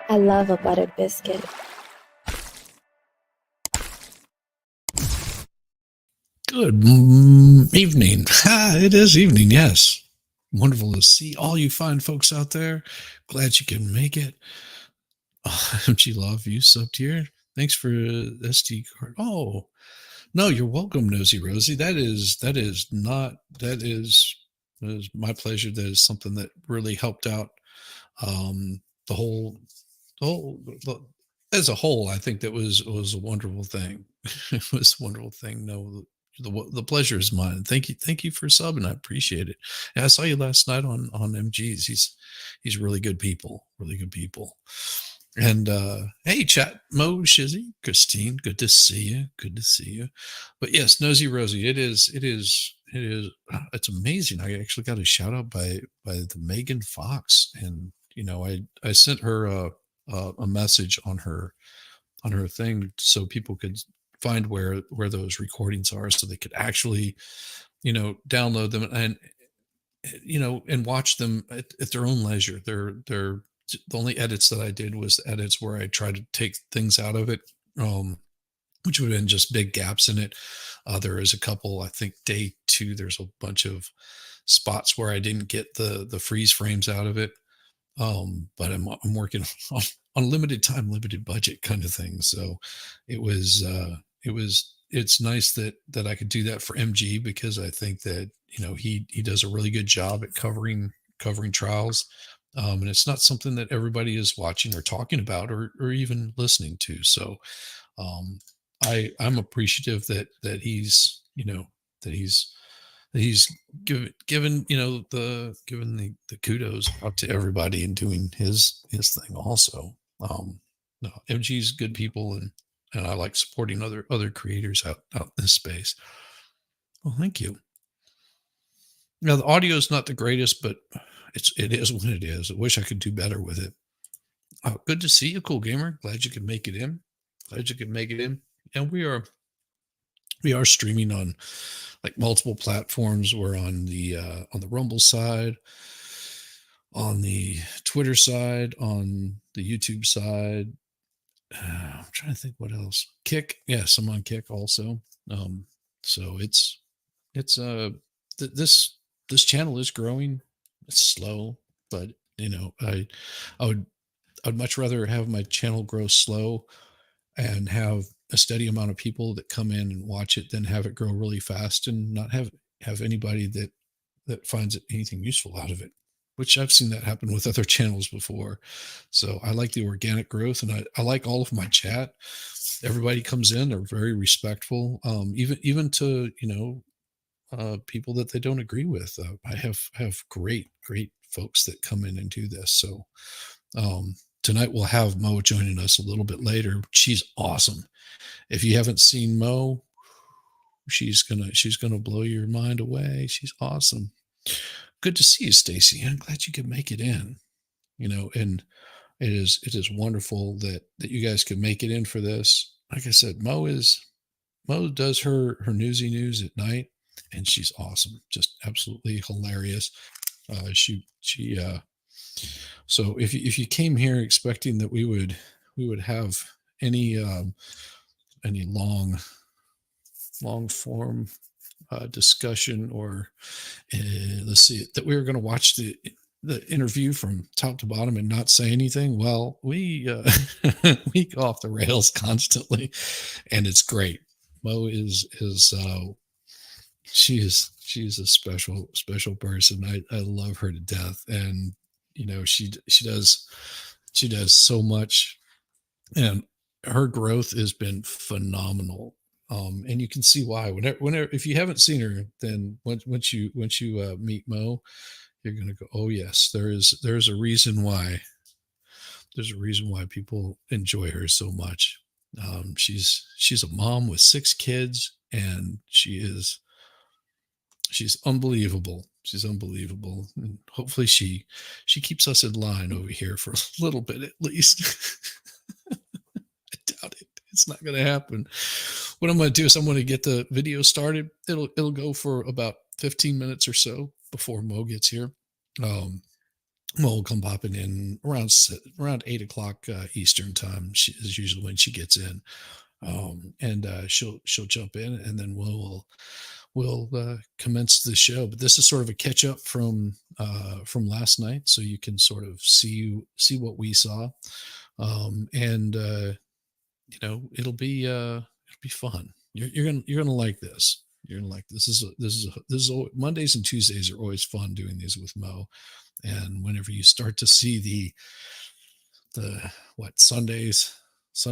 I love a buttered biscuit. Good evening. It is evening, yes. Wonderful to see all you fine folks out there. Glad you can make it. Oh, MG Love, you subbed here. Thanks for SD card. Oh, no, you're welcome, Nosy Rosie. That is my pleasure. That is something that really helped out um, the whole, as a whole. I think that was a wonderful thing. It was a wonderful thing. No, the pleasure is mine. Thank you for subbing. I appreciate it. And I saw you last night on MGs. He's really good people. Really good people. And hey, chat, Mo, Shizzy, Christine, good to see you. Good to see you. But yes, Nosy Rosie, it's amazing. I actually got a shout out by the Megan Fox, and I sent her a message on her thing so people could find where those recordings are, so they could actually download them and and watch them at their own leisure. They're the only edits that I did was edits where I tried to take things out of it, which would have been just big gaps in it. There is a couple, I think day 2, there's a bunch of spots where I didn't get the freeze frames out of it. But I'm working on limited time, limited budget kind of thing. So it's nice that I could do that for MG, because I think that he does a really good job at covering trials. And it's not something that everybody is watching or talking about or even listening to. So I'm appreciative that he's given the kudos out to everybody and doing his thing also. No, MG's good people, and I like supporting other creators out in this space. Well, thank you. Now the audio is not the greatest, but it is what it is. I wish I could do better with it. Good to see you, Cool Gamer. Glad you could make it in. And we are streaming on like multiple platforms. We're on the Rumble side, on the Twitter side, on the YouTube side. I'm trying to think what else. Kick, yes, I'm on Kick also. So this channel is growing. It's slow, but I would much rather have my channel grow slow and have a steady amount of people that come in and watch it than have it grow really fast and not have anybody that finds anything useful out of it, which I've seen that happen with other channels before. So I like the organic growth, and I like all of my chat. Everybody comes in, they're very respectful, even to people that they don't agree with. I have great folks that come in and do this. So tonight we'll have Mo joining us a little bit later. She's awesome. If you haven't seen Mo, she's gonna blow your mind away. She's awesome. Good to see you, Stacy. I'm glad you could make it in. And it is wonderful that you guys could make it in for this. Like I said, Mo does her newsy news at night, and she's awesome, just absolutely hilarious. So if you came here expecting that we would have any long form discussion, or let's see, that we were going to watch the interview from top to bottom and not say anything, well, we we go off the rails constantly, and it's great. Mo is she's a special person. I love her to death, and she does so much, and her growth has been phenomenal. And you can see why whenever if you haven't seen her, then once you meet Mo, you're going to go, oh yes, there's a reason why. There's a reason why people enjoy her so much. She's a mom with 6 kids, and she's unbelievable. She's unbelievable. And hopefully she keeps us in line over here for a little bit at least. I doubt it. It's not going to happen. What I'm going to do is I'm going to get the video started. It'll go for about 15 minutes or so before Mo gets here. Mo will come popping in around 8 o'clock Eastern time. She is usually when she gets in, and she'll jump in, and then we'll commence the show. But this is sort of a catch up from last night, so you can sort of see what we saw, and it'll be fun. You're gonna like this. You're gonna like this is Mondays and Tuesdays are always fun doing these with Mo, and whenever you start to see the what Sundays, I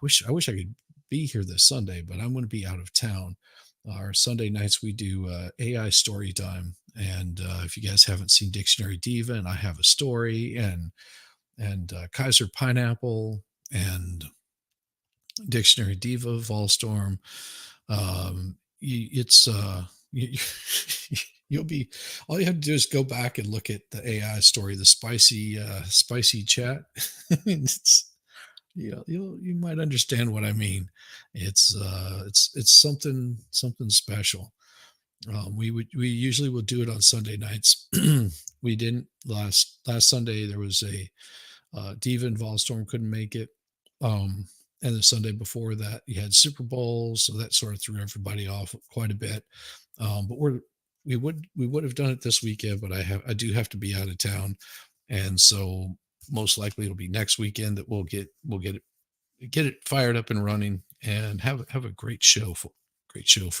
wish I could be here this Sunday, but I'm going to be out of town. Our Sunday nights we do AI story time, and if you guys haven't seen Dictionary Diva, and I have a story, and Kaiser Pineapple, and Dictionary Diva, Volstorm. It's you, you'll be all you have to do is go back and look at the AI story, the spicy chat. It's you might understand what I mean. It's something special. We usually will do it on Sunday nights. We didn't last Sunday. There was a Diva and Volstorm couldn't make it. And the Sunday before that, you had Super Bowl, so that sort of threw everybody off quite a bit. But we would have done it this weekend, but I do have to be out of town, and so most likely it'll be next weekend that we'll get it fired up and running, and have a great show for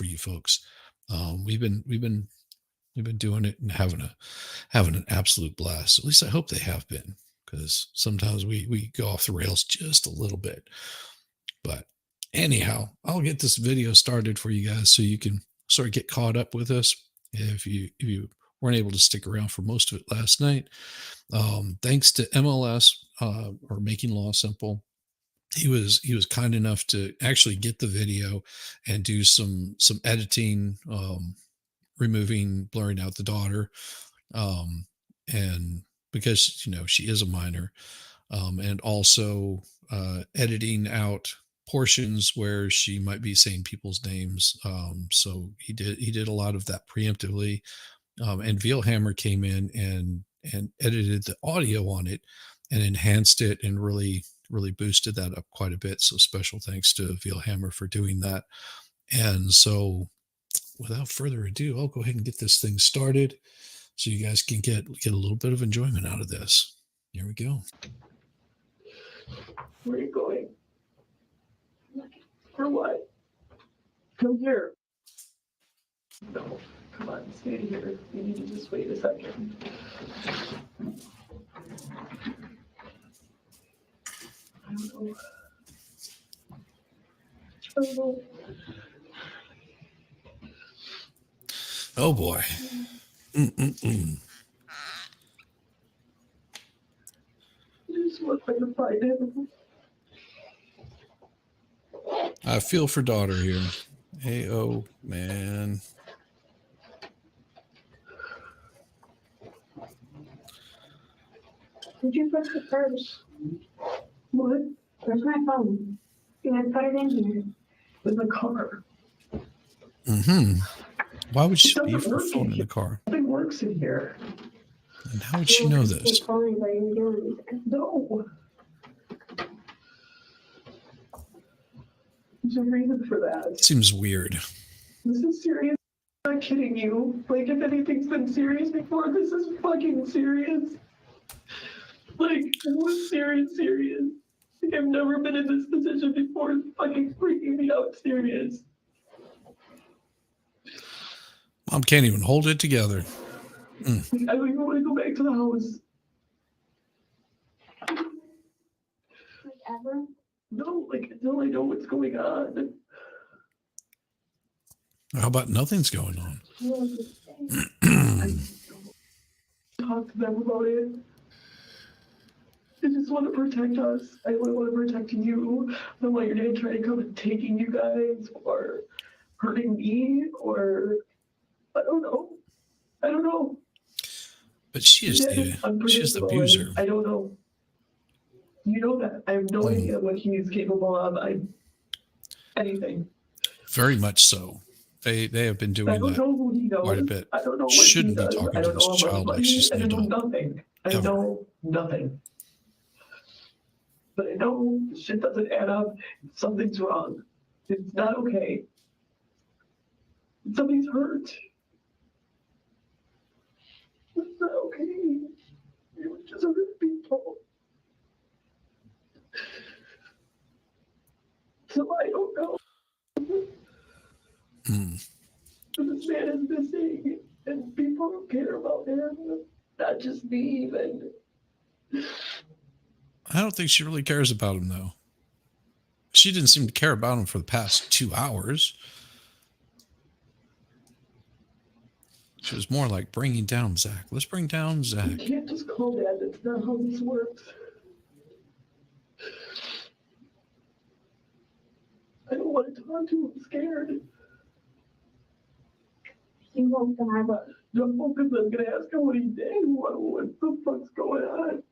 you folks. We've been doing it and having an absolute blast. At least I hope they have been, because sometimes we go off the rails just a little bit. But anyhow, I'll get this video started for you guys so you can sort of get caught up with us if you weren't able to stick around for most of it last night. Thanks to MLS, or Making Law Simple. He was kind enough to actually get the video and do some editing, blurring out the daughter, and because she is a minor, and also editing out portions where she might be saying people's names. So he did a lot of that preemptively, and Veilhammer came in and edited the audio on it and enhanced it and really boosted that up quite a bit. So special thanks to Veilhammer for doing that. And so without further ado, I'll go ahead and get this thing started so you guys can get a little bit of enjoyment out of this. Here we go. Where are you going? For what? Come here. No, come on, stay here. You need to just wait a second. I don't know. Oh boy. I just want to find him. I feel for daughter here. Hey, oh man. Did you press the first? What? Where's my phone? You had put it in here. In the car. Mm-hmm. Why would she It leave doesn't her work phone in in the car? Nothing works in here. And how would she know this? Keep calling, but you're doing it. No. There's a reason for that. Seems weird. This is serious. I'm not kidding you. Like, if anything's been serious before, this is fucking serious. Like, what's serious? Like, I've never been in this position before. It's fucking freaking me out serious. Mom can't even hold it together. Like, I don't even want to go back to the house. Like ever? No, like, until I know what's going on. How about nothing's going on? You want to stay? I talk to them about it. I just want to protect us. I want to protect you. I don't want your dad trying to come and taking you guys or hurting me or I don't know. But she is the Unpredictable. abuser. I don't know. You know that. I have no idea what he is capable of. Anything. Very much so. They have been I doing don't that know who he knows. quite a bit. I don't know what Shouldn't he be does. talking I to don't this know about child like money. she's I an don't know adult. nothing. I Ever. know nothing. But I know the shit doesn't add up. Something's wrong. It's not okay. Somebody's hurt. It's not okay. You just hurt people. So I don't know. But this man is missing, and people don't care about him. Not just me, even. I don't think she really cares about him, though. She didn't seem to care about him for the past 2 hours. She was more like bringing down Zach. Let's bring down Zach. You can't just call Dad. That's not how this works. I don't want to talk to him. I'm scared. You won't die, but No, because I'm going to ask him what he did. What the fuck's going on?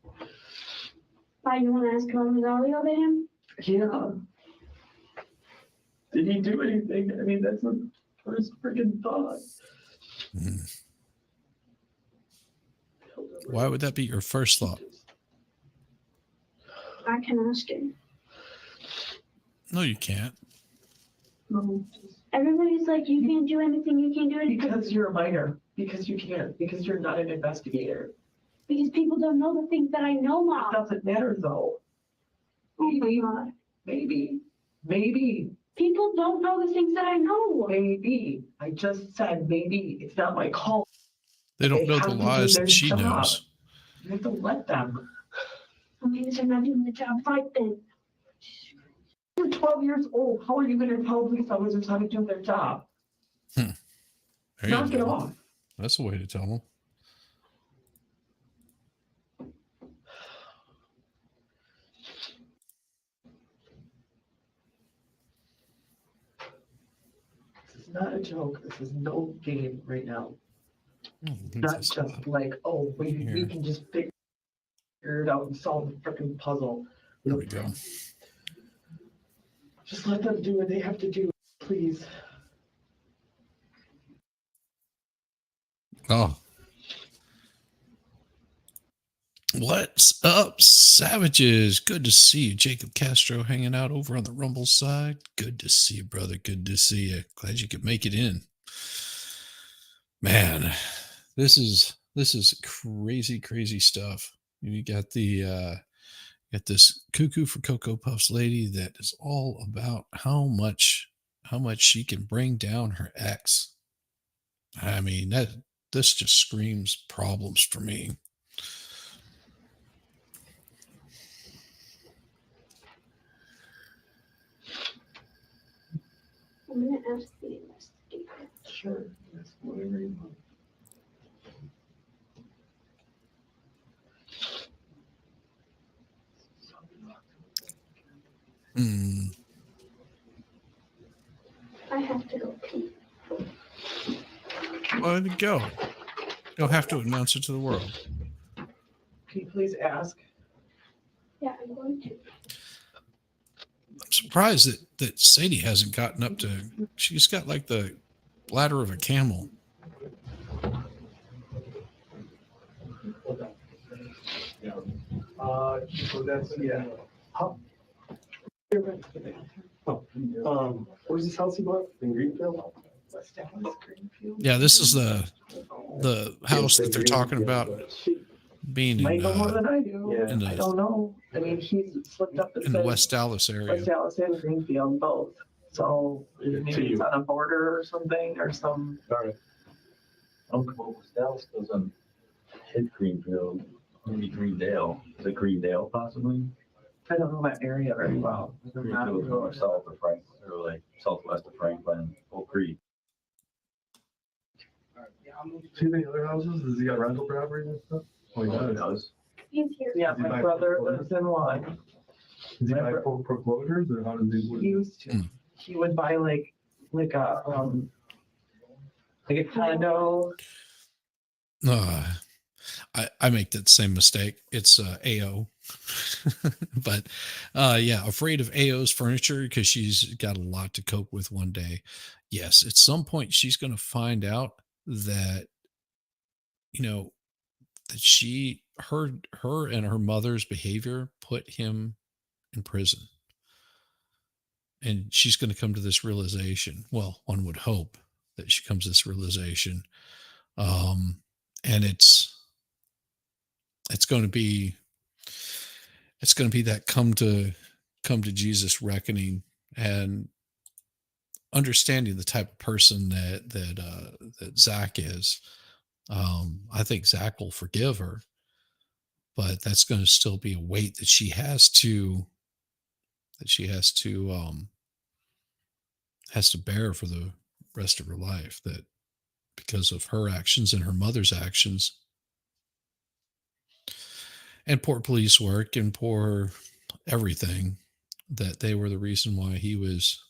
why you want to ask him about him? Yeah. Did he do anything? I mean, that's the first freaking thought. Why would that be your first thought? I can ask him. No, you can't. No, Everybody's like, you can't do anything, you can't do anything. because you're a minor. Because you can't. Because you're not an investigator. Because people don't know the things that I know, It Mom. doesn't matter, though. Oh my God. Maybe. Maybe. People don't know the things that I know. Maybe. I just said maybe. It's not my call. They don't They know have the to do lies their that she job. knows. You have to let them. Okay, they're not doing the job right then. You're 12 years old. How are you going to tell police officers how to do their job? There you Knock it go. off. That's a way to tell them. This is not a joke. This is no game right now. Not That's just like, oh, we Here. can just figure it out and solve the freaking puzzle. There we go. Just let them do what they have to do, please. Oh. What's up, savages? Good to see you. Jacob Castro hanging out over on the Rumble side. Good to see you, brother. Good to see you. Glad you could make it in. Man, this is crazy stuff. You got this cuckoo for Cocoa Puffs lady that is all about how much she can bring down her ex. I mean, this just screams problems for me. I'm going to ask the investigator. Sure. That's whatever you want. I have to go pee. Well, go. You'll have to announce it to the world. Can you please ask? Yeah, I'm going to. I'm surprised that Sadie hasn't gotten up to. She's got like the bladder of a camel. So that's, yeah. Where's this house you bought? In Greenfield? West Dallas, Greenfield? Yeah, this is the house that they're talking about being Might in know more than I do. Yeah. in I the don't know. I mean, he's slipped up and in the said West Dallas area. West Dallas and Greenfield both. So maybe it's on a border or something or some. Sorry. Uncle Dallas doesn't hit Greenfield, maybe Greendale. Is it Greendale possibly? I don't know that area very well. I'm not Greenfield is more really- south of Franklin, or like southwest of Franklin, Oak Creek. See the other houses? Does he got rental properties and stuff? Oh, he Oh, it does. does. He's here. Yeah, my brother lives in one. Does he buy foreclosures or how does he? He used to. He would buy like a condo. I make that same mistake. It's AO. But yeah, afraid of AO's furniture because she's got a lot to cope with one day. Yes, at some point she's going to find out that, that she her and her mother's behavior put him in prison. And she's going to come to this realization. Well, one would hope that she comes to this realization. And it's going to be that come to Jesus reckoning and understanding the type of person that Zach is. I think Zach will forgive her, but that's going to still be a weight that she has to bear for the rest of her life, that because of her actions and her mother's actions and poor police work and poor everything, that they were the reason why he was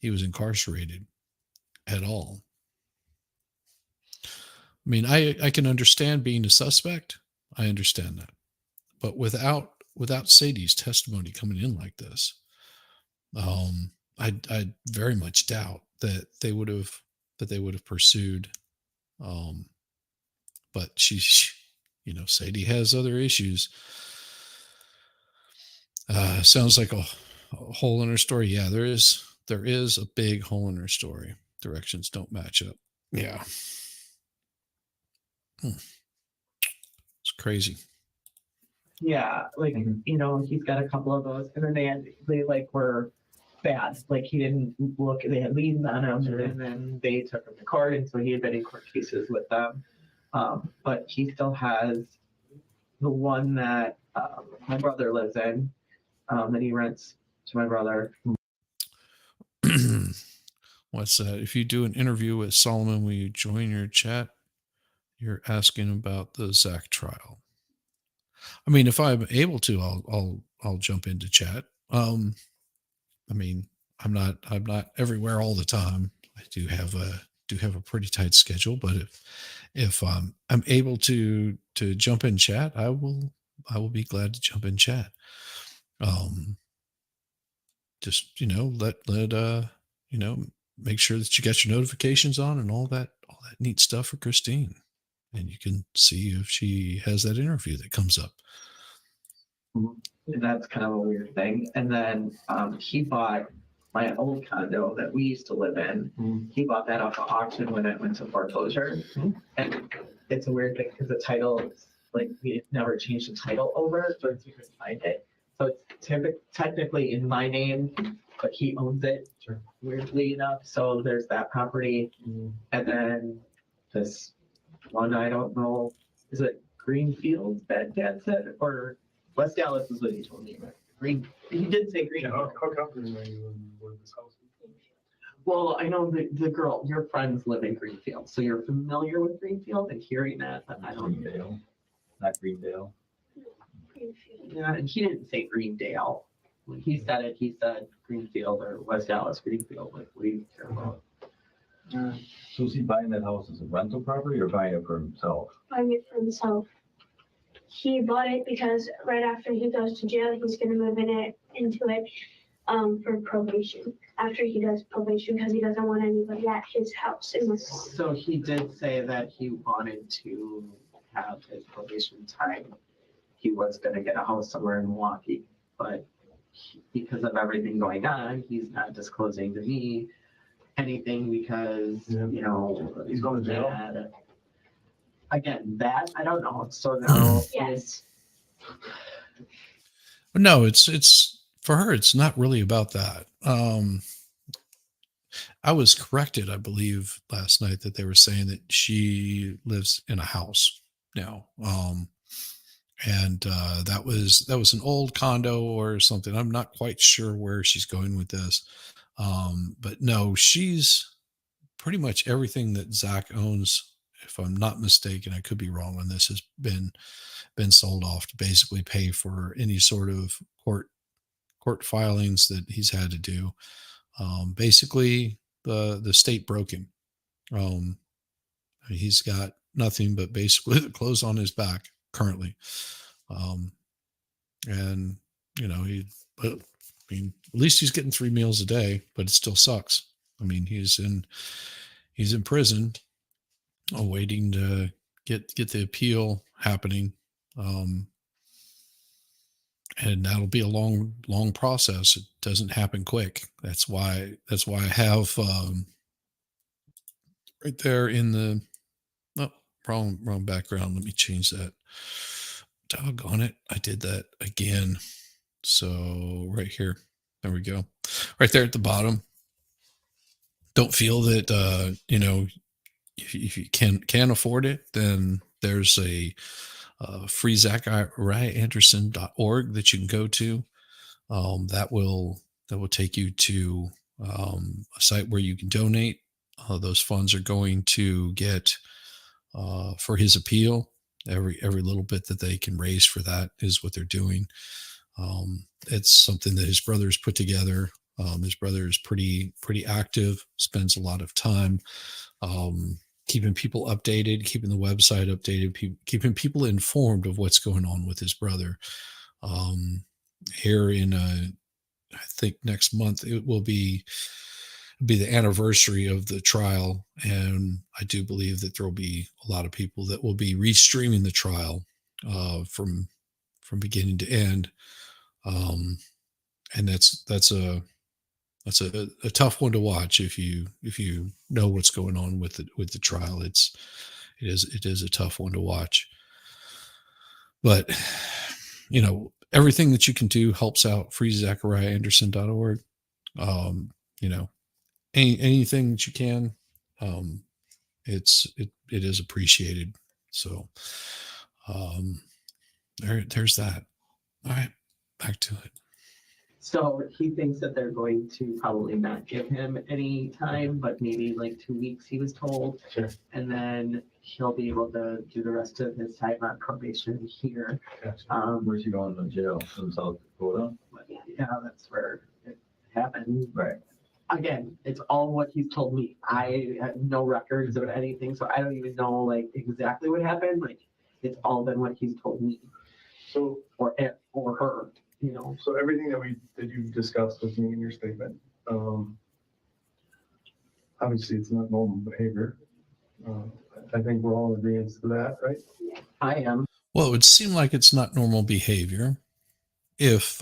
incarcerated at all. I mean, I can understand being a suspect. I understand that. But without Sadie's testimony coming in like this, I very much doubt that they would have pursued. But she, Sadie has other issues. Sounds like a hole in her story. Yeah, there is a big hole in her story. Directions don't match up. Yeah. It's crazy. Yeah, like, he's got a couple of those, and then they like were bad. Like, he didn't look, they had liens on him, and then they took him to court, and so he had been in court cases with them. But he still has the one that my brother lives in, that he rents to my brother. What's that? If you do an interview with Solomon, will you join your chat? You're asking about the Zach trial. I mean, if I'm able to, I'll jump into chat. I mean, I'm not everywhere all the time. I do have a pretty tight schedule, but if I'm able to jump in chat, I will be glad to jump in chat. Just make sure that you got your notifications on and all that neat stuff for Christine. And you can see if she has that interview that comes up. And that's kind of a weird thing. And then he bought my old condo that we used to live in. He bought that off of auction when it went to foreclosure. And it's a weird thing because the title is like, we never changed the title over, so it's, you can find it. So it's technically in my name, but he owns it, weirdly enough. So there's that property. And then this one, I don't know, is it Greenfield that Dad said, or West Dallas is what he told me, right? He did say Greenfield. How confident are you in where this house is? Well, I know the girl, your friends live in Greenfield, so you're familiar with Greenfield and hearing that, but I don't. Greendale, not Greendale. Yeah, and he didn't say Greendale. When he said it, he said Greenfield or West Dallas, Greenfield. Like, what do you care about? So is he buying that house as a rental property or buying it for himself? Buying it for himself. He bought it because right after he goes to jail, he's going to move into it for probation. After he does probation, because he doesn't want anybody at his house in the fall. So he did say that he wanted to have his probation time. He was going to get a house somewhere in Milwaukee, but because of everything going on, he's not disclosing to me anything because, He's going to jail. Again, that I don't know. So now, Yes. No, it's for her. It's not really about that. I was corrected, I believe, last night that they were saying that she lives in a house now. And that was an old condo or something. I'm not quite sure where she's going with this. But no, she's pretty much everything that Zach owns, if I'm not mistaken, I could be wrong on this, has been sold off to basically pay for any sort of court filings that he's had to do. Basically, the state broke him. He's got nothing but basically the clothes on his back currently. And at least he's getting 3 meals a day, but it still sucks. I mean, he's in prison awaiting to get the appeal happening. And that'll be a long process. It doesn't happen quick. That's why I have right there in the wrong background. Let me change that. Doggone it, I did that again. So right here, there we go. Right there at the bottom. Don't feel that if you can afford it, then there's a free ZachariahAnderson.org that you can go to. That will take you to a site where you can donate. Those funds are going to get for his appeal. Every little bit that they can raise for that is what they're doing. It's something that his brother's put together. His brother is pretty active, spends a lot of time keeping people updated, keeping the website updated, keeping people informed of what's going on with his brother. Here in I think next month it will be the anniversary of the trial, and I do believe that there will be a lot of people that will be restreaming the trial from beginning to end. And that's a tough one to watch if you know what's going on with the trial. It is a tough one to watch, but everything that you can do helps out. FreeZachariahAnderson.org. Anything that you can, it is appreciated. So there's that. All right, back to it. So he thinks that they're going to probably not give him any time, but maybe like 2 weeks, he was told. Sure. And then he'll be able to do the rest of his time on probation here. Gotcha. Where's he going to jail? In South Dakota? Yeah, that's where it happened. Right. Again, it's all what he's told me. I have no records of anything, so I don't even know like exactly what happened. Like it's all been what he's told me. So, Or her. so everything that you've discussed with me in your statement, obviously it's not normal behavior. I think we're all in agreement to that, right? I am. Well, it would seem like it's not normal behavior if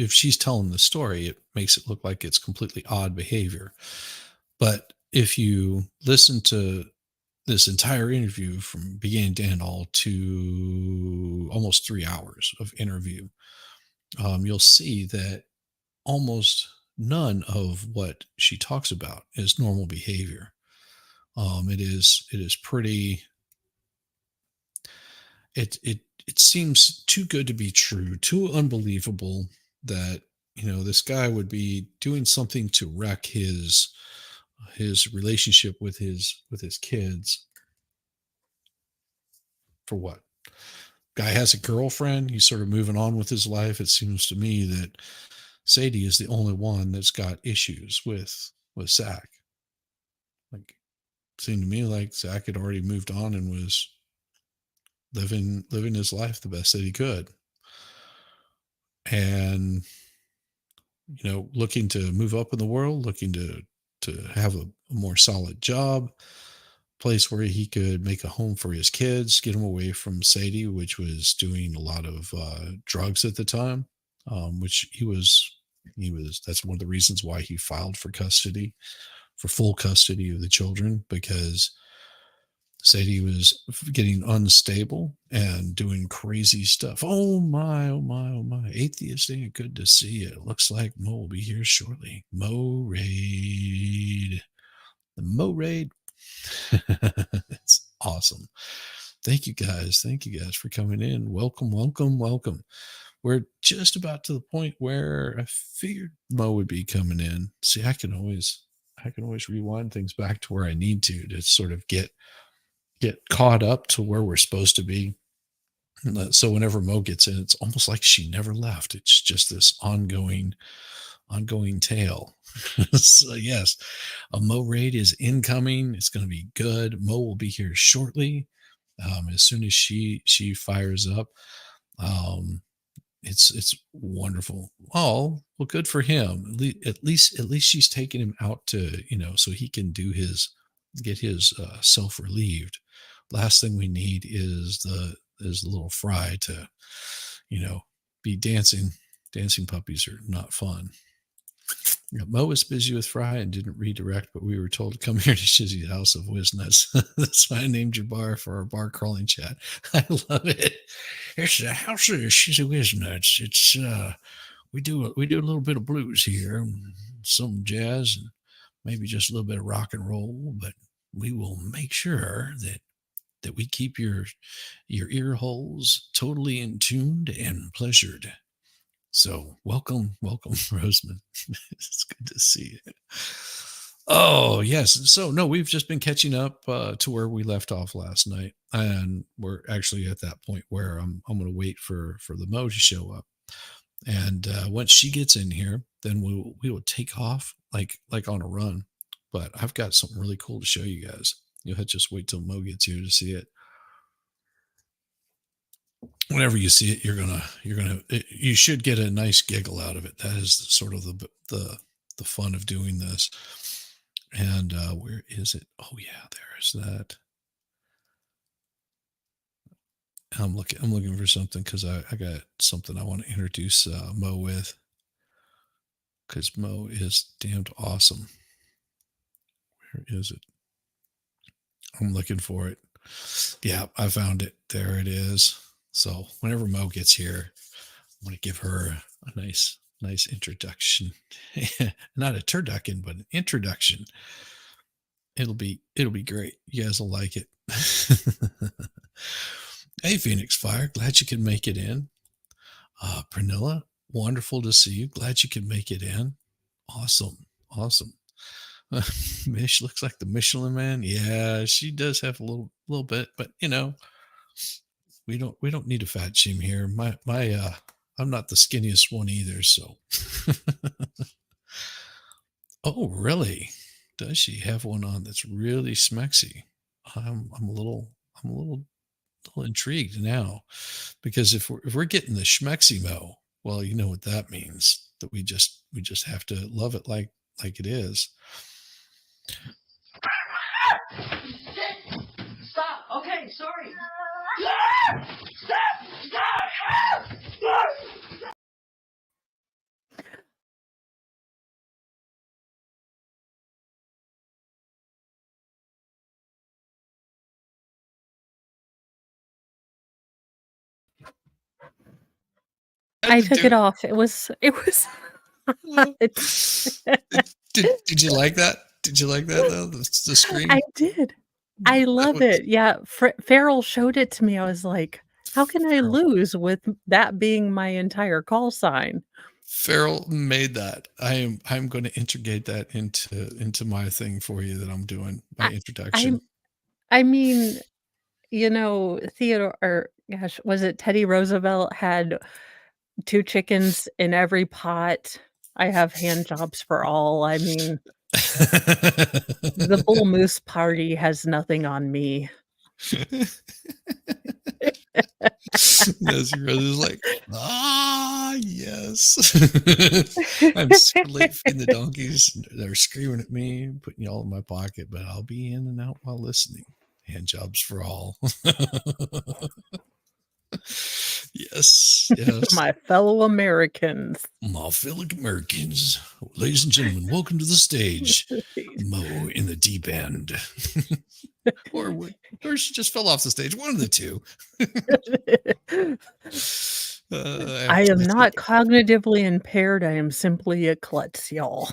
she's telling the story. It makes it look like it's completely odd behavior. But if you listen to this entire interview from beginning to end, all to almost 3 hours of interview, you'll see that almost none of what she talks about is normal behavior. It is pretty. It seems too good to be true, too unbelievable that this guy would be doing something to wreck his relationship with his kids. For what? Guy has a girlfriend. He's sort of moving on with his life. It seems to me that Sadie is the only one that's got issues with Zach. Like, it seemed to me like Zach had already moved on and was living his life the best that he could. And, looking to move up in the world, looking to have a more solid job, place where he could make a home for his kids, get him away from Sadie, which was doing a lot of drugs at the time, which he was, that's one of the reasons why he filed for full custody of the children, because Sadie was getting unstable and doing crazy stuff. Oh my, oh my, oh my. Atheist, ain't good to see you. Looks like Mo will be here shortly. Mo Raid. The Mo Raid. It's awesome. Thank you guys for coming in. Welcome. We're just about to the point where I figured Mo would be coming in. See, I can always rewind things back to where I need to sort of get caught up to where we're supposed to be. So whenever Mo gets in, it's almost like she never left. It's just this ongoing tale. So yes, a Mo raid is incoming. It's going to be good. Mo will be here shortly. As soon as she fires up, it's wonderful. Oh, well, good for him. At least she's taking him out to, so he can get his self relieved. last thing we need is the little fry to, be dancing. Dancing puppies are not fun. Mo was busy with Fry and didn't redirect, but we were told to come here to Shizzy's House of Whiznuts. That's why I named your bar for our bar crawling chat. I love it. It's the House of Shizzywhiznut. It's we do a little bit of blues here, some jazz, and maybe just a little bit of rock and roll, but we will make sure that we keep your ear holes totally in tuned and pleasured. So welcome, Roseman. It's good to see you. Oh, yes. So no, we've just been catching up to where we left off last night. And we're actually at that point where I'm going to wait for the Mo to show up. And once she gets in here, then we will take off like on a run. But I've got something really cool to show you guys. You'll have to just wait till Mo gets here to see it. Whenever you see it, you should get a nice giggle out of it. That is sort of the fun of doing this. And where is it? Oh yeah, there's that. I'm looking for something because I got something I want to introduce Mo with, because Mo is damned awesome. Where is it? I'm looking for it. Yeah, I found it. There it is. So whenever Mo gets here, I'm going to give her a nice introduction. Not a turducken, but an introduction. It'll be great. You guys will like it. Hey, Phoenix Fire, glad you could make it in. Pernilla, wonderful to see you. Glad you could make it in. Awesome. Mish looks like the Michelin Man. Yeah, she does have a little bit, but we don't need a fat shame here. My I'm not the skinniest one either, so. Oh, really? Does she have one on that's really smexy? I'm a little intrigued now, because if we're getting the schmexy Mo, well, you know what that means, that we just have to love it like it is. Stop. Okay, sorry. I took it off. It was Did you like that? Did you like that though? The screen? I did. I love it. Yeah. Farrell showed it to me. I was like, how can I lose with that being my entire call sign? Farrell made that. I'm going to integrate that into my thing for you that I'm doing, my introduction. I mean, Theodore, or gosh, was it Teddy Roosevelt had 2 chickens in every pot. I have hand jobs for all. I mean, the bull moose party has nothing on me. Yes, your brother's like, yes. I'm so late feeding the donkeys. They're screaming at me, putting you all in my pocket, but I'll be in and out while listening. Hand jobs for all. Yes. My fellow Americans. Ladies and gentlemen, welcome to the stage, Mo in the deep end. or she just fell off the stage. One of the two. I am not cognitively impaired. I am simply a klutz, y'all.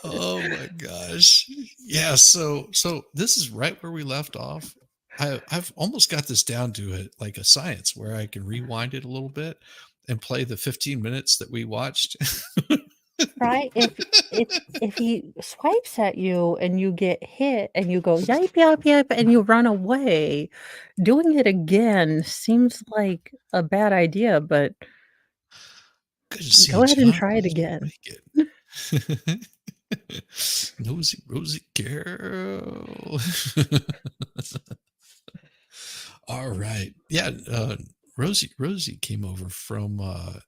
Oh my gosh. Yeah, so this is right where we left off. I've almost got this down to like a science, where I can rewind it a little bit and play the 15 minutes that we watched. Right? If he swipes at you and you get hit and you go yipe yipe yipe and you run away, doing it again seems like a bad idea, but go ahead and try it again. Nosy girl. All right. Yeah, Rosie came over from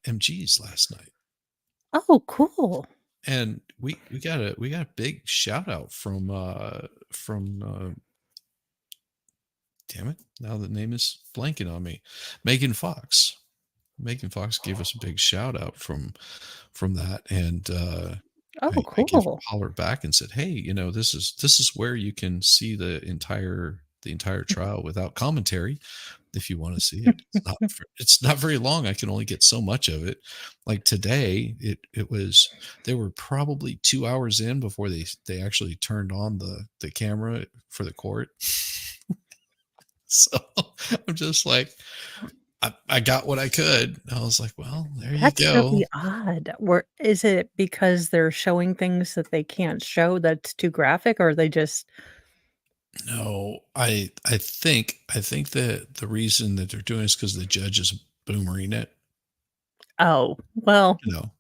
MG's last night. Oh, cool. And we got a big shout out from damn it, now the name is blanking on me. Megan Fox. Megan Fox gave us a big shout out from that, and Oh, I gave a cool. holler back and said, "Hey, this is where you can see the entire trial without commentary, if you want to see it. It's not very long. I can only get so much of it. Like today, it was they were probably 2 hours in before they actually turned on the camera for the court." So I'm just like, I got what I could. I was like, well, there you That's go. really odd. Is it because they're showing things that they can't show that's too graphic, or are they just No, I think that the reason that they're doing it is because the judge is boomering it. oh, well, You know,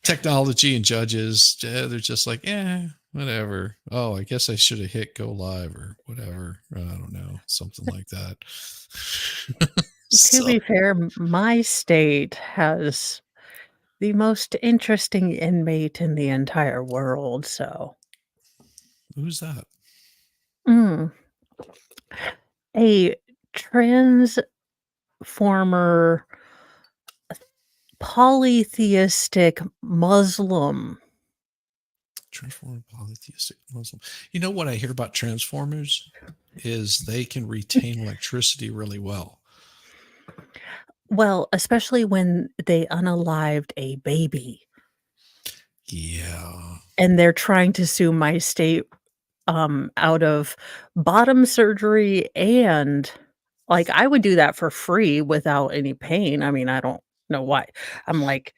technology and judges, they're just like, whatever. Oh, I guess I should have hit go live or whatever. I don't know, something like that. to So, be fair, my state has the most interesting inmate in the entire world, so who's that? Mm. A transformer polytheistic Muslim. Transformer polytheistic Muslim. You know what I hear about transformers is they can retain electricity really well. Well, especially when they unalived a baby. Yeah. And they're trying to sue my state out of bottom surgery, and like I would do that for free without any pain. I mean, I don't know why. I'm like,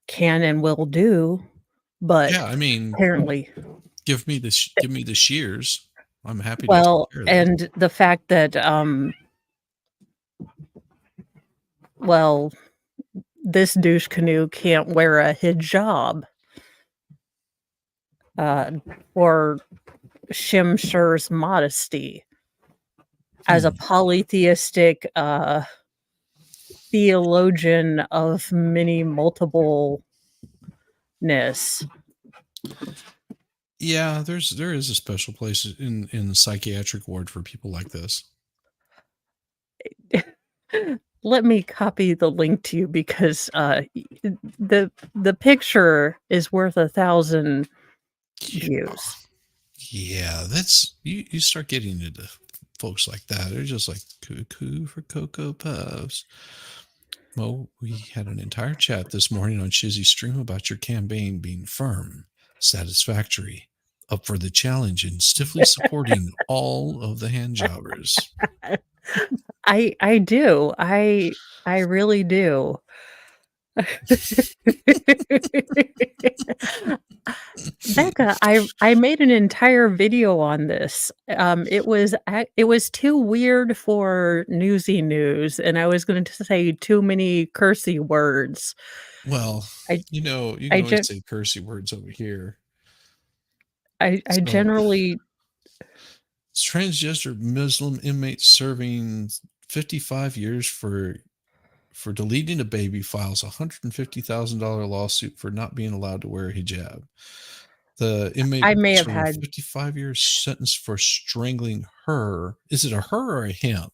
can and will do, but Yeah, I mean, apparently, give me the shears. I'm happy to take well, care of that. and the fact that well, this douche canoe can't wear a hijab or Shimshur's modesty as a polytheistic theologian of many multipleness. Yeah, there is a special place in the psychiatric ward for people like this. Let me copy the link to you because the picture is worth 1,000 views. Yeah, that's you start getting into folks like that. They're just like cuckoo for Cocoa Puffs. Well, we had an entire chat this morning on Shizzy's stream about your campaign being firm, satisfactory, up for the challenge, and stiffly supporting all of the hand jobbers. I do. I really do. Becca, I made an entire video on this. It was too weird for newsy news, and I was going to say too many cursey words. Well, I you can I always just say cursey words over here. I generally Transgender Muslim inmate serving 55 years for deleting a baby files a $150,000 lawsuit for not being allowed to wear a hijab. The inmate I may have serving a had 55-year sentence for strangling her. Is it a her or a him?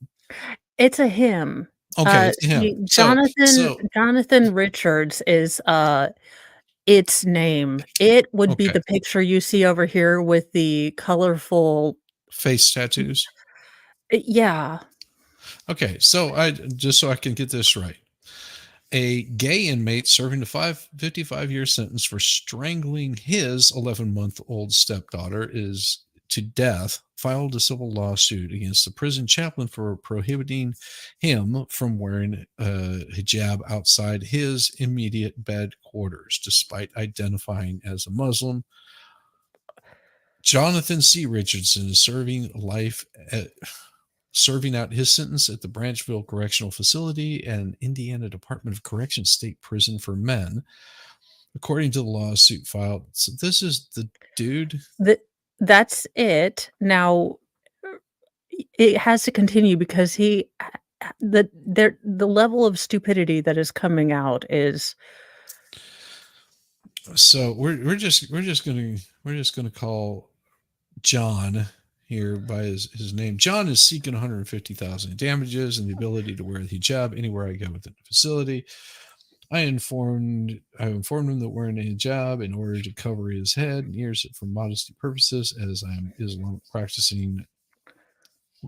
it's a him. Okay, it's him. See, So Jonathan Richards is its name. It would be Okay. the picture you see over here with the colorful face tattoos. Yeah. Okay, so just so I can get this right. A gay inmate serving a 55-year sentence for strangling his 11-month-old stepdaughter is to death filed a civil lawsuit against the prison chaplain for prohibiting him from wearing a hijab outside his immediate bed quarters, despite identifying as a Muslim. Jonathan C. Richardson is serving out his sentence at the Branchville Correctional Facility and Indiana Department of Corrections State Prison for Men, according to the lawsuit filed. So this is the dude. That's it. Now, it has to continue because the level of stupidity that is coming out is So we're just gonna call John here by his name. John is seeking 150,000 in damages and the ability to wear the hijab anywhere I go within the facility. I informed him that wearing a hijab in order to cover his head and ears for modesty purposes, as I am Islamic practicing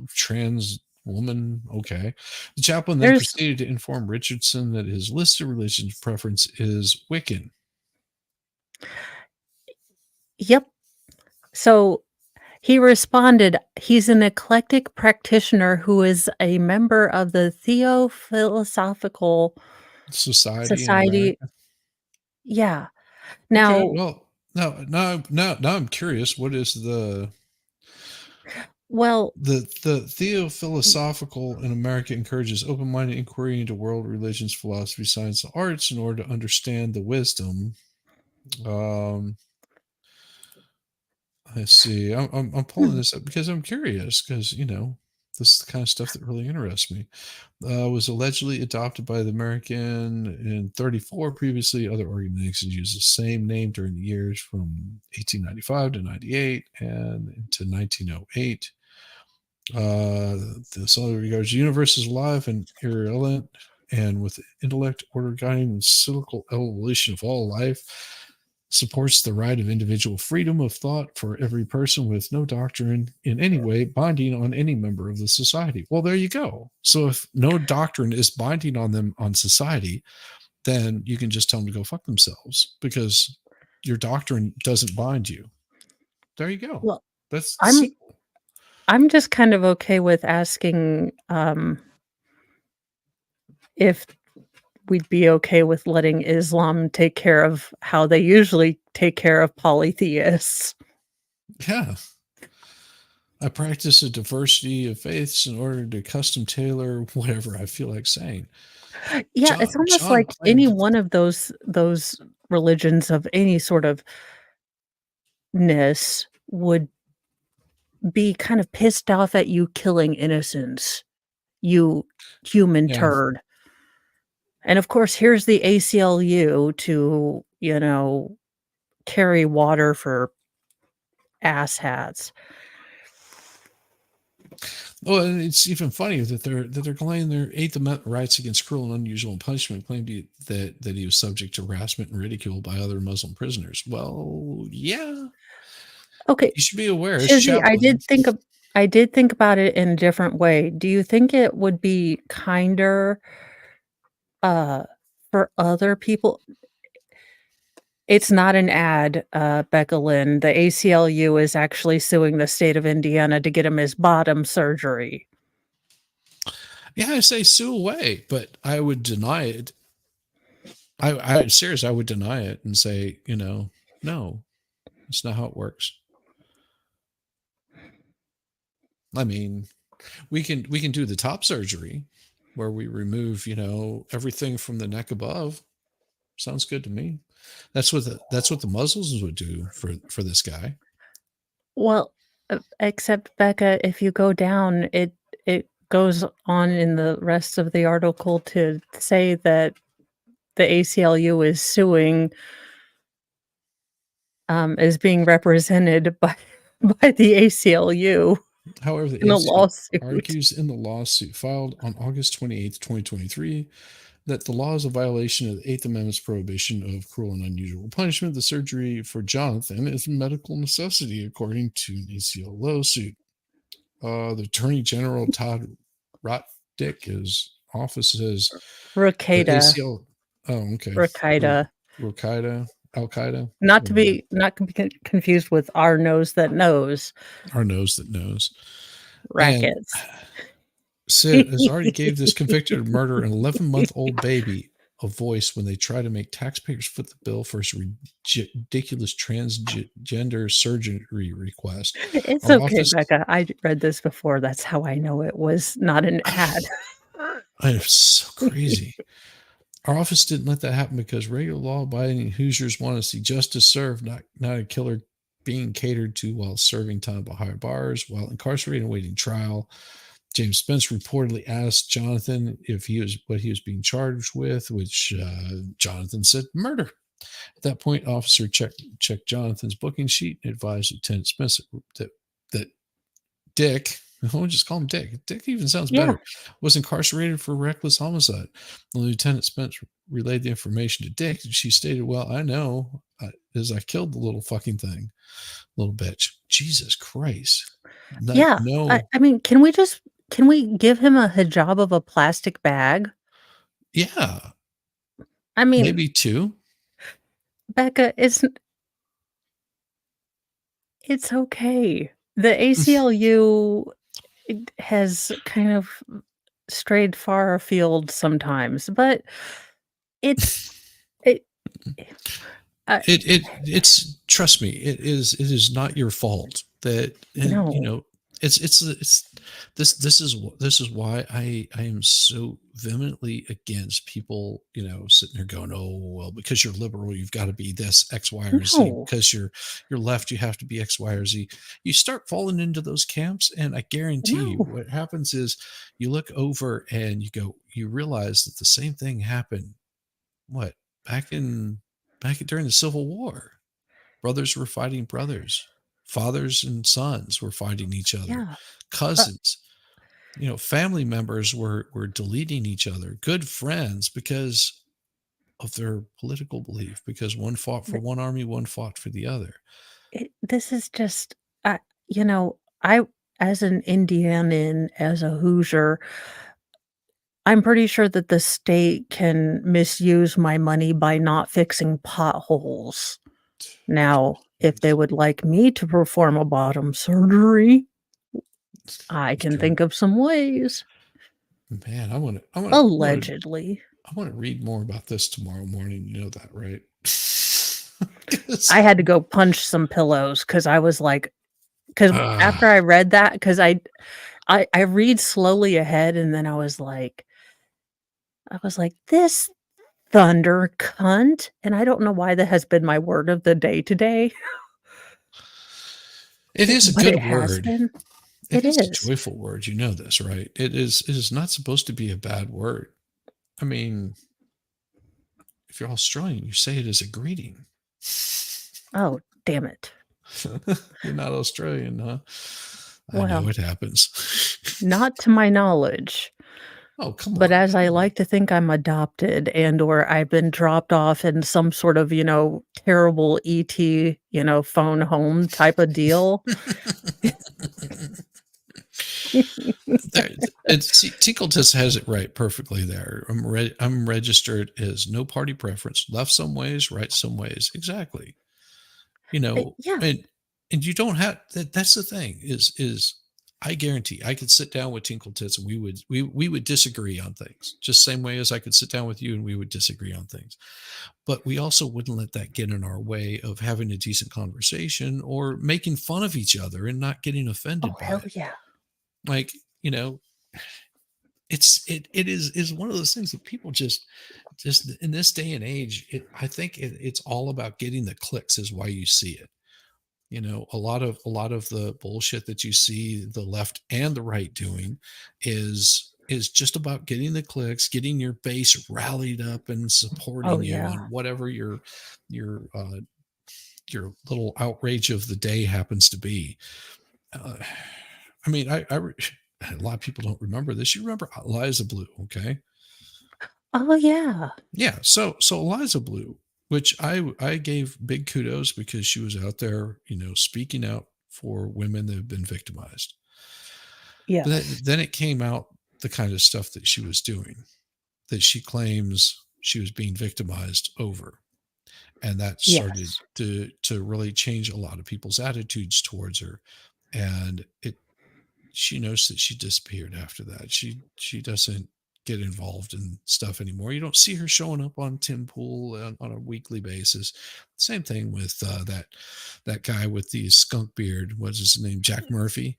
trans woman. Okay. The chaplain then There's proceeded to inform Richardson that his listed religion preference is Wiccan. Yep. So he responded, he's an eclectic practitioner who is a member of the Theophilosophical Society in Society. America. Yeah. Okay, Now, well, now I'm curious. What is well, the Theophilosophical in America encourages open-minded inquiry into world religions, philosophy, science, and arts in order to understand the wisdom. Let's see. I'm pulling this up because I'm curious, because this is the kind of stuff that really interests me. Was allegedly adopted by the American in 1934. Previously, other organizations used the same name during the years from 1895 to 98 and into 1908. This only regards the universe as alive and irrelevant, and with intellect, order, guiding, and cyclical evolution of all life. Supports the right of individual freedom of thought for every person, with no doctrine in any way binding on any member of the society. Well, there you go. So if no doctrine is binding on them on society, then you can just tell them to go fuck themselves, because your doctrine doesn't bind you. There you go. well, That's I'm simple. I'm just kind of okay with asking if we'd be okay with letting Islam take care of how they usually take care of polytheists. Yeah. I practice a diversity of faiths in order to custom tailor whatever I feel like saying. Yeah, it's almost John like claimed any one of those religions of any sort of ness would be kind of pissed off at you killing innocents, you human Yeah. turd. And of course, here's the ACLU to, carry water for asshats. Well, and it's even funnier that they're claiming their Eighth Amendment rights against cruel and unusual punishment, claimed that he was subject to harassment and ridicule by other Muslim prisoners. Well, yeah, Okay, you should be aware. As Shizzy, I chaplain, did think about it in a different way. Do you think it would be kinder for other people? It's not an ad, Becca Lynn. The ACLU is actually suing the state of Indiana to get him his bottom surgery. yeah, I say sue away, but I would deny it. I seriously, I would deny it and say, no, that's not how it works. I mean, we can do the top surgery where we remove, everything from the neck above. Sounds good to me. That's what the Muslims would do for this guy. Well, except Becca, if you go down, it goes on in the rest of the article to say that the ACLU is suing, is being represented by the ACLU. However, the In a ACLU lawsuit. argues in the lawsuit filed on August 28th, 2023, that the law is a violation of the Eighth Amendment's prohibition of cruel and unusual punishment. The surgery for Jonathan is a medical necessity, according to an ACLU lawsuit. The Attorney General Todd Rotdick, his office says Rokita. ACL. Oh, okay. Rokita. Al Qaeda. Not to be confused with our nose that knows. Our nose that knows. Rackets. Sid has already gave this convicted of murder an 11-month-old baby a voice when they try to make taxpayers foot the bill for his ridiculous transgender surgery request. It's okay, Becca. I read this before. That's how I know it was not an ad. It's so crazy. Our office didn't let that happen because regular law-abiding Hoosiers want to see justice served, not a killer being catered to while serving time behind bars, while incarcerated and awaiting trial. James Spence reportedly asked Jonathan if what he was being charged with, which Jonathan said murder. At that point, officer checked Jonathan's booking sheet and advised Lieutenant Spencer that Dick, we'll just call him Dick. Dick even sounds better. Was incarcerated for reckless homicide. Lieutenant Spencer relayed the information to Dick, and she stated, "Well, I know, as I killed the little fucking thing, little bitch." Jesus Christ. No. I mean, can we give him a hijab of a plastic bag? Yeah. I mean, Maybe 2. Becca, it's okay. The ACLU has kind of strayed far afield sometimes, but it's trust me, it is not your fault that, No. this is why I am so vehemently against people, sitting there going, "Oh, well, because you're liberal, you've got to be this X, Y, or Z. No. Because you're left, you have to be X, Y, or Z." You start falling into those camps, and I guarantee you, No. what happens is you look over and you realize that the same thing happened. What, back during the Civil War? Brothers were fighting brothers. Fathers and sons were fighting each other. Yeah. Cousins, family members were deleting each other. Good friends, because of their political belief, because one fought for one army, one fought for the other. This is just, I as an Indianan, as a Hoosier, I'm pretty sure that the state can misuse my money by not fixing potholes. Now, if they would like me to perform a bottom surgery, I can think of some ways. Man, I want to Allegedly. I want to read more about this tomorrow morning. You know that, right? I had to go punch some pillows because I was like, after I read that, because I read slowly ahead, and then I was like, this thunder cunt. And I don't know why that has been my word of the day today. It is a good word. It is a joyful word. You know this, right? It is not supposed to be a bad word. I mean, if you're Australian, you say it as a greeting. Oh, damn it. You're not Australian, huh? Well, I know it happens. Not to my knowledge. Oh, come on. But as I like to think I'm adopted or I've been dropped off in some sort of, terrible ET, phone home type of deal. Tinkletus has it right perfectly there. I'm registered as no party preference, left some ways, right some ways. Exactly. Yeah. And you don't have that's the thing is I guarantee I could sit down with Tinkletits and we would disagree on things, just same way as I could sit down with you and we would disagree on things. But we also wouldn't let that get in our way of having a decent conversation or making fun of each other and not getting offended by hell it. Yeah. Like, it is one of those things that people just in this day and age, I think it's all about getting the clicks is why you see it. A lot of the bullshit that you see the left and the right doing is just about getting the clicks, getting your base rallied up and supporting you on whatever your little outrage of the day happens to be. I mean, a lot of people don't remember this. You remember Eliza Blue, okay? Oh yeah. Yeah. So Eliza Blue, which I gave big kudos because she was out there, speaking out for women that have been victimized. Yeah. But then it came out the kind of stuff that she was doing, that she claims she was being victimized over. And that started to really change a lot of people's attitudes towards her. And she knows that she disappeared after that. She doesn't get involved in stuff anymore. You don't see her showing up on Tim Pool on a weekly basis. Same thing with that guy with the skunk beard. What's his name? Jack Murphy.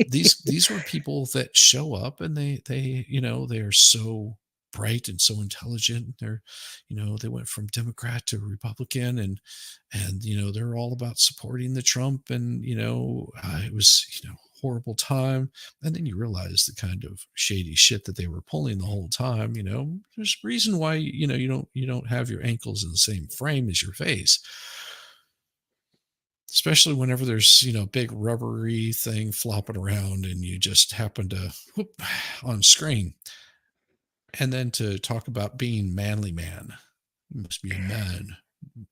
These were people that show up and they are so bright and so intelligent. They're, they went from Democrat to Republican and they're all about supporting the Trump. And, it was, horrible time. And then you realize the kind of shady shit that they were pulling the whole time. There's a reason why, you don't have your ankles in the same frame as your face. Especially whenever there's, big rubbery thing flopping around and you just happen to whoop on screen. And then to talk about being manly man. You must be a man.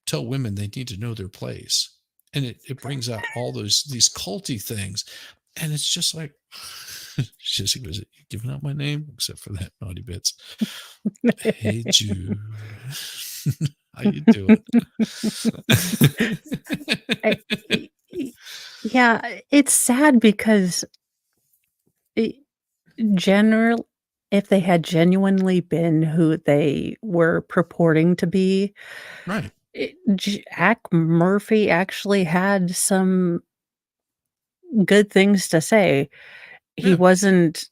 Tell women they need to know their place. And it brings out all these culty things. And it's just like, Shizzy, was it giving out my name? Except for that naughty bits. Hey, Jude. How you doing? Yeah, it's sad because if they had genuinely been who they were purporting to be, Right. Jack Murphy actually had some good things to say. He Yeah. wasn't,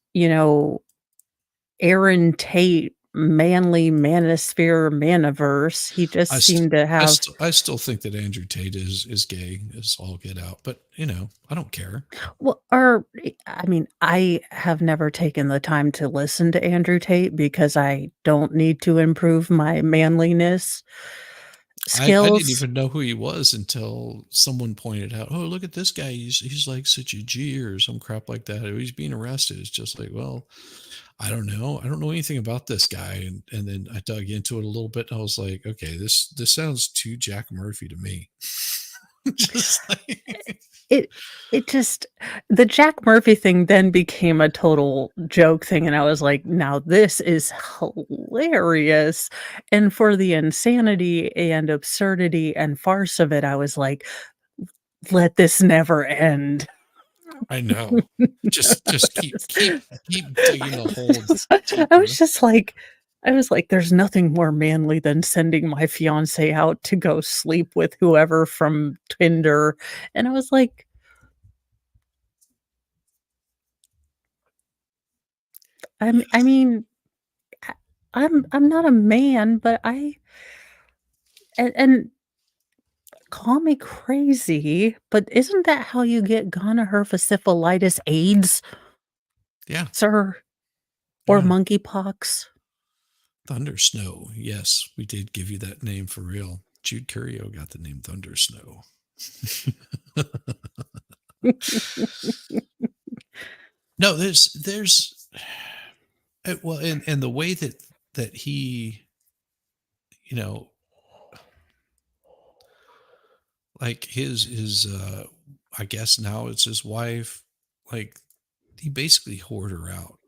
Aaron Tate, manly manosphere maniverse. He just seemed to have. I still think that Andrew Tate is gay as all get out, but I don't care. Well, I have never taken the time to listen to Andrew Tate because I don't need to improve my manliness I didn't skills. even know who he was until someone pointed out, oh, look at this guy. He's like such a G or some crap like that. He's being arrested. It's just like, well, I don't know. I don't know anything about this guy. And then I dug into it a little bit and I was like, okay, this sounds too Jack Murphy to me. Just like It just, the Jack Murphy thing then became a total joke thing, and I was like, now this is hilarious. And for the insanity and absurdity and farce of it, I was like, let this never end. I know. Just keep digging a hole. I was like, there's nothing more manly than sending my fiance out to go sleep with whoever from Tinder. And I was like, I mean, I'm not a man, but and call me crazy, but isn't that how you get gonorrhea, syphilis, AIDS, Yeah. sir? Or Yeah. monkeypox? Thunder Snow. Yes, we did give you that name for real. Jude Curio got the name Thunder Snow. No, there's well, and the way that he, like his I guess now it's his wife, like he basically whored her out.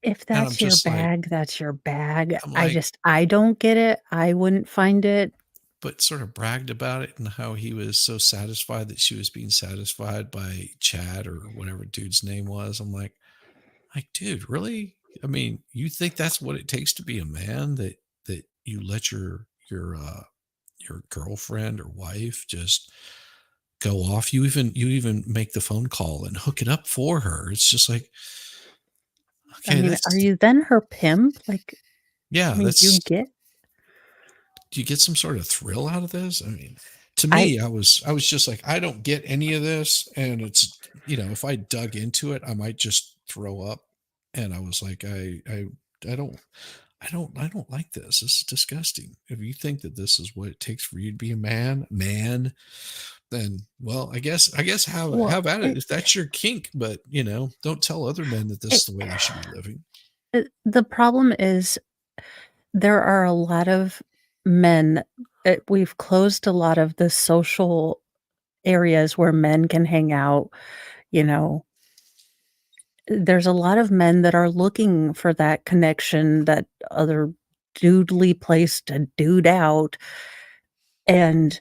If And I'm that's your just like, bag, that's your bag. I'm like, I don't get it. I wouldn't find it. but sort of bragged about it and how he was so satisfied that she was being satisfied by Chad or whatever dude's name was. I'm like, dude, really? I mean, you think that's what it takes to be a man, that you let your girlfriend or wife just go off? You even make the phone call and hook it up for her. It's just like, okay, Are you then her pimp? Like, yeah, do you get some sort of thrill out of this? I mean, to me, I was just like, I don't get any of this. And it's, if I dug into it, I might just throw up. And I was like, I don't like this. This is disgusting. If you think that this is what it takes for you to be a man, then, well, I guess have at it if that's your kink, but don't tell other men that this is the way they should be living. The problem is there are a lot of men. We've closed a lot of the social areas where men can hang out. There's a lot of men that are looking for that connection, that other doodly place to dude out. And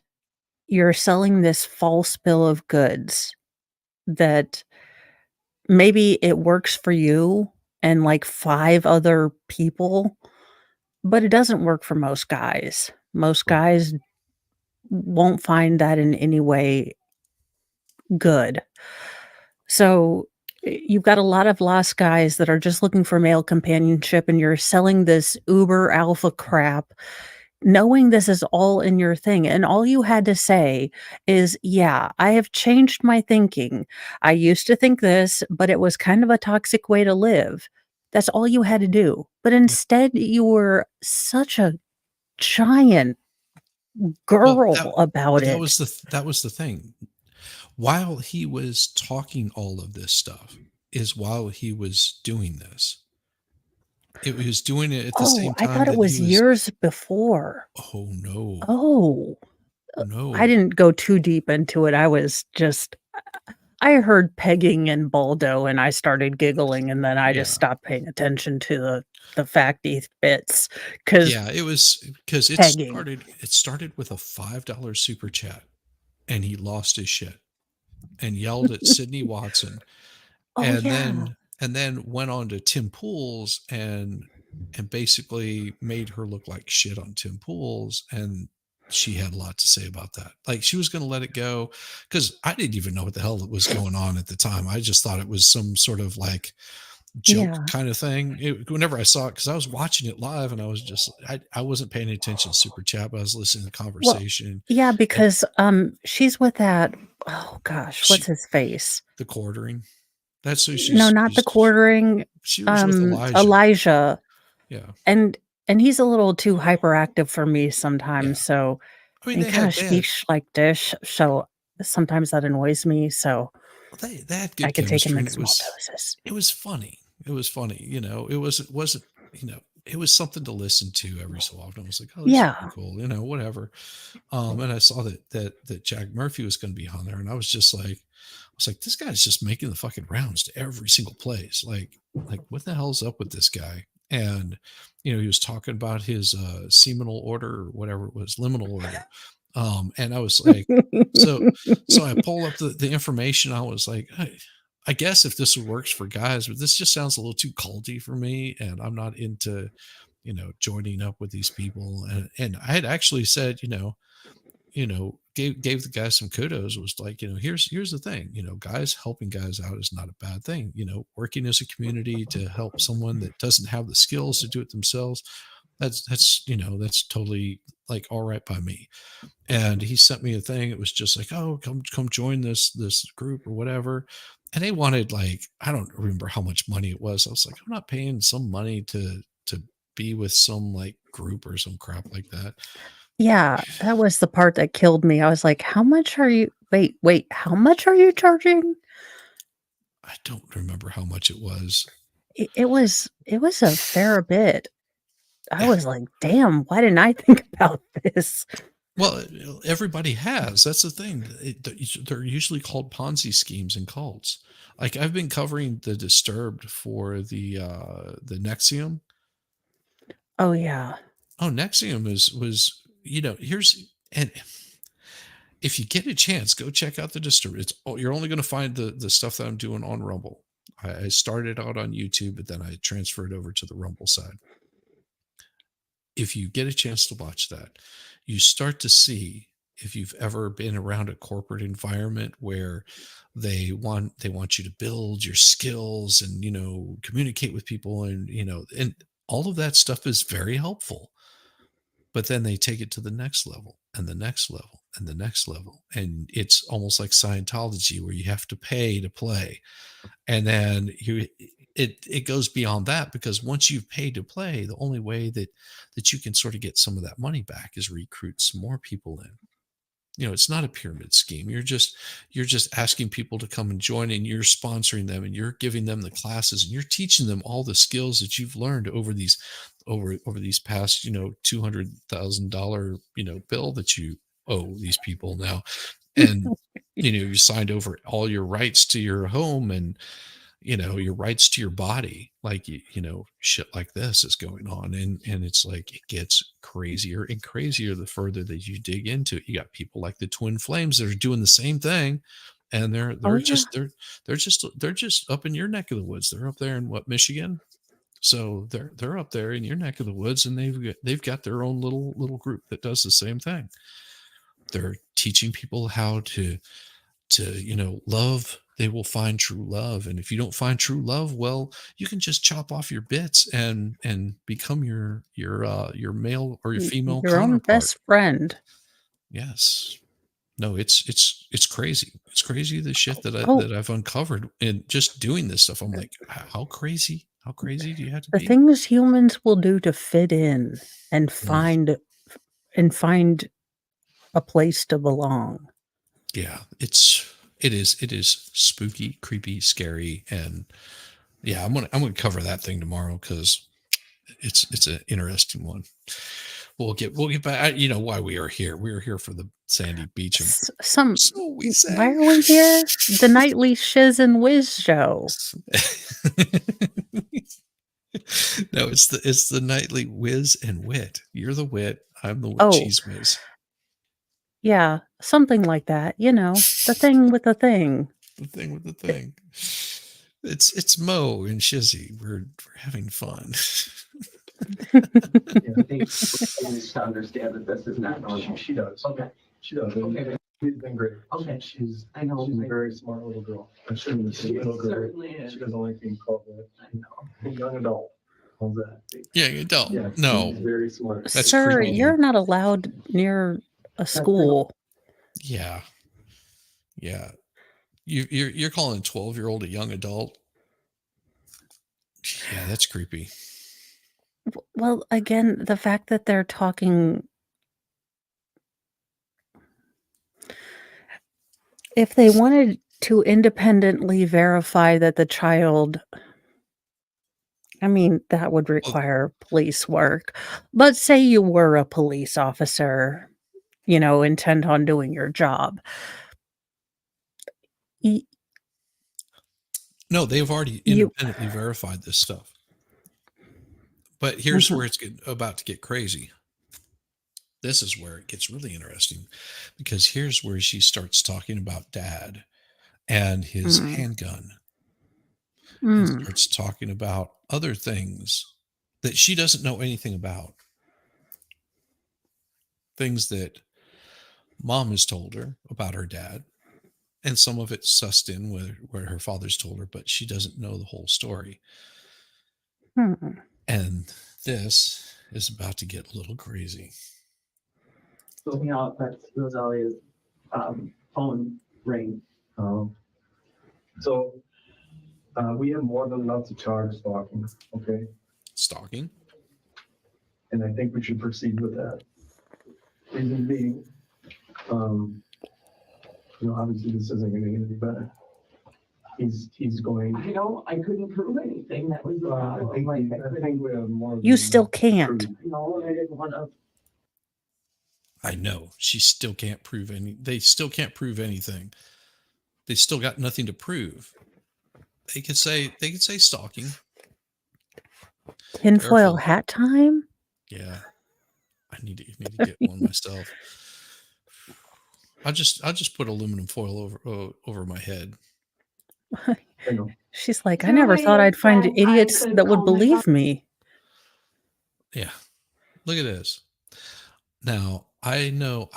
you're selling this false bill of goods that maybe it works for you and like 5 other people, but it doesn't work for most guys. Most guys won't find that in any way good. So you've got a lot of lost guys that are just looking for male companionship, and you're selling this uber alpha crap, knowing this is all in your thing, and all you had to say is, "Yeah, I have changed my thinking. I used to think this, but it was kind of a toxic way to live." That's all you had to do. But instead, you were such a giant girl about that it. was the thing. While he was talking all of this stuff, is while he was doing this. He was doing it at the Oh, same I time thought it that he was was. years before. Oh no, Oh, I no. didn't go too deep into it. I was just I heard pegging and Baldo, and I started giggling, and then I just Yeah. stopped paying attention to the facty bits because Yeah, it was because pegging. it started with a $5 super chat, and he lost his shit and yelled at Sydney Watson, Oh, and yeah. then went on to Tim Pools and basically made her look like shit on Tim Pools, and she had a lot to say about that. Like, she was going to let it go because I didn't even know what the hell was going on at the time. I just thought it was some sort of like joke Yeah. kind of thing. Whenever I saw it, because I was watching it live and I was just I wasn't paying attention to super chat, but I was listening to the Well, conversation. yeah, And because, she's with that oh gosh, what's she his face? the quartering. That's who No, not the quartering, she was with Elijah. Elijah. Yeah. And he's a little too hyperactive for me sometimes, Yeah. so I mean, he kinda speaks like this, so sometimes that annoys me, so they had I good can take him chemistry, in and small doses. it was funny. It was funny, it wasn't, it was something to listen to every so often. I was like, oh, this is Yeah. pretty cool, whatever. And I saw that Jack Murphy was going to be on there, and I was like, this guy's just making the fucking rounds to every single place. Like what the hell's up with this guy? And he was talking about his seminal order or whatever it was, liminal order. And I was like, so I pull up the information. I was like, I guess if this works for guys, but this just sounds a little too culty for me, and I'm not into joining up with these people. And I had actually said, gave the guy some kudos. Was like, here's the thing, guys helping guys out is not a bad thing. Working as a community to help someone that doesn't have the skills to do it themselves, that's totally like all right by me. And he sent me a thing. It was just like, oh, come join this group or whatever. And they wanted, like, I don't remember how much money it was. I was like, I'm not paying some money to be with some like group or some crap like that. Yeah, that was the part that killed me. I was like, "How much are you wait, how much are you charging?" I don't remember how much it was. It was a fair bit. I Yeah. was like, "Damn, why didn't I think about this?" Well, everybody has. That's the thing. They're usually called Ponzi schemes and cults. Like, I've been covering the Disturbed for the Nexium. Oh, yeah. Oh, Nexium was here's, and if you get a chance, go check out the Disturbed. You're only going to find the stuff that I'm doing on Rumble. I started out on YouTube, but then I transferred over to the Rumble side. If you get a chance to watch that, you start to see, if you've ever been around a corporate environment where they want you to build your skills and communicate with people, and and all of that stuff is very helpful. But then they take it to the next level and the next level and the next level, and it's almost like Scientology, where you have to pay to play. And then it goes beyond that, because once you've paid to play, the only way that you can sort of get some of that money back is recruit some more people in. It's not a pyramid scheme. You're just asking people to come and join, and you're sponsoring them, and you're giving them the classes, and you're teaching them all the skills that you've learned over these past $200,000 bill that you owe these people now. And you signed over all your rights to your home, and your rights to your body, like shit like this is going on. And it's like, it gets crazier and crazier the further that you dig into it. You got people like the Twin Flames that are doing the same thing, and they're Oh, yeah. they're just up in your neck of the woods. They're up there in Michigan. So they're up there in your neck of the woods, and they've got their own little group that does the same thing. They're teaching people how to love they will find true love. And if you don't find true love, well, you can just chop off your bits and become your male or your female Your own counterpart. best friend. Yes. No, it's crazy. It's crazy the shit that Oh. that I've uncovered in just doing this stuff. I'm like, how crazy? How crazy do you have to The be? things humans will do to fit in and find a place to belong. Yeah, it is spooky, creepy, scary, and yeah, I'm gonna cover that thing tomorrow because it's an interesting one. We'll get back. You know why we are here? We are here for the Sadie Beacham. So we say. Why are we here? The nightly Shiz and Whiz show. No, it's the nightly Whiz and Wit. You're the wit. I'm the cheese whiz. Yeah, something like that. You know, the thing with the thing. The thing with the thing. It's Mo and Shizzy. We're having fun. I think she needs to understand that this is not normal. She does. Okay. She does. Okay. She's been great. Okay. She's I know. a very smart little girl. I shouldn't have said little girl. Certainly is. She doesn't like being called that. I know. A young adult. How's that? Yeah, adult. Yeah, No. she's very smart. That's Sir, creepy. you're not allowed near a school. Yeah. Yeah. You're calling a 12-year-old a young adult? Yeah, that's creepy. Well, again, the fact that they're talking. If they wanted to independently verify that the child, I mean, that would require police work. But say you were a police officer, you know, intent on doing your job. No, they've already independently verified this stuff. But here's where it's about to get crazy. This is where it gets really interesting, because here's where she starts talking about dad and his handgun. And starts talking about other things that she doesn't know anything about. Things that mom has told her about her dad. And some of it's sussed in where her father's told her, but she doesn't know the whole story. And this is about to get a little crazy. So, you know, that's Rosalia's phone ring. So we have more than enough to charge stalking. Okay. Stalking? And I think we should proceed with that. Reason being, you know, obviously this isn't going to get any better. He's going. I couldn't prove anything. That was the I problem. think we have more. You still can't. No, I didn't want to. I know. She still can't prove they still can't prove anything. They still got nothing to prove. They could say stalking. Tinfoil hat time? Yeah. I need to get one myself. I'll just put aluminum foil over my head. She's like, I never thought I'd find idiots that would believe me. Yeah. Look at this. Now, I know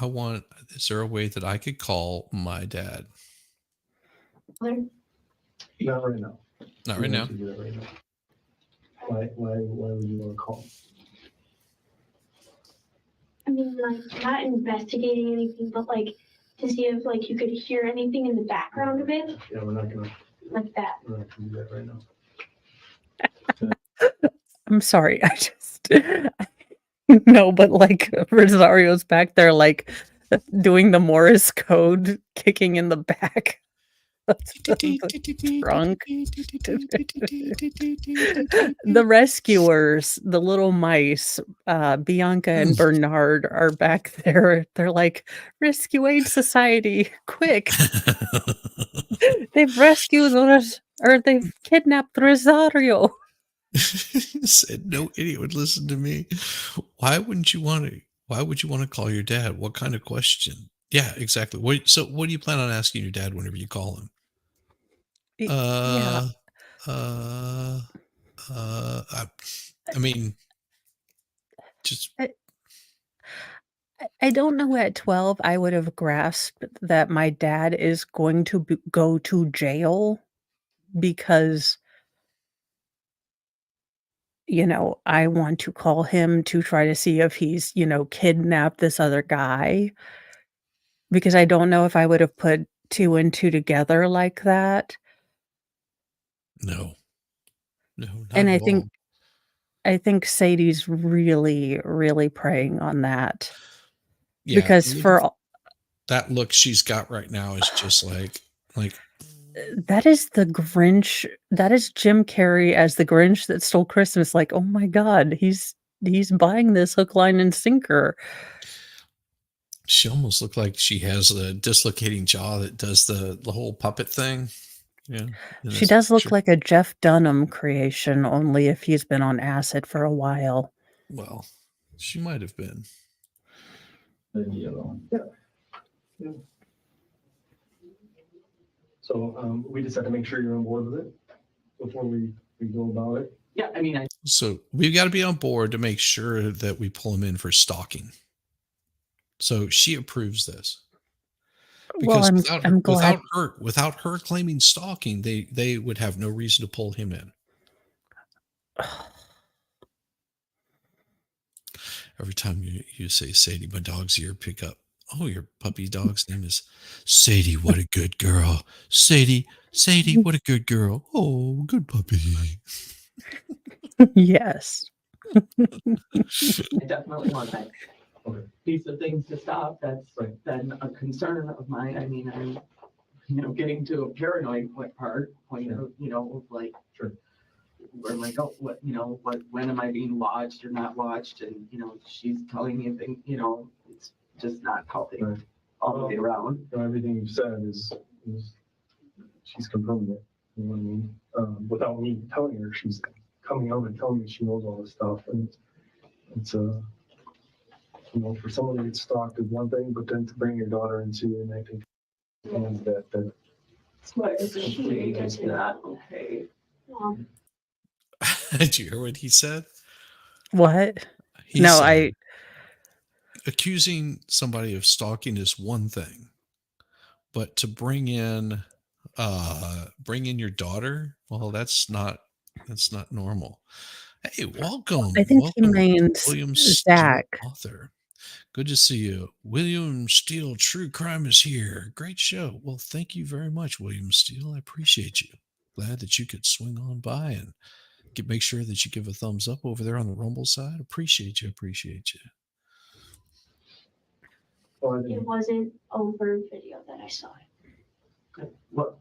is there a way that I could call my dad? Not right now. Not right now. Why would you want to call? I mean, like, not investigating anything, but like to see if like you could hear anything in the background of it. Yeah, we're not gonna. Like that. We're not gonna do that right now. I'm sorry. I just no, but like Rosario's back there, like doing the Morse code, kicking in the back. Drunk. The rescuers, the little mice, Bianca and Bernard are back there. They're like, Rescue Aid Society, quick. They've rescued us, or they've kidnapped Rosario. Said no idiot would listen to me. Why would you want to call your dad? What kind of question? Yeah, exactly. What do you plan on asking your dad whenever you call him? I mean, just I don't know at 12 I would have grasped that my dad is going to go to jail because, I want to call him to try to see if he's, kidnapped this other guy, because I don't know if I would have put 2 and 2 together like that. No, no, not And at all. I think Sadie's really, really preying on that. Yeah, Because that look she's got right now is just like that is the Grinch, that is Jim Carrey as the Grinch that stole Christmas, like, "Oh my god, he's buying this hook, line, and sinker." she almost looked like she has a dislocating jaw that does the whole puppet thing. Yeah. in She this does look picture. like a Jeff Dunham creation, only if he's been on acid for a while. Well, she might have been. Maybe yellow. So we just have to make sure you're on board with it before we go about it. Yeah, I mean, So we've got to be on board to make sure that we pull him in for stalking. So she approves this. Well, Because I'm glad. without her claiming stalking, they would have no reason to pull him in. Every time you say Sadie, my dog's ear pick up. Oh, your puppy dog's name is Sadie. What a good girl. Sadie, what a good girl. Oh, good puppy. Yes. I definitely want that piece of things to stop. That's been a concern of mine. I mean, I'm, getting to a paranoid point of, like, where am I going? When am I being watched or not watched? And, she's telling me things, it's just not healthy all the way around. Everything you've said is she's confirmed it. You know what I mean? Without me telling her, she's coming out and telling me she knows all this stuff. And it's for someone to get stalked is one thing, but then to bring your daughter into it, and I think that That's why I think it's not okay. Did you hear what he said? What? He No, said, accusing somebody of stalking is one thing, but to bring in your daughter, well, that's not normal. Hey, welcome. I think he Welcome, means William Steele, Zach. author. Good to see you. William Steele, True Crime is here. Great show. Well, thank you very much, William Steele. I appreciate you. Glad that you could swing on by and make sure that you give a thumbs up over there on the Rumble side. Appreciate you. It wasn't over video that I saw it. What?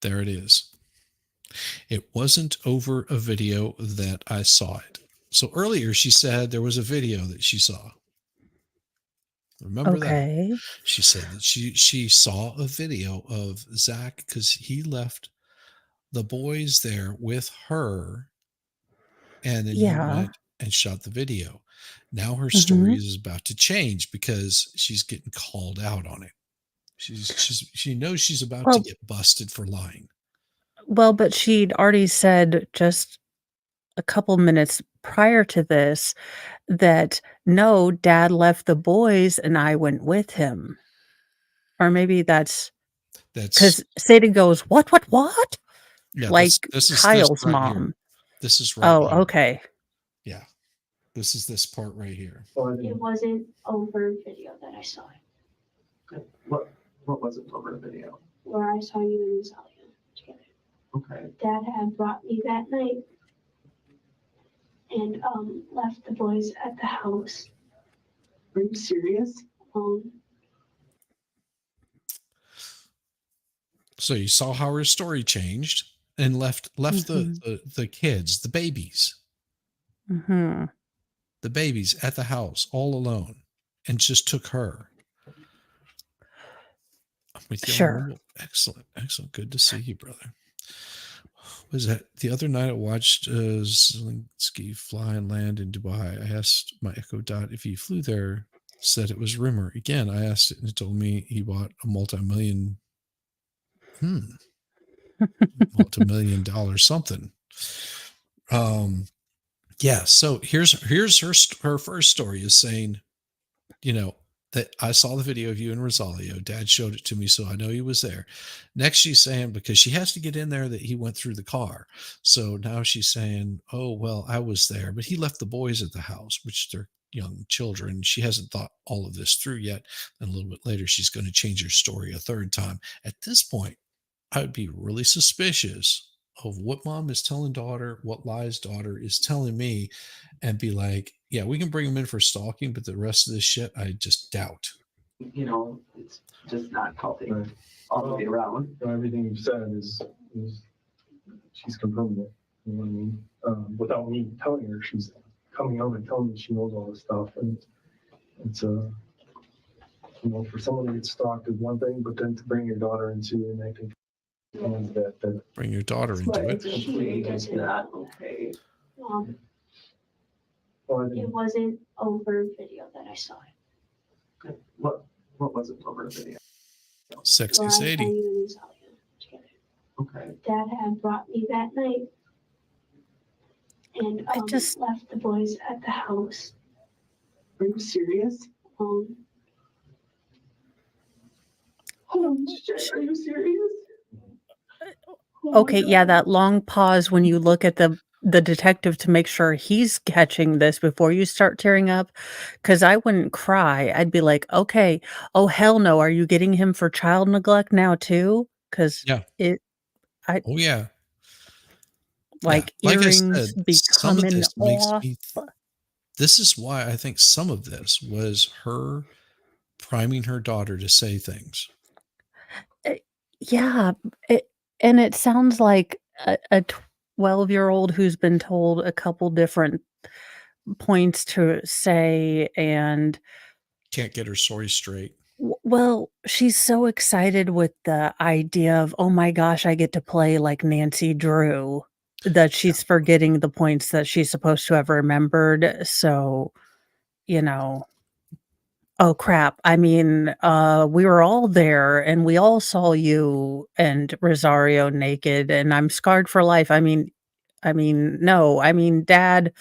There it is. It wasn't over a video that I saw it. So earlier she said there was a video that she saw. Remember that? She said that she saw a video of Zach because he left the boys there with her, and then he went and shot the video. Now her story is about to change because she's getting called out on it. She knows she's about to get busted for lying. Well, but she'd already said just a couple minutes prior to this that, no, Dad left the boys and I went with him. Or maybe that's because Sadie goes, what? Yeah, like this is Kyle's right mom. Here. This is right. Oh, here. okay. Yeah, this is this part right here. It wasn't over video that I saw it. What wasn't over video? Where I saw you and Zalia together. Okay. Dad had brought me that night and left the boys at the house. Are you serious? So you saw how her story changed and left the kids, the babies. Mm-hmm. The babies at the house all alone and just took her. I'm with you. Sure. Excellent. Good to see you, brother. Was that the other night I watched Zelensky fly and land in Dubai? I asked my Echo Dot if he flew there, said it was rumor. Again, I asked it and it told me he bought a multi-million something. Yeah. So here's her first story is saying you know, that I saw the video of you and Rosalio. Dad showed it to me, so I know he was there. Next, she's saying, because she has to get in there, that he went through the car. So now she's saying, oh, well, I was there, but he left the boys at the house, which they're young children. She hasn't thought all of this through yet. And a little bit later, she's going to change her story a third time. At this point, I would be really suspicious of what mom is telling daughter, what lies daughter is telling me, and be like, yeah, we can bring him in for stalking, but the rest of this shit, I just doubt. It's just not healthy Right. all the way around. Everything you've said is she's confirmed it. You know what I mean? Without me telling her, she's coming over and telling me she knows all this stuff, and it's for someone to get stalked is one thing, but then to bring your daughter into it, and I think that Bring your daughter into it. She is not okay. well, I It think wasn't over video that I saw it. What was it over the video? Sexy Where I saw Sadie. you and Rosalia together. Okay. Dad had brought me that night and I just- left the boys at the house. Are you serious? Holy shit, are you serious? Oh my Okay, yeah, God. that long pause when you look at the detective to make sure he's catching this before you start tearing up, because I wouldn't cry. I'd be like, okay, oh hell no, are you getting him for child neglect now too? Because Yeah. Oh, yeah. like Like I earrings said, be some of coming this makes off. me. This is why I think some of this was her priming her daughter to say things. Yeah, and it sounds like a 12-year-old who's been told a couple different points to say, and Can't get her story straight. well, she's so excited with the idea of, oh my gosh, I get to play like Nancy Drew, that she's forgetting the points that she's supposed to have remembered. So, oh crap. I mean, we were all there and we all saw you and Rosario naked, and I'm scarred for life. No, Dad,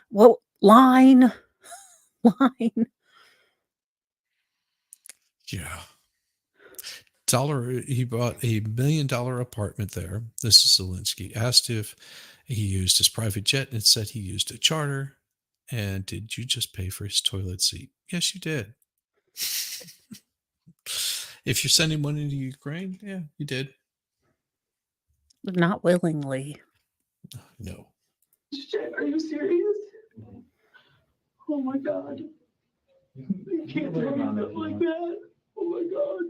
what line? Line. Yeah. He bought $1 million apartment there. This is Zelensky. Asked if he used his private jet, and it said he used a charter. And did you just pay for his toilet seat? Yes, you did. If you're sending money to Ukraine, yeah, you did. Not willingly. No. Shit, are you serious? Oh my God. You can't tell me stuff like that. Oh my God.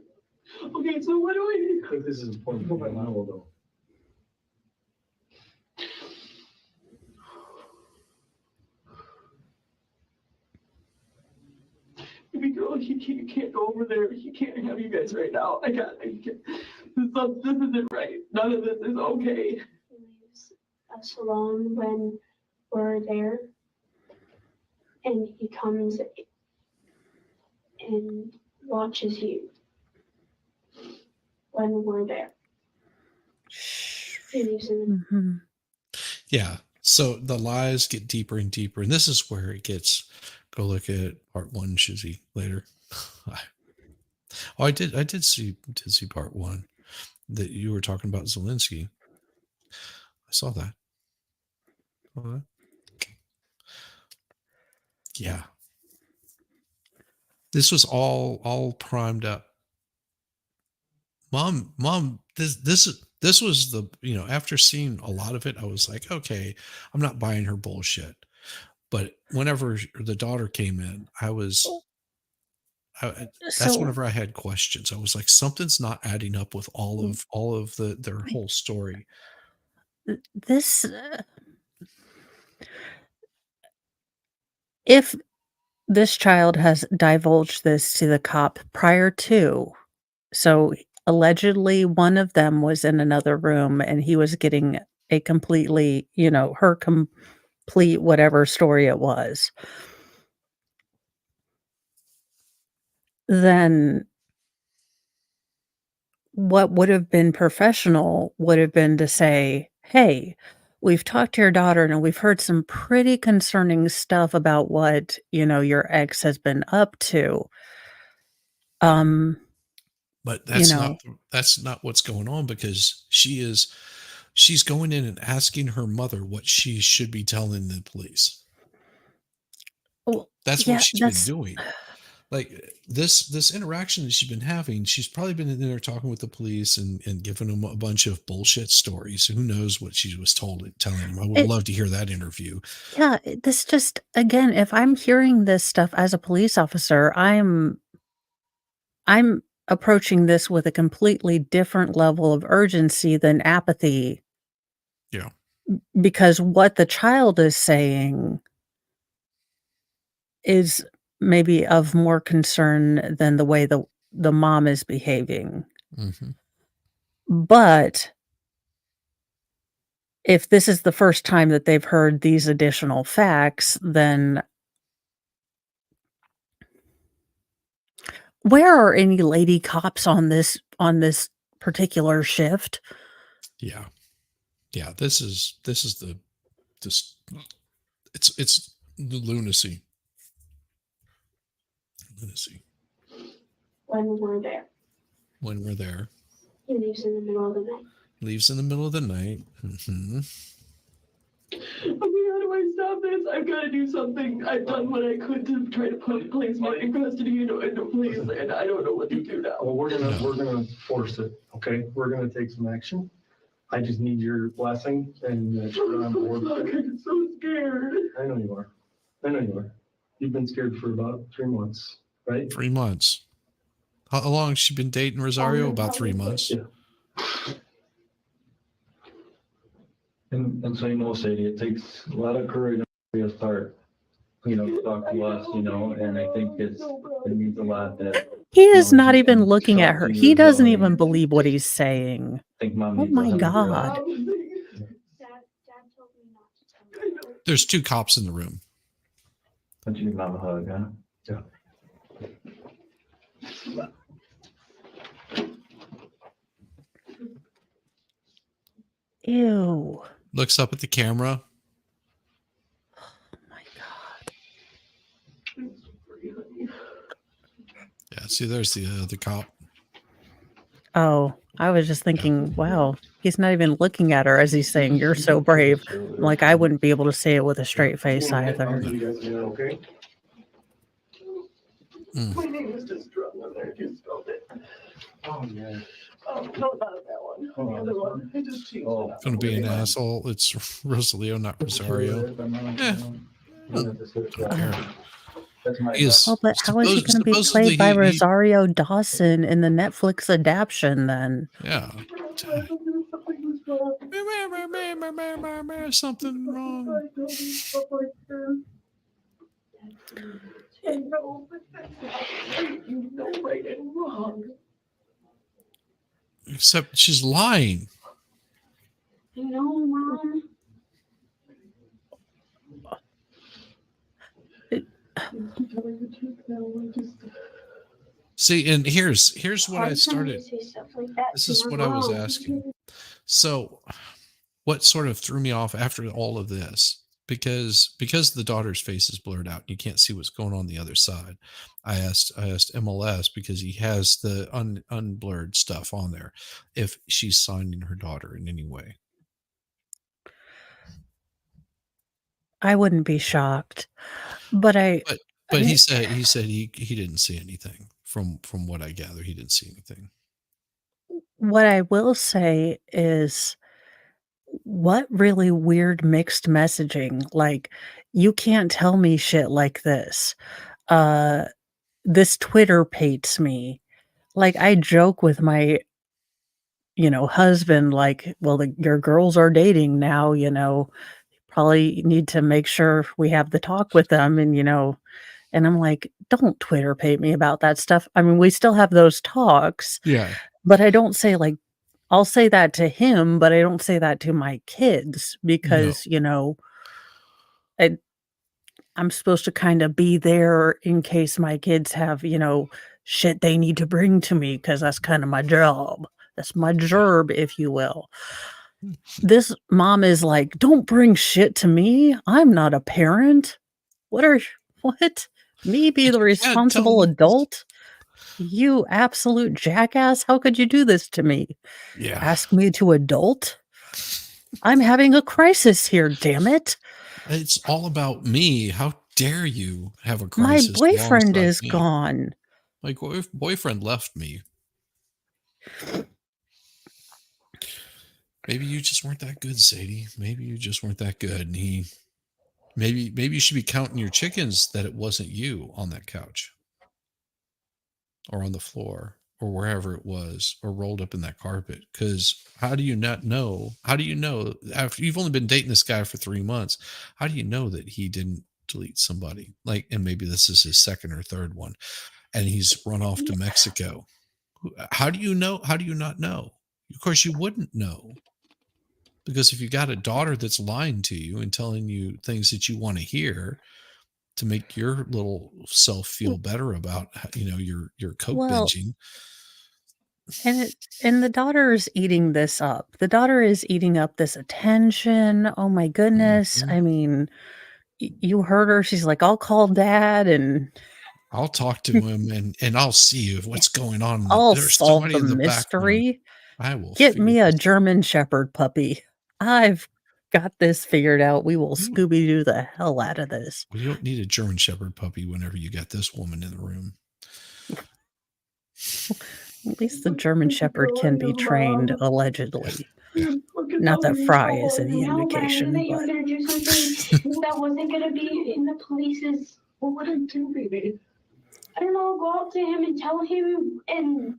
Okay, so what do I need? I think this is important for my model, though. Baby girl, you can't go over there. He can't have you guys right now. I can't. This isn't right. None of this is okay. He leaves us alone when we're there. And he comes and watches you when we're there. He leaves in Mhm. Yeah. So the lies get deeper and deeper. And this is where it gets. Go look at part 1, Shizzy, later. I did see part 1 that you were talking about Zelensky. I saw that. Yeah. This was all primed up. Mom, this was the, after seeing a lot of it, I was like, okay, I'm not buying her bullshit. But whenever the daughter came in, that's So whenever I had questions. I was like, something's not adding up with all of their whole story. this, if this child has divulged this to the cop prior to, so allegedly one of them was in another room and he was getting a completely, her complete whatever story it was, then what would have been professional would have been to say, hey, we've talked to your daughter and we've heard some pretty concerning stuff about what, your ex has been up to. But You know, that's not what's going on, because she's going in and asking her mother what she should be telling the police. well, That's yeah, what she's been doing. Like this interaction that she's been having, she's probably been in there talking with the police and giving them a bunch of bullshit stories. Who knows what she was telling them? I would love to hear that interview. Yeah, this just, again, if I'm hearing this stuff as a police officer, I'm approaching this with a completely different level of urgency than apathy. Yeah. Because what the child is saying is maybe of more concern than the way the mom is behaving. Mm-hmm. But if this is the first time that they've heard these additional facts, then where are any lady cops on this particular shift? Yeah. Yeah. This is it's the lunacy. When we're there. When we're there. He leaves in the middle of the night. Leaves in the middle of the night. Mm-hmm. Okay, how do I stop this? I've got to do something. I've done what I could to try to place my in custody into place, and I don't know what to do now. Well, we're gonna force it, okay? We're gonna take some action. I just need your blessing and that you're on board. I'm so scared. I know you are. You've been scared for about 3 months, right? 3 months. How long has she been dating Rosario? About 3 months. Yeah. And so, Sadie, it takes a lot of courage to start, to talk to us, and I think it means a lot that. He is not she even can looking at talk her. to you He as doesn't well. even believe what he's saying. I think Mom Oh needs my a hug. God. Dad told me not to tell you. There's 2 cops in the room. Don't you give Mom a hug, huh? Yeah. Ew. Looks up at the camera. Oh my God. Yeah, see, there's the cop. Oh, I was just thinking, wow, he's not even looking at her as he's saying, "You're so brave." I'm like, I wouldn't be able to say it with a straight face either. You guys are okay? My name is just drawn on there. You spelled it. Oh, yeah. Oh, no, not that one. The other one. I just changed it. Gonna be an asshole. It's Rosalio, not Rosario. He's Oh, but how is he going to be supposedly played by he- Rosario Dawson in the Netflix adaptation then? Yeah. Something was wrong. Something wrong. I don't do stuff like this. I know, but that's not right. You know right and wrong. Except she's lying. I know, Mom. Telling the truth now. I just. See, and here's what I Hard for me to started. say stuff like that This to is my what I was mom. asking. So, what sort of threw me off after all of this, because the daughter's face is blurred out, you can't see what's going on the other side. I asked MLS, because he has the unblurred stuff on there, if she's signing her daughter in any way. I wouldn't be shocked. But But he said he didn't see anything. From what I gather, he didn't see anything. what I will say is, what really weird mixed messaging. Like, you can't tell me shit like this. This Twitter pates me. Like, I joke with my husband, like, well, your girls are dating now, probably need to make sure we have the talk with them. And I'm like, don't Twitter pate me about that stuff. I mean, we still have those talks, Yeah. but I don't say, like, I'll say that to him, but I don't say that to my kids because, I'm supposed to kind of be there in case my kids have, shit they need to bring to me, because that's kind of my job. That's my gerb, if you will. This mom is like, "Don't bring shit to me. I'm not a parent." What? Me be But the you can't tell responsible me. adult? You absolute jackass. How could you do this to me? Yeah. Ask me to adult? I'm having a crisis here, damn it. It's all about me. How dare you have a My crisis boyfriend alongside is me? gone. My boyfriend left me. Maybe you just weren't that good, Sadie. Maybe you just weren't that good. And maybe you should be counting your chickens that it wasn't you on that couch or on the floor or wherever it was or rolled up in that carpet. Because how do you not know? How do you know after you've only been dating this guy for 3 months? How do you know that he didn't delete somebody? Like, and maybe this is his second or third one, and he's run off to Mexico. How do you know? How do you not know? Of course, you wouldn't know. Because if you got a daughter that's lying to you and telling you things that you want to hear to make your little self feel better about, your coke Well, binging. and the daughter is eating this up. The daughter is eating up this attention. Oh my goodness. Mhm. I mean, you heard her. She's like, "I'll call dad and I'll talk to him and I'll see what's going on. I'll There's solve somebody the in the background. mystery. I will Get figure me a this. German Shepherd puppy. I've got this figured out. We will You, Scooby Doo the hell out of this." you don't need a German Shepherd puppy whenever you got this woman in the room. At least the German Shepherd can be trained, allegedly. Yeah. Not that Fry is any No, but I knew indication, that you were but gonna do something that wasn't gonna be in the police's. What would I do, baby? I don't know, go up to him and tell him and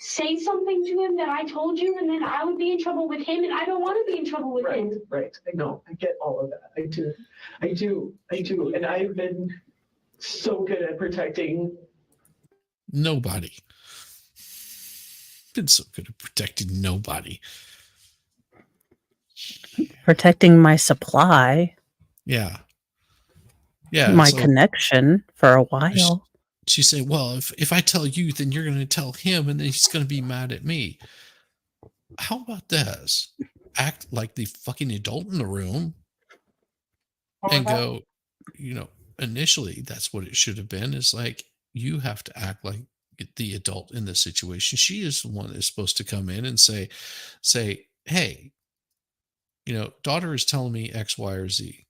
say something to him that I told you, and then I would be in trouble with him, and I don't want to be in trouble with Right, him. right. I know. I get all of that. I do. And I've been so good at protecting. Nobody. Been so good at protecting nobody. protecting my supply, Yeah. Yeah. my so connection for a while. she said, well, if I tell you, then you're going to tell him and then he's going to be mad at me. How about this? Act like the fucking adult in the room and go, initially that's what it should have been, is like, you have to act like the adult in this situation. She is the one that's supposed to come in and say, hey, daughter is telling me X, Y, or Z.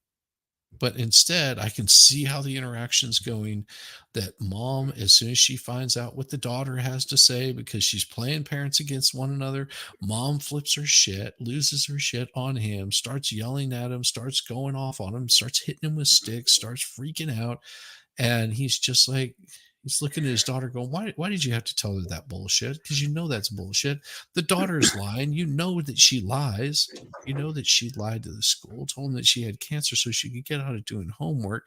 But instead, I can see how the interaction's going, that mom, as soon as she finds out what the daughter has to say, because she's playing parents against one another, mom flips her shit, loses her shit on him, starts yelling at him, starts going off on him, starts hitting him with sticks, starts freaking out. And he's just like, he's looking at his daughter going, why did you have to tell her that bullshit? Because that's bullshit. The daughter's lying. You know that she lies. You know that she lied to the school, told them that she had cancer so she could get out of doing homework.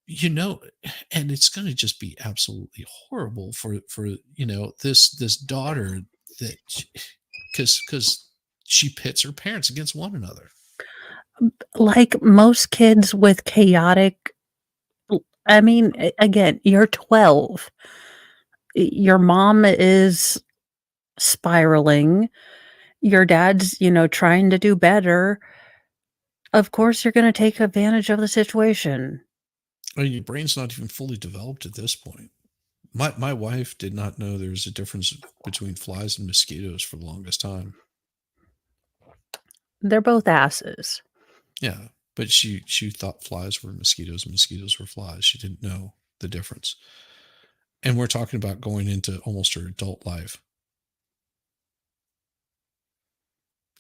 And it's going to just be absolutely horrible for this daughter, that because she pits her parents against one another. Like most kids with chaotic, I mean, again, you're 12. Your mom is spiraling. Your dad's, trying to do better. Of course, you're going to take advantage of the situation. Your brain's not even fully developed at this point. My wife did not know there was a difference between flies and mosquitoes for the longest time. They're both asses. Yeah, but she thought flies were mosquitoes and mosquitoes were flies. She didn't know the difference. And we're talking about going into almost her adult life.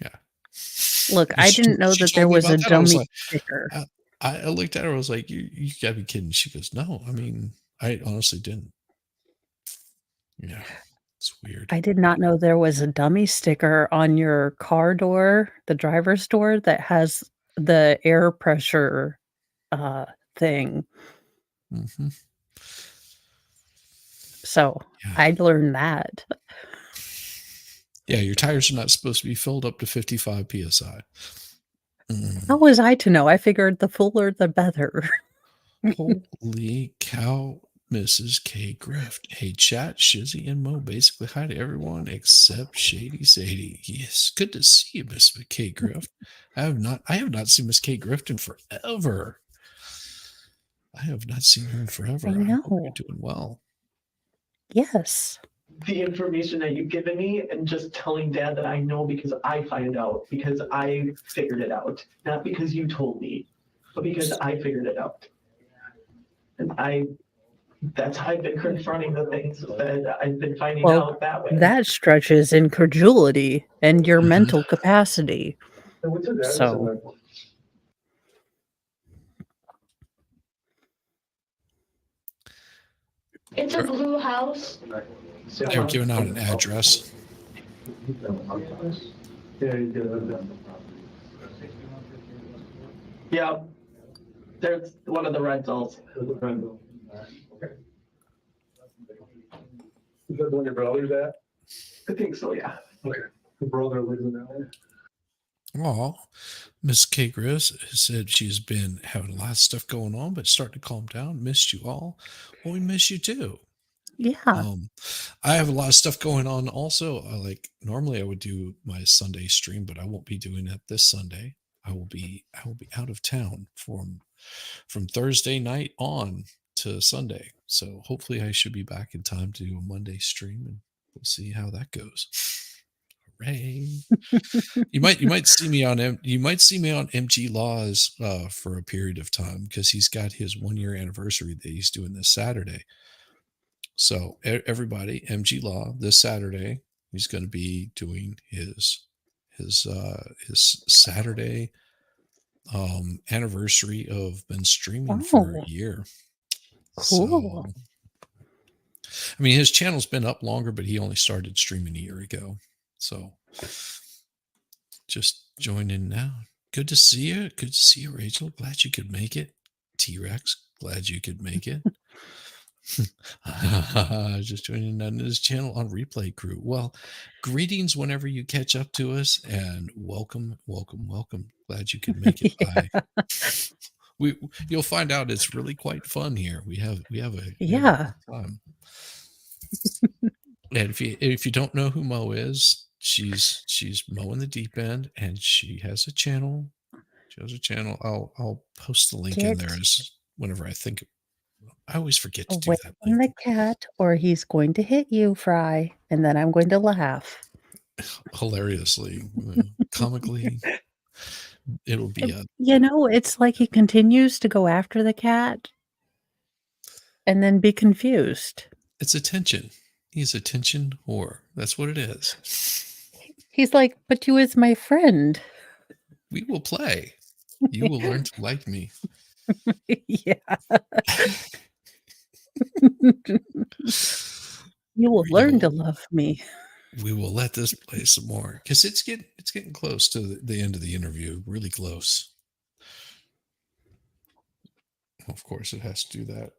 Yeah. Look, I didn't know that there was a dummy sticker. I looked at her, I was like, you gotta be kidding. She goes, no, I mean, I honestly didn't. Yeah, it's weird. I did not know there was a dummy sticker on your car door, the driver's door, that has the air pressure thing. Mm-hmm. So Yeah. I learned that. Yeah, your tires are not supposed to be filled up to 55 psi. How was I to know? I figured the fuller the better. Holy cow. Mrs. K. Grift. Hey, chat, Shizzy and Mo basically hi to everyone except Shady Sadie. Yes, good to see you, Miss K. Grift. I have not seen Miss K. Grift in forever. I have not seen her in forever. I I hope know. you're doing well. Yes. The information that you've given me and just telling Dad that I know because I find out, because I figured it out. Not because you told me, but because I figured it out. And that's how I've been confronting the things that I've been finding out that way. That stretches incredulity and your mental capacity. And what's your dad? So- It's a blue house. They're giving out an address. Yeah, you did that. Yeah. There's one of the rentals. Is that one your brother's at? I think so, yeah. Okay. Your brother lives in that one. Oh, Miss K. Grizz said she's been having a lot of stuff going on, but starting to calm down. Missed you all. Well, we miss you too. Yeah. I have a lot of stuff going on also. Like normally I would do my Sunday stream, but I won't be doing it this Sunday. I will be out of town from Thursday night on to Sunday. So hopefully I should be back in time to do a Monday stream, and we'll see how that goes. Hooray. you might see me on MG Laws for a period of time, because he's got his 1 year anniversary that he's doing this Saturday. So everybody, MG Law this Saturday, he's going to be doing his Saturday anniversary of been streaming for a year. Cool. So, I mean, his channel's been up longer, but he only started streaming a year ago. So just join in now. Good to see you. Good to see you, Rachel. Glad you could make it. T-Rex, glad you could make it. Just joining on this channel on Replay Crew. Well, greetings whenever you catch up to us, and welcome. Glad you could make it. Yeah. You'll find out it's really quite fun here. We have a Yeah. good time. And if you don't know who Mo is, she's Mointhedeepend, and she has a channel. She has a channel. I'll post the link in there as whenever I think. I always forget to do that. Wait the cat, or he's going to hit you, Fry, and then I'm going to laugh hilariously, comically. It'll be it's like he continues to go after the cat and then be confused. It's attention. He's attention whore. That's what it is. He's like, but you is my friend. We will play. You will learn to like me. Yeah. You will learn to love me. We will let this play some more, because it's getting close to the end of the interview. Really close. Of course, it has to do that.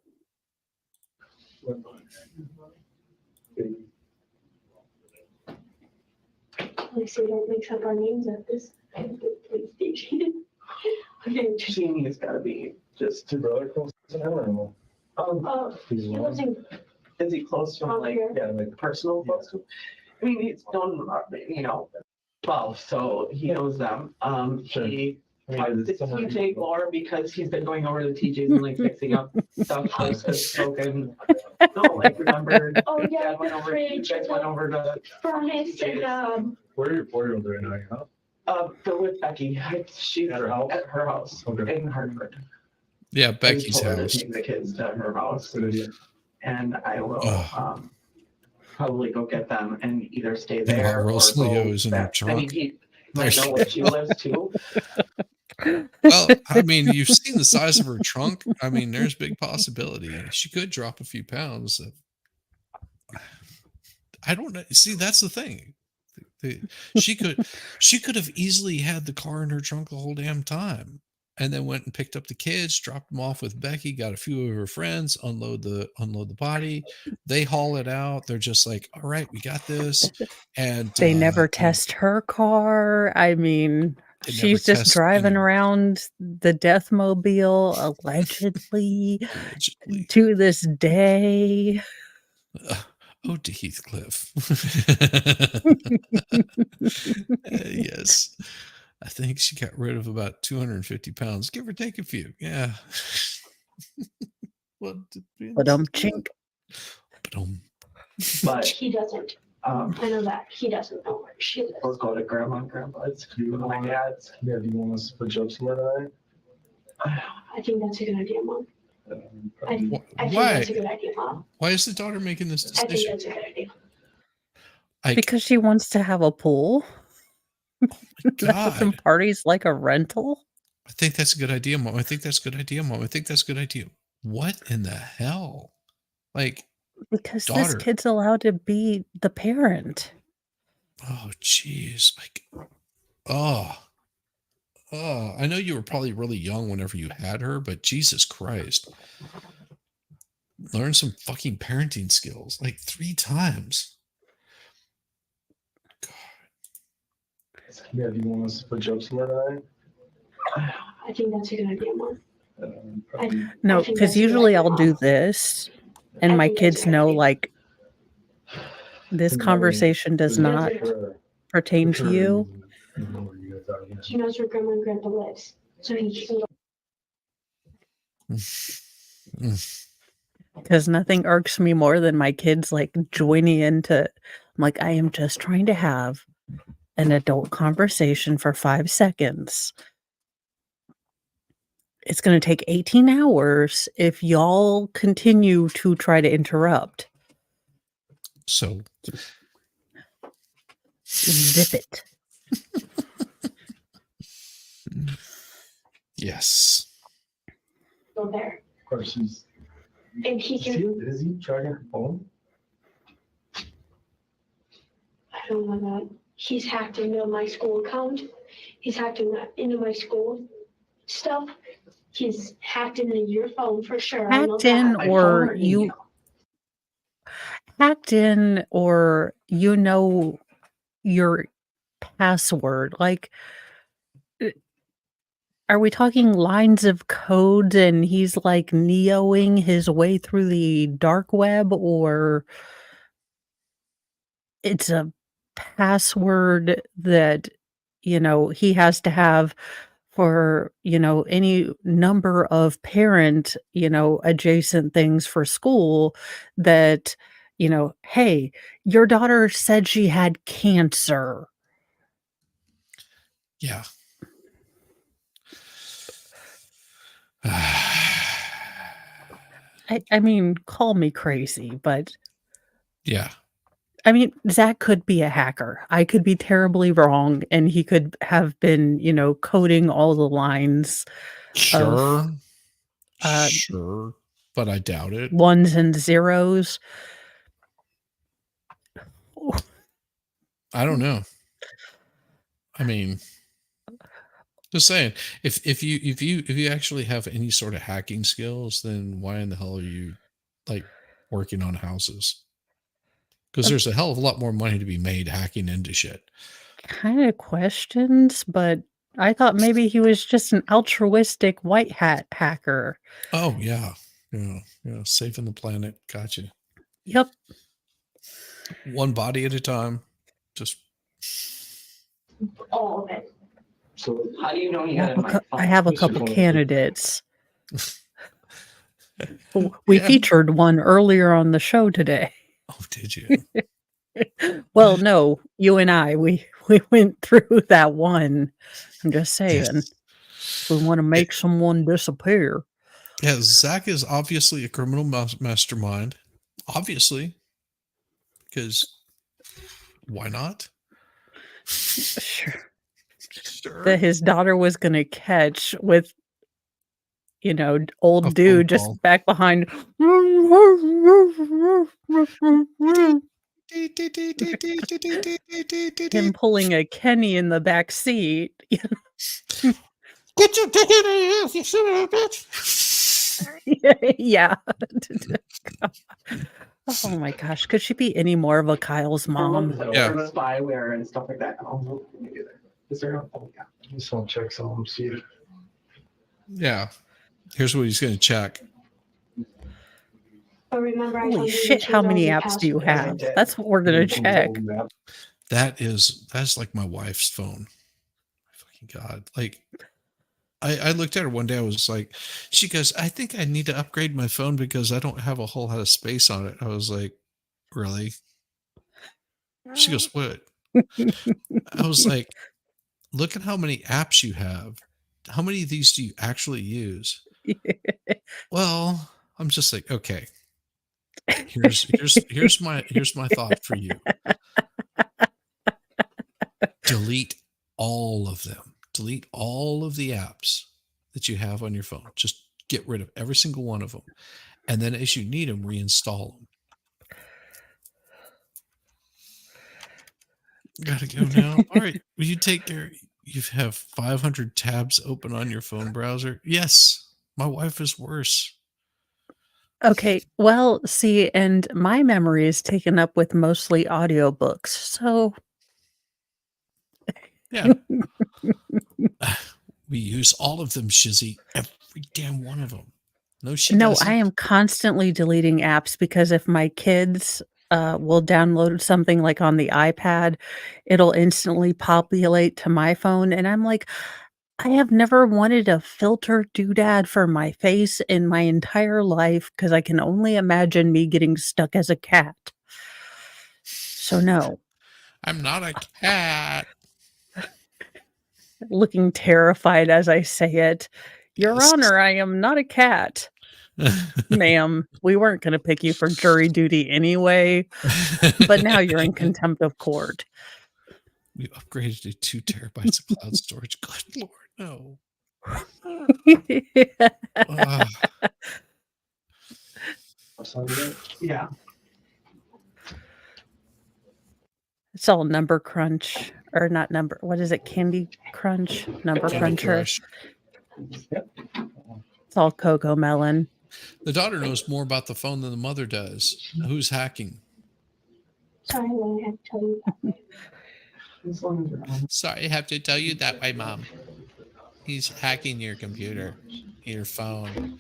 Please say don't mix up our names at this police station. Okay. Jamie has got to be just. Your brother close to him or no? He lives in Is he close to him, like, here. Yeah, like personal close to? I mean, he's known, 12, so he knows them. Sure. He I mean, did it's somewhere- TJ more because he's been going over to TJ's and like fixing up stuff that's has broken. No, like remember? Oh, yeah, Dad went over. You fridge, guys went over to furnace and Where are your 4-year-olds right now? Huh? go with Becky. She's At her house? At her house Okay. in Hartford. Yeah, I just Becky's told her to house. take the kids to her house, Good idea. and I will Ugh. probably go get them and either stay And there or Rosalie go goes in her back. I trunk. mean, he might know where she lives too. Well, I mean, you've seen the size of her trunk. I mean, there's big possibility. She could drop a few pounds. I don't know. See, that's the thing. She could have easily had the car in her trunk the whole damn time, and then went and picked up the kids, dropped them off with Becky, got a few of her friends, unload the body. They haul it out. They're just like, all right, we got this. And they never test her car. I mean, They never She's just test driving any- around the death mobile, allegedly, allegedly. to this day. Ode to Heathcliff. Yes. I think she got rid of about 250 pounds, give or take a few. Yeah. What? But chink. But He doesn't. I know that. He doesn't know where she lives. let's go to grandma and grandpa's. My dad's. Yeah, do you want us to put jokes in that I think that's a good idea, Mom. I think Why? that's a good idea, Mom. Why is the daughter making this I think decision? that's a good idea. Because she wants to have a pool. God. And parties like a rental. I think that's a good idea, Mom. I think that's a good idea, Mom. I think that's a good idea. What in the hell? Like, Because daughter. this kid's allowed to be the parent. Oh, jeez. Like, I know you were probably really young whenever you had her, but Jesus Christ. Learn some fucking parenting skills. Like 3 times. Yeah, do you want us to put jokes in that I think that's a good idea, Mom. No, I think because that's a good usually idea, I'll do Mom. this, and I my think that's a kids good know, idea. like, this conversation does not pertain to you. He knows where Grandma and Grandpa lives, so he can go. Because nothing irks me more than my kids, like, joining into, I'm like, I am just trying to have an adult conversation for 5 seconds. It's going to take 18 hours if y'all continue to try to interrupt. So, Zip it. yes. Go there. Of course, he's. And he can. Is he charging her phone? I don't know that. He's hacked into my school account. He's hacked into my school stuff. He's hacked into your phone for sure. I know Hacked in, that. or you hacked in, or you know your password. Like, are we talking lines of code and he's like neoing his way through the dark web, or it's a password that, you know, he has to have for, you know, any number of parent, you know, adjacent things for school that, you know, hey, your daughter said she had cancer. Yeah. I mean, call me crazy, but Yeah. I mean, Zach could be a hacker. I could be terribly wrong, and he could have been, you know, coding all the lines. Sure. Of, Sure. But I doubt it. Ones and zeros. I don't know. I mean, just saying, if you actually have any sort of hacking skills, then why in the hell are you like working on houses? Because there's a hell of a lot more money to be made hacking into shit. Kind of questions, but I thought maybe he was just an altruistic white hat hacker. Oh yeah. Yeah. Saving the planet. Gotcha. Yep. One body at a time. Just All of it. So how do you know he had it in my phone? I have a couple candidates. We Yeah. featured one earlier on the show today. Oh, did you? Well, no, you and I, we went through that one. I'm just saying, Yes. we want to make someone disappear. Yeah, Zach is obviously a criminal mastermind. Obviously. Because why not? Sure. Sure. That his daughter was going to catch with, you know, A old phone dude just call. back behind. Him pulling a Kenny in the back seat. Get your dick in the ass, you son of a bitch. Yeah. Oh my gosh. Could she be any more of a Kyle's mom? Yeah. Spyware and stuff like that. Oh, no, let me do that. Is there? Oh, yeah. Just want to check some, see if Yeah. Here's what he's going to check. But remember, I Holy told you shit, to how change all many your apps do you passwords. have? That's what we're gonna check. That's like my wife's phone. Fucking God. Like, I looked at her one day. I was like, she goes, I think I need to upgrade my phone because I don't have a whole lot of space on it. I was like, really? She goes, what? I was like, look at how many apps you have. How many of these do you actually use? Well, I'm just like, okay. Here's my thought for you. Delete all of them. Delete all of the apps that you have on your phone. Just get rid of every single one of them. And then as you need them, reinstall them. Gotta go now. All right. Will you take care? You have 500 tabs open on your phone browser. Yes. My wife is worse. Okay, well, see, and my memory is taken up with mostly audiobooks, so Yeah. We use all of them, Shizzy. Every damn one of them. No, she no, doesn't. I am constantly deleting apps because if my kids will download something like on the iPad, it'll instantly populate to my phone, and I'm like, I have never wanted a filter doodad for my face in my entire life because I can only imagine me getting stuck as a cat. So no. I'm not a cat. Looking terrified as I say it. Your Yes. Honor, I am not a cat. Ma'am, we weren't going to pick you for jury duty anyway, but now you're in contempt of court. We upgraded to 2 terabytes of cloud storage. Good Lord, no. Ah, Yeah. It's all number crunch, or not number, what is it? Candy Crunch? Number Candy Cruncher. Crush. It's all Cocoa Melon. The daughter knows more about the phone than the mother does. Who's hacking? Sorry, I have to tell you that. Sorry, I have to tell you that way, Mom. He's hacking your computer, your phone.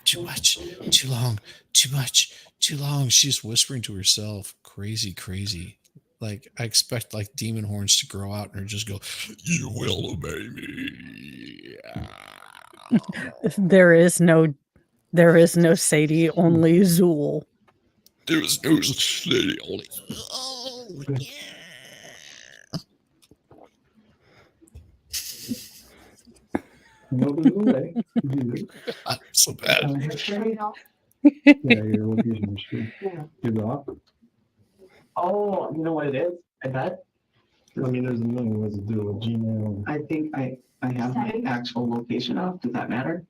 Too much, too long, too much, too long. She's whispering to herself. Crazy, crazy. Like, I expect like demon horns to grow out and her just go, you will obey me. There is no Sadie, only Zool. There was no city only. Oh, yeah. I'm so bad. Yeah, your location is true. Give it off. Oh, you know what it is? I bet. I mean, there's a million ways to do it with Gmail. I think I have my actual location off. Does that matter?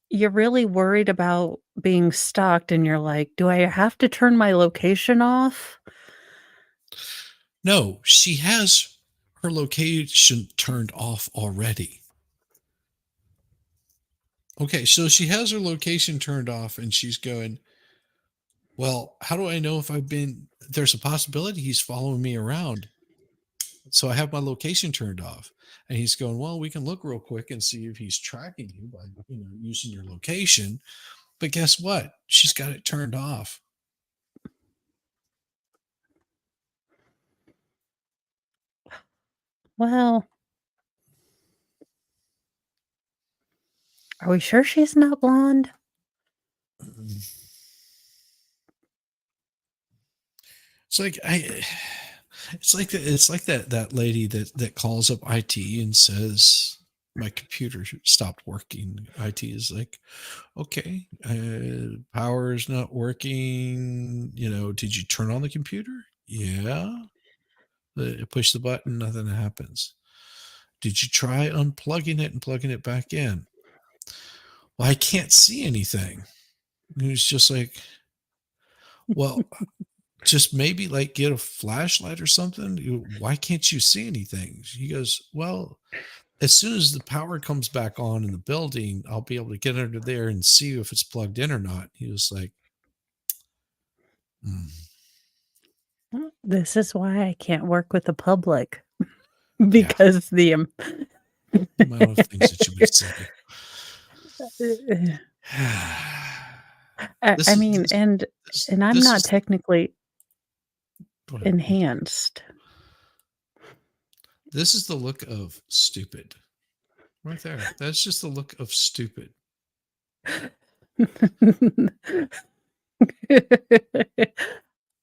You're really worried about being stalked, and you're like, do I have to turn my location off? No, she has her location turned off already. Okay, so she has her location turned off and she's going, well, how do I know if there's a possibility he's following me around. So I have my location turned off. And he's going, well, we can look real quick and see if he's tracking you by, using your location. But guess what? She's got it turned off. Well, are we sure she's not blonde? It's like it's like that lady that calls up IT and says my computer stopped working. IT is like, okay, power is not working. Did you turn on the computer? Yeah. Push the button, nothing happens. Did you try unplugging it and plugging it back in? Well, I can't see anything. And it's just like, well, just maybe like get a flashlight or something. Why can't you see anything? He goes, well, as soon as the power comes back on in the building, I'll be able to get under there and see if it's plugged in or not. He was like, This is why I can't work with the public because the The amount of things that you would say. I This is mean, this, and this, I'm this not is technically go ahead. enhanced. This is the look of stupid. Right there. That's just the look of stupid.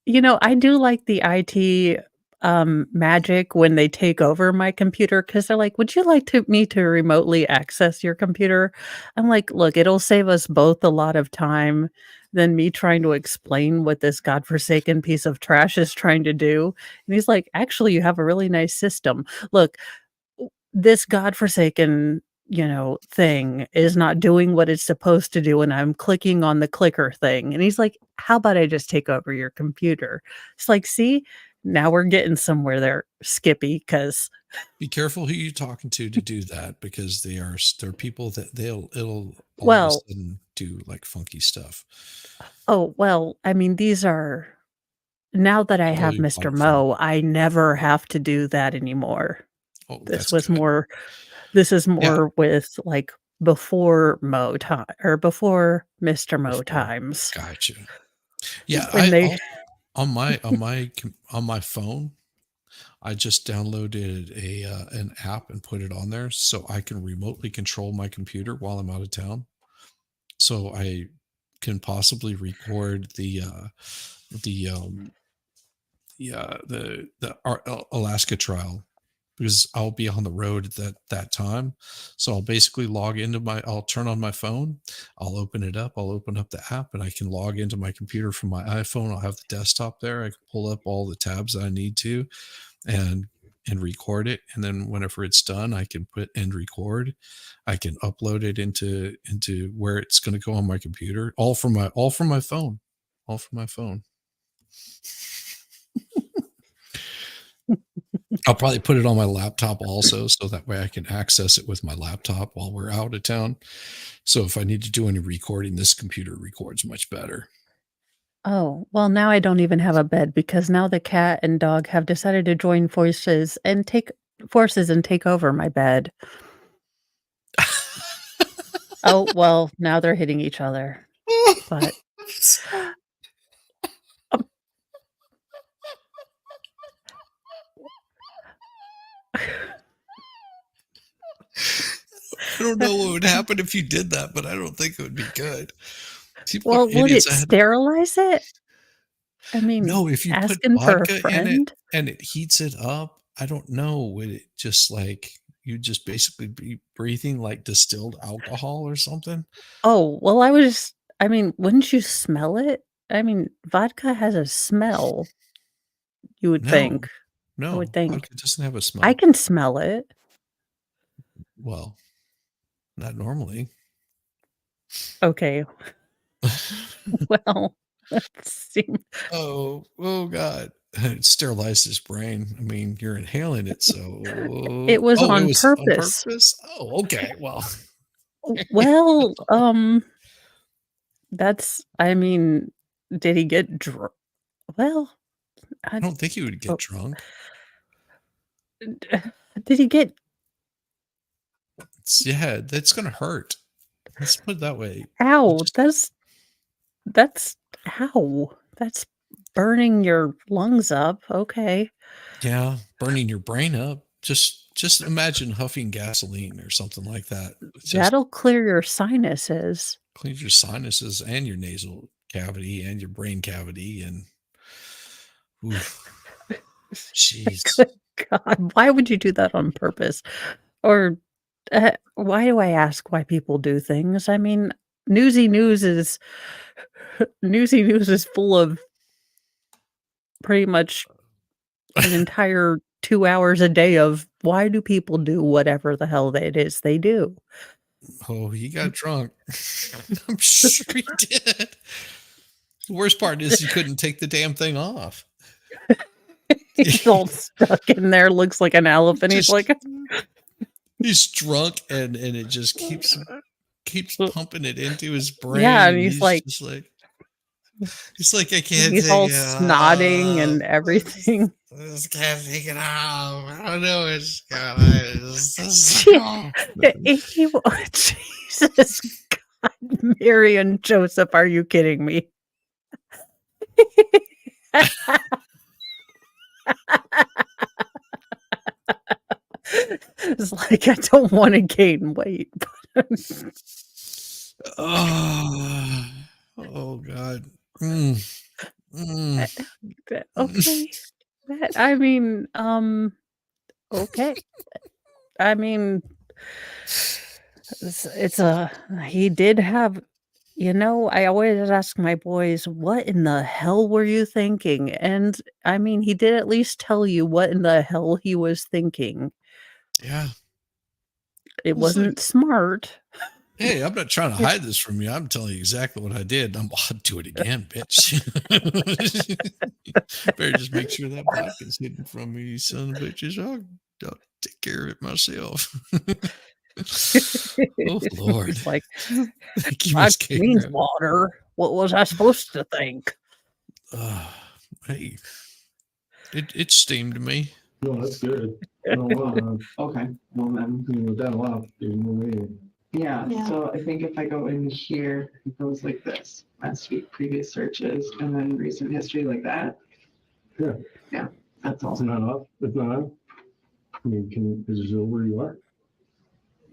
You know, I do like the IT magic when they take over my computer because they're like, "Would you like me to remotely access your computer?" I'm like, "Look, it'll save us both a lot of time than me trying to explain what this godforsaken piece of trash is trying to do." And he's like, "Actually, you have a really nice system. Look, this godforsaken, thing is not doing what it's supposed to do, and I'm clicking on the clicker thing." And he's like, "How about I just take over your computer?" It's like, see, now we're getting somewhere there, Skippy, because Be careful who you're talking to do that because they're people that it'll all of a well, sudden do like funky stuff. I mean, these are now that I Although have you bought Mr. it from Mo, I never have to do that anymore. oh, This that's was good. more this is Yeah, more with, like, before Mo time or before Mr. Mo before. times Gotcha. Yeah, when I they also on my phone, I just downloaded an app and put it on there so I can remotely control my computer while I'm out of town. So I can possibly record the Alaska trial because I'll be on the road at that time. So I'll basically I'll turn on my phone, I'll open it up, I'll open up the app, and I can log into my computer from my iPhone. I'll have the desktop there. I can pull up all the tabs that I need to and record it. And then whenever it's done, I can put end record. I can upload it into where it's going to go on my computer, all from my phone. All from my phone. I'll probably put it on my laptop also, so that way I can access it with my laptop while we're out of town. So if I need to do any recording, this computer records much better. Oh, well, now I don't even have a bed because now the cat and dog have decided to join forces and take over my bed. Oh, well, now they're hitting each other. But I don't know what would happen if you did that, but I don't think it would be good. People are well, would idiots. it sterilize it? I mean, No, if you put asking for a vodka in it friend? and it heats it up, I don't know. Would it just like you just basically be breathing like distilled alcohol or something? Oh, well, I mean, wouldn't you smell it? I mean, vodka has a smell, you would No, think. I would no, think. vodka doesn't have a I smell. can smell it. Well, not normally. Okay. Well, let's see. Oh God. It sterilized his brain. I mean, you're inhaling it, so It was it on was on purpose. purpose? Oh, okay. Well, Well, I mean, did he get drunk? Well, I I don't think he would get oh, drunk. did he get Yeah, that's gonna hurt. Let's put it that way. You ow, just that's ow. That's burning your lungs up. Okay. yeah, burning your brain up. Just imagine huffing gasoline or something like that. It just That'll clear your sinuses. cleans your sinuses and your nasal cavity and your brain cavity and oof, jeez. Good God, why would you do that on purpose? Or why do I ask why people do things? I mean, Newsy News is Newsy News is full of pretty much an entire 2 hours a day of why do people do whatever the hell it is they do. Oh, he got drunk. I'm sure he did. The worst part is he couldn't take the damn thing off. He's all stuck in there, looks like an elephant. He's Just like, he's drunk and it just keeps pumping it into his brain yeah, and and he's he's like, just like It's like I can't He's take all it snotting off. and everything. I just can't take it off. I don't know what's going on. It's just- Jesus God, Mary and Joseph, are you kidding me? It's like I don't want to gain weight. Oh, oh God. Okay. I mean, okay. I mean, it's a he did have, I always ask my boys, what in the hell were you thinking? And I mean, he did at least tell you what in the hell he was thinking. Yeah. It Well, it's like, wasn't smart. hey, I'm not trying to hide this from you. I'm telling you exactly what I did. I'll do it again, bitch. Better just make sure that vodka's hidden from me, you son of bitches. I'll take care of it myself. Oh Lord. It's like, Thank you, I Miss means Kara. water. What was I supposed to think? Hey, it steamed me. No, that's good. No, Okay, well then, with that off, there's no way. yeah, Yeah. so I think if I go in here, it goes like this, last week, previous searches, and then recent history like that. Yeah. Yeah, that's all. It's not off. It's not on. I mean, is it still where you are?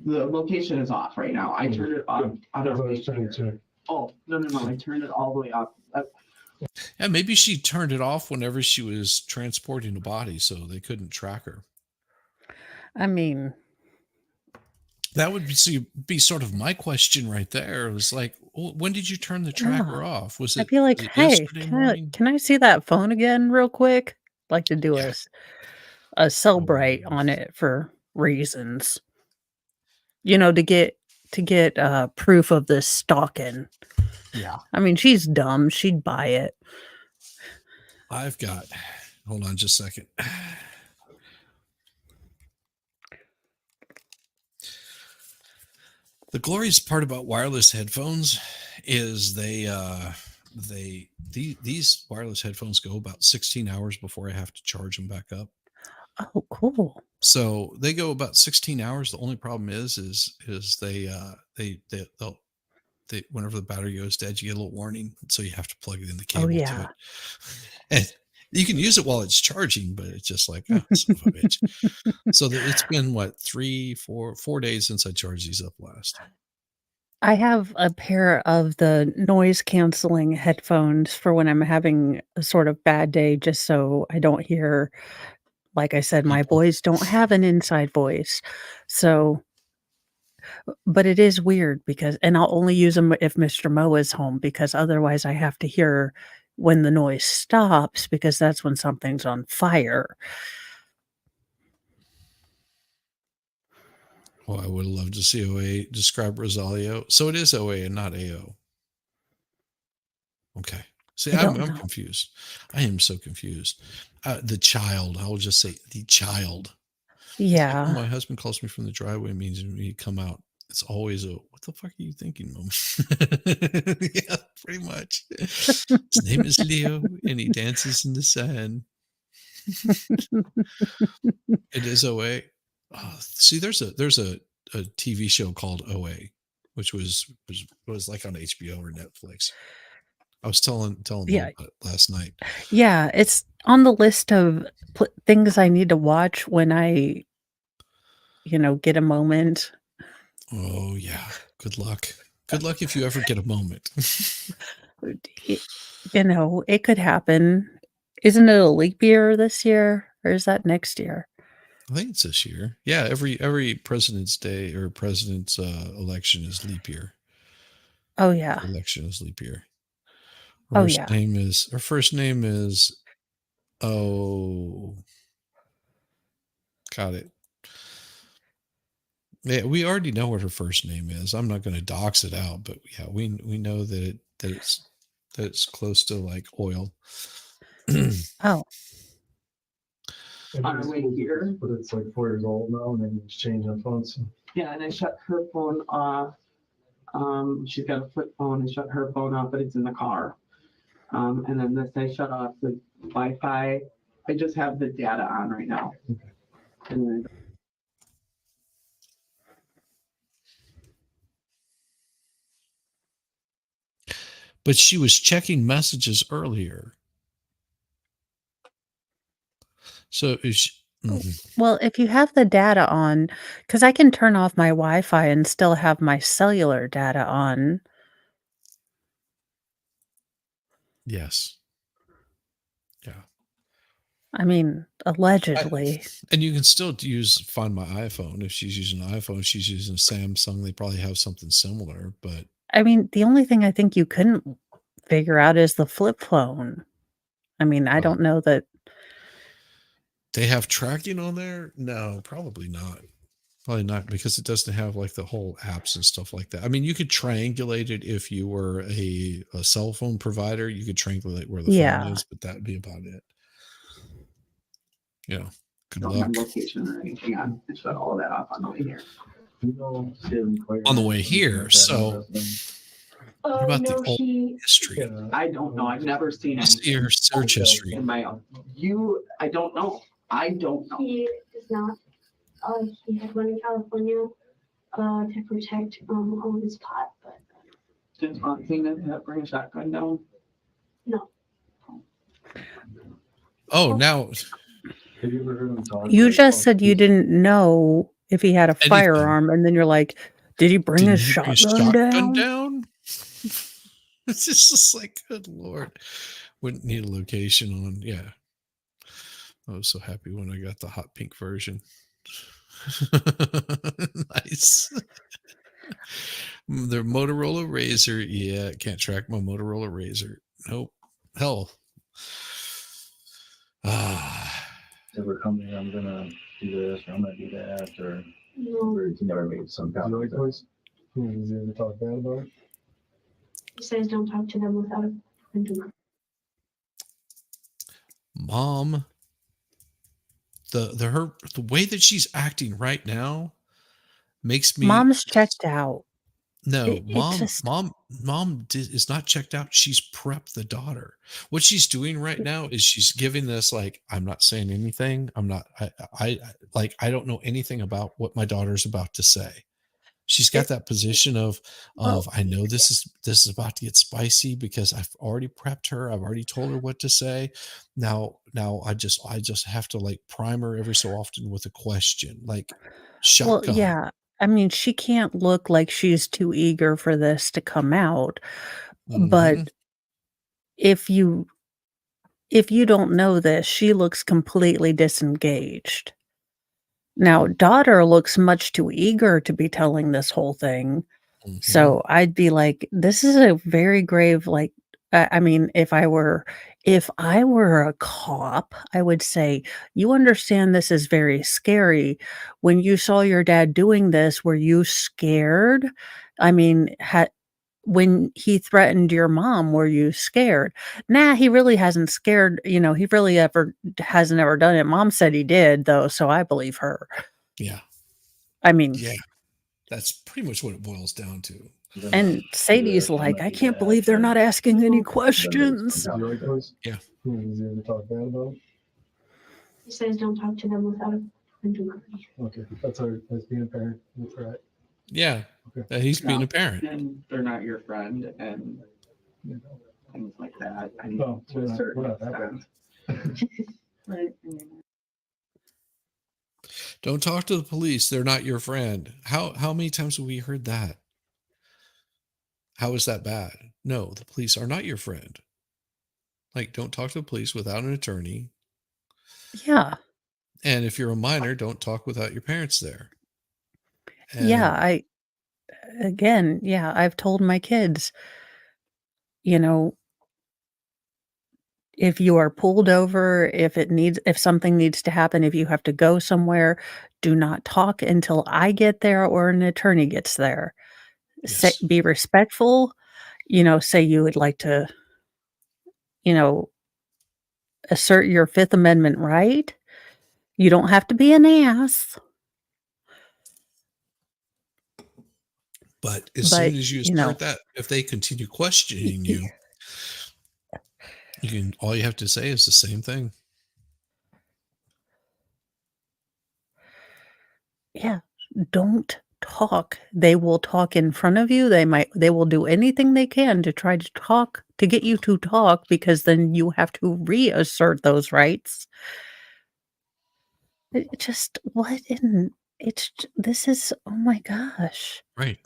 The location is off right now. I turned it off. That's what I was trying to check. Oh, no, I turned it all the way off. Yeah, maybe she turned it off whenever she was transporting a body, so they couldn't track her. I mean, That would be sort of my question right there. It was like, when did you turn the tracker off? Was I'd it, be like, was it hey, yesterday morning? can I see that phone again real quick? Like to do Yeah. a Cellbrite on it for reasons. To get proof of this stalking. Yeah. I mean, she's dumb. She'd buy it. Hold on just a second. The glorious part about wireless headphones is these wireless headphones go about 16 hours before I have to charge them back up. Oh, cool. So they go about 16 hours. The only problem is they'll whenever the battery goes dead, you get a little warning. So you have to plug it in the cable to it. And you can use it while it's charging, but it's just like, oh, son of a bitch. So it's been 4 days since I charged these up last. I have a pair of the noise canceling headphones for when I'm having a sort of bad day, just so I don't hear, like I said, my boys don't have an inside voice. So, but it is weird and I'll only use them if Mr. Mo is home, because otherwise I have to hear when the noise stops, because that's when something's on fire. Well, I would have loved to see OA describe Rosalio. So it is OA and not AO. Okay. See, I'm confused. I am so confused. The child, I will just say the child. Yeah. Like, my husband calls me from the driveway, means when you come out, it's always what the fuck are you thinking, Mom? Yeah, pretty much. His name is Leo and he dances in the sand. It is OA. See, there's a TV show called OA, which was like on HBO or Netflix. I was telling Mo about it last night. Yeah, it's on the list of things I need to watch when I, get a moment. Oh yeah, good luck. Good luck if you ever get a moment. It could happen. Isn't it a leap year this year, or is that next year? I think it's this year. Yeah, every President's Day or President's election is leap year. Oh yeah. Election is leap year. Her first name is got it. Yeah, we already know what her first name is. I'm not going to dox it out, but yeah, we know that it's close to like oil. Oh. On our way here. But it's like 4 years old now, and then it's changing the phone. So. Yeah, and I shut her phone off. She's got a flip phone and shut her phone off, but it's in the car. And then this, I shut off the Wi-Fi. I just have the data on right now. And then But she was checking messages earlier. So is she, Well, if you have the data on, because I can turn off my Wi-Fi and still have my cellular data on. yes. Yeah. I mean, allegedly. And you can still find my iPhone. If she's using an iPhone, she's using a Samsung. They probably have something similar, but I mean, the only thing I think you couldn't figure out is the flip phone. I mean, I don't know that. they have tracking on there. No, probably not. Probably not, because it doesn't have like the whole apps and stuff like that. I mean, you could triangulate it if you were a cell phone provider. You could triangulate where the phone Yeah. is, but that would be about it. Yeah. Good don't luck. have location or anything on. I shut all of that off on the way here. You know, Sam Quayle- On the way here, so what about the No, old he, history? I don't know. I've never seen What's anything your search history? in my own. I don't know. I don't know. he is not, he had one in California, to protect, all his pot, but Did Aunt Tina bring a shotgun down? Oh, now Have you ever heard him talk? You like, just oh, said you didn't know if he had a Anything. firearm, and then you're like, did he bring did his you bring a shotgun down? It's just like, good Lord. Wouldn't need a location on. Yeah. I was so happy when I got the hot pink version. Nice. The Motorola Razr. Yeah, can't track my Motorola Razr. Nope. Hell. ever come in, I'm gonna do this, or I'm gonna do that, or no, he never made some Is it like voice? Is he ever talk bad about it? he says don't talk to them without a window. Mom. The way that she's acting right now makes me Mom's checked out. no it mom just- mom is not checked out. She's prepped the daughter. What she's doing right now is she's giving this like, I'm not saying anything. I'm not I don't know anything about what my daughter's about to say. She's got that position of I know this is about to get spicy because I've already prepped her. I've already told her what to say. Now I just have to like prime her every so often with a question, like Well, shotgun. yeah. I mean, she can't look like she's too eager for this to come out. Mhm. But if you don't know this, she looks completely disengaged. Now, daughter looks much too eager to be telling this whole thing. Mhm. So I'd be like, this is a very grave, like, I mean, if I were a cop, I would say, you understand this is very scary. When you saw your dad doing this, were you scared? I mean, when he threatened your mom, were you scared? Nah, he really hasn't scared, he really hasn't ever done it. Mom said he did, though, so I believe her. Yeah. I mean, Yeah. That's pretty much what it boils down to. and Sadie's like, I can't believe they're not asking any questions. Is he like voice? Yeah. Is he ever talk bad about it? He says don't talk to them without a window. Okay, that's being a parent. That's right. Yeah. Okay. He's being No. a parent. And they're not your friend and things like that. I mean, No, to a certain we're not that extent. bad. Right. I mean, Don't talk to the police. They're not your friend. How many times have we heard that? How is that bad? No, the police are not your friend. Like, don't talk to the police without an attorney. Yeah. And if you're a minor, don't talk without your parents there. Yeah, And I've told my kids, if you are pulled over, if something needs to happen, if you have to go somewhere, do not talk until I get there or an attorney gets there. Yes. Be respectful, say you would like to, assert your Fifth Amendment right. You don't have to be an ass. But as soon as you you know. assert that, if they continue questioning you, all you have to say is the same thing. Yeah. Don't talk. They will talk in front of you. They will do anything they can to try to talk, to get you to talk, because then you have to reassert those rights. It just what in this is, oh my gosh. Right.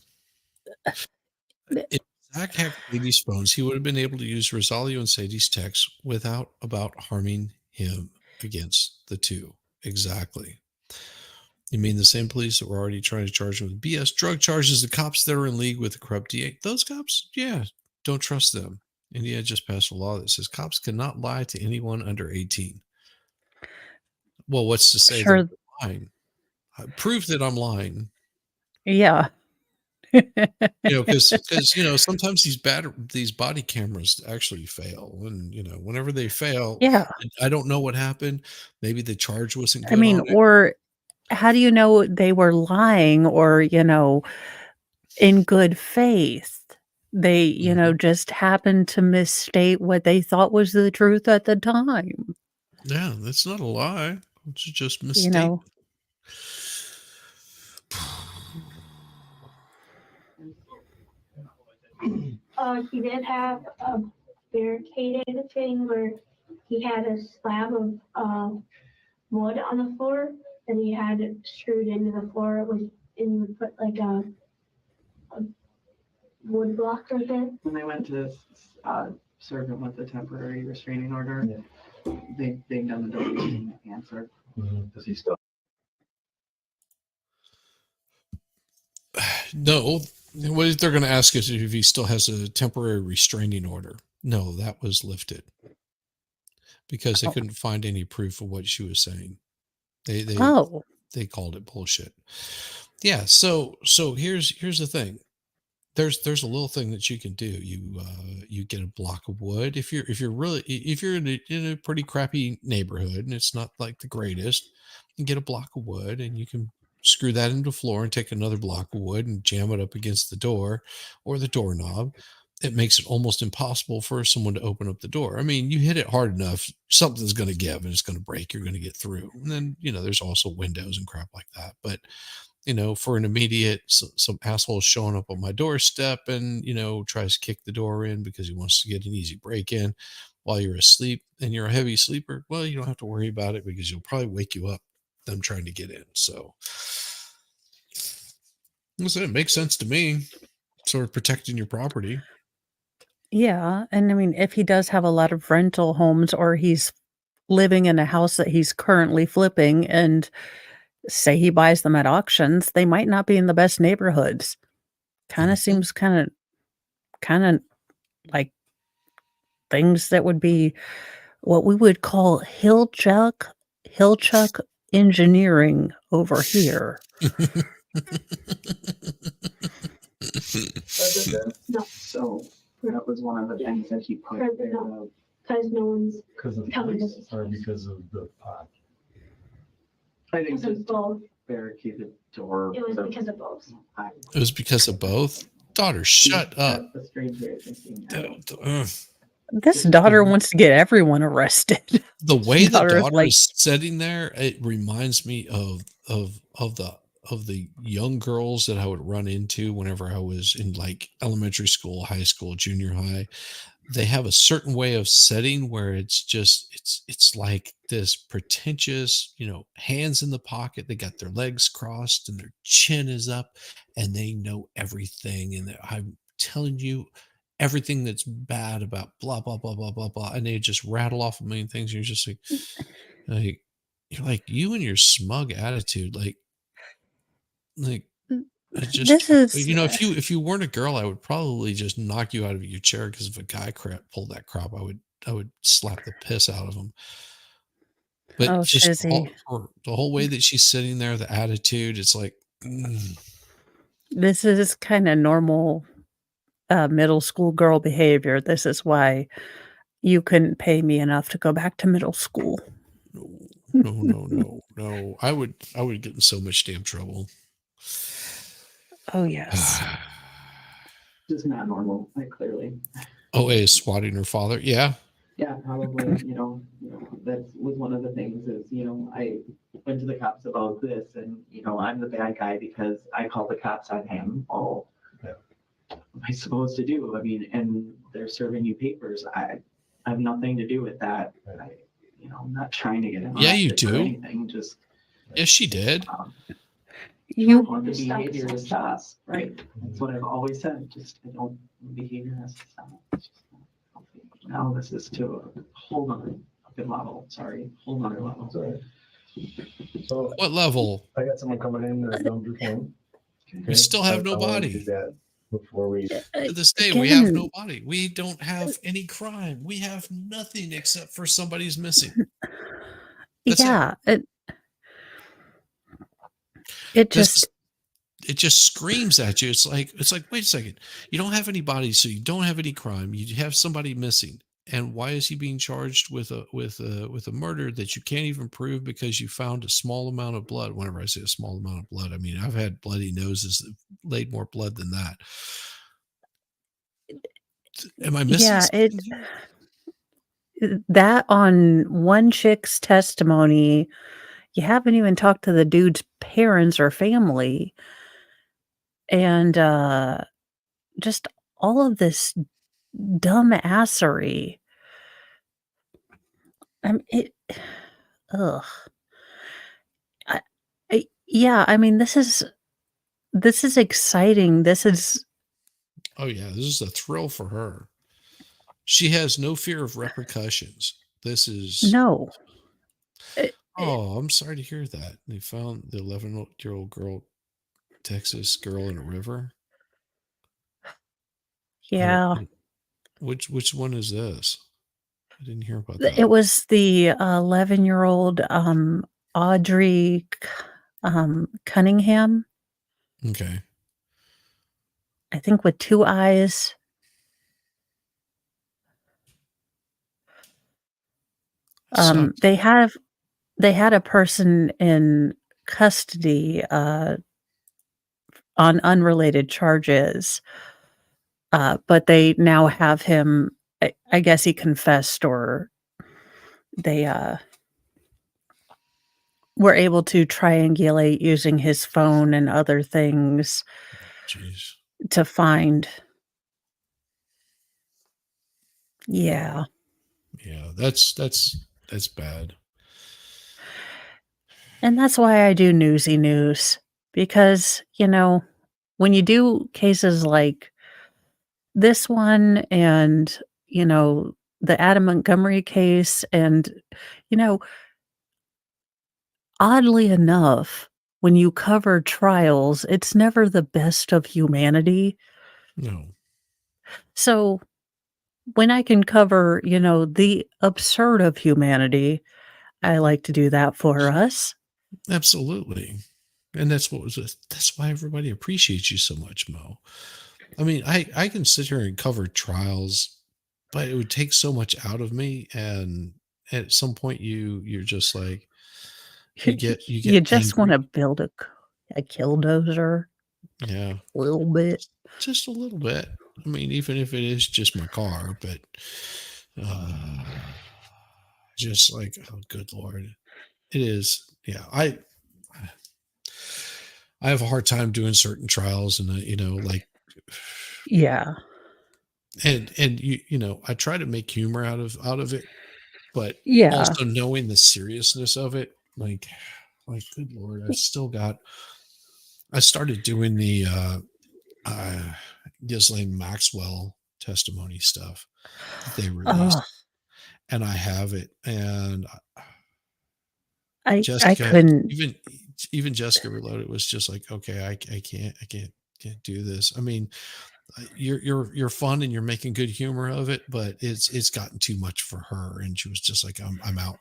If Zach had Sadie's phones, he would have been able to use Rosario and Sadie's texts without about harming him against the two. Exactly. You mean the same police that were already trying to charge him with BS drug charges, the cops that are in league with the corrupt DA? Those cops? Yeah, don't trust them. India just passed a law that says cops cannot lie to anyone under 18. Well, what's to say Sure. they're lying? Prove that I'm lying. Yeah. Because sometimes these body cameras actually fail, and whenever they fail, Yeah. I don't know what happened. Maybe the charge wasn't I good mean, on it. or how do you know they were lying or, in good faith? They, just happened to misstate what they thought was the truth at the time. Yeah, that's not a lie. It's just a You mistake. know, He did have a barricaded thing where he had a slab of wood on the floor that he had it screwed into the floor and he would put like a wood block right there. When I went to serve him with a temporary restraining order, they done the door and didn't answer. Does he still? No, what they're going to ask is if he still has a temporary restraining order. No, that was lifted because they couldn't find any proof of what she was saying. They called it bullshit. Yeah. So here's the thing. There's a little thing that you can do. You get a block of wood. If you're in a pretty crappy neighborhood and it's not like the greatest, you get a block of wood and you can screw that into the floor and take another block of wood and jam it up against the door or the doorknob. It makes it almost impossible for someone to open up the door. I mean, you hit it hard enough, something's going to give and it's going to break. You're going to get through. And then, there's also windows and crap like that. But, for an immediate, some asshole showing up on my doorstep and, tries to kick the door in because he wants to get an easy break in while you're asleep and you're a heavy sleeper. Well, you don't have to worry about it because you'll probably wake you up them trying to get in. So it makes sense to me, sort of protecting your property. Yeah. And I mean, if he does have a lot of rental homes or he's living in a house that he's currently flipping and say he buys them at auctions, they might not be in the best neighborhoods. Kind of seems kind of like things that would be what we would call hill chuck engineering over here. So that was one of the things that he put there. Because no one's Because of the coming to police or because of the pot? I think because of just both. barricaded door. It was because of both. It was because of both. Daughter, shut up. That's a strange way of thinking. This daughter wants to get everyone arrested. The way the daughter is daughter like- is sitting there, it reminds me of the young girls that I would run into whenever I was in like elementary school, high school, junior high. They have a certain way of setting where it's like this pretentious, hands in the pocket. They got their legs crossed and their chin is up and they know everything. And I'm telling you everything that's bad about blah, blah, blah, blah, blah, blah. And they just rattle off a million things. You're just like, you're like you and your smug attitude, like I just, This is if you weren't a girl, I would probably just knock you out of your chair because if a guy pulled that crap, I would slap the piss out of him. But just Shizzy. the whole way that she's sitting there, the attitude, it's like, This is kind of normal middle school girl behavior. This is why you couldn't pay me enough to go back to middle school. No. I would get in so much damn trouble. Oh, yes. Just not normal, like clearly. OA is swatting her father. Yeah. Yeah, probably, that was one of the things is, I went to the cops about this and, I'm the bad guy because I called the cops on him. Oh, Yeah. what am I supposed to do? I mean, and they're serving you papers. I have nothing to do with that. I'm not trying to get him Yeah, you arrested or do. anything, just, Yes, she did. You want the behavior to stop, right? That's what I've always said, just, behavior has to stop. It's just not healthy. Now this is to a whole nother fucking level, sorry, whole nother level. It's all right. So What level? I got someone coming in to dump your phone. We still have no I wanna body. do that before we. To this day, we have again, no body. We don't have any crime. We have nothing except for somebody's missing. That's it. yeah, it This just it just screams at you. It's like, wait a second. You don't have any bodies, so you don't have any crime. You have somebody missing. And why is he being charged with a murder that you can't even prove because you found a small amount of blood? Whenever I say a small amount of blood, I mean I've had bloody noses that laid more blood than that. Am I missing yeah, something here? that on one chick's testimony, you haven't even talked to the dude's parents or family. And just all of this dumbassery. Ugh. Yeah, I mean, this is exciting. This is Oh yeah, this is a thrill for her. She has no fear of repercussions. This is no. Oh, I'm sorry to hear that. They found the 11-year-old girl, Texas girl, in a river. Yeah. Which one is this? I didn't hear about that. It was the 11-year-old Audrey Cunningham, Okay. I think with 2 eyes. Sucks. They had a person in custody on unrelated charges, but they now have him. I guess he confessed, or they were able to triangulate using his phone and other things Jeez. to find. Yeah. Yeah, that's bad. And that's why I do newsy news, because, when you do cases like this one and, the Adam Montgomery case, and, oddly enough, when you cover trials, it's never the best of humanity. No. So when I can cover, the absurd of humanity, I like to do that for us. Absolutely. And that's why everybody appreciates you so much, Mo. I mean, I can sit here and cover trials, but it would take so much out of me, and at some point you're just like you get You just want to angry. build a killdozer Yeah. a little bit. Just a little bit. I mean, even if it is just my car, but just like, oh good Lord. It is. Yeah. I have a hard time doing certain trials, and like Yeah. and I try to make humor out of it, but Yeah. also knowing the seriousness of it, like good Lord, I started doing the Ghislaine Maxwell testimony stuff that they released, and I have it, and I Jessica, couldn't. even Jessica Reloaded was just like, okay, I can't do this. I mean, you're fun and you're making good humor of it, but it's gotten too much for her, and she was just like, I'm out.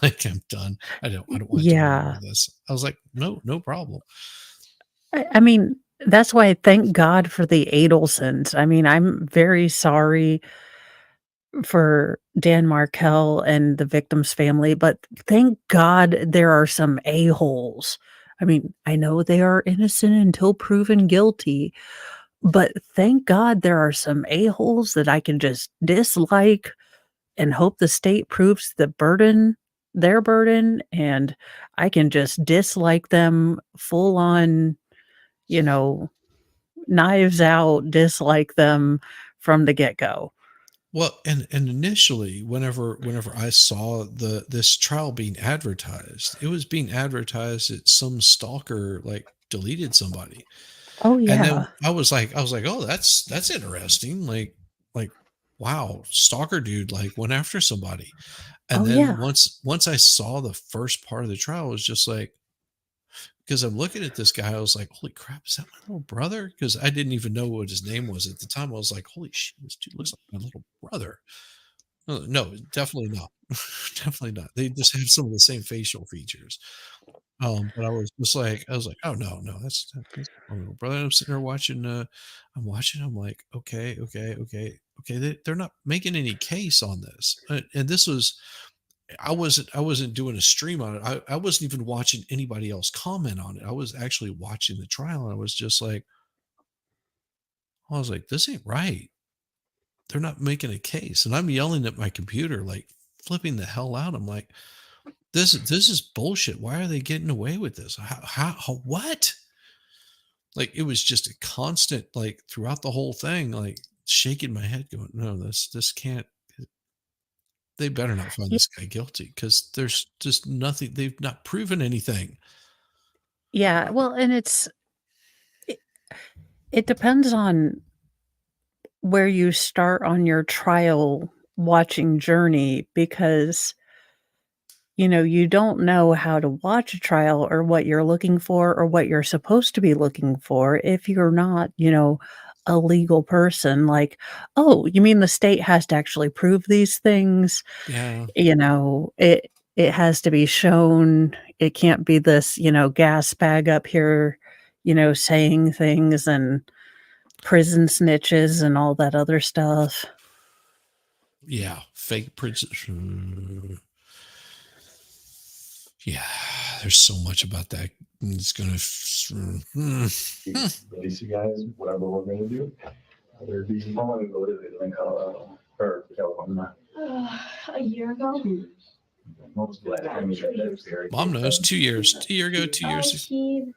Like, I'm done. I don't want to do any more of this. I was like, no problem. I mean, that's why I thank God for the Adelsons. I mean, I'm very sorry for Dan Markel and the victim's family, but thank God there are some a-holes. I mean, I know they are innocent until proven guilty, but thank God there are some a-holes that I can just dislike and hope the state proves their burden, and I can just dislike them full on, you know, knives out, dislike them from the get-go. Well, and initially, whenever I saw this trial being advertised, it was being advertised that some stalker like deleted somebody. Oh, And yeah. then I was like, oh, that's interesting. Like, wow, stalker dude like went after somebody. And Oh, then yeah. once I saw the first part of the trial, it was just like, because I'm looking at this guy, I was like, holy crap, is that my little brother? Because I didn't even know what his name was at the time. I was like, holy shit, this dude looks like my little brother. No, definitely not. Definitely not. They just have some of the same facial features. But I was oh no, that's my little brother. And I'm sitting there watching. I'm watching. I'm like, okay. They're not making any case on this, and this was. I wasn't doing a stream on it. I wasn't even watching anybody else comment on it. I was actually watching the trial, and I was just like, this ain't right. They're not making a case, and I'm yelling at my computer, like flipping the hell out. I'm like, this is bullshit. Why are they getting away with this? How what? Like it was just a constant, like throughout the whole thing, like shaking my head, going, no, this can't. They better not find Ye this guy guilty because there's just nothing. They've not proven anything. Yeah, well, and it depends on where you start on your trial watching journey because, you don't know how to watch a trial or what you're looking for or what you're supposed to be looking for if you're not, a legal person. Like, "Oh, you mean the state has to actually prove these things?" Yeah, It has to be shown. It can't be this, gas bag up here, saying things and prison snitches and all that other stuff. yeah, fake prison. Yeah, there's so much about that. It's gonna. Release you guys, whatever we're gonna do. Whether it be, how long ago did they live in Colorado? Or California? A year ago. Most glad. I mean, that's very. Mom knows 2 years. 2 year ago, 2 years. He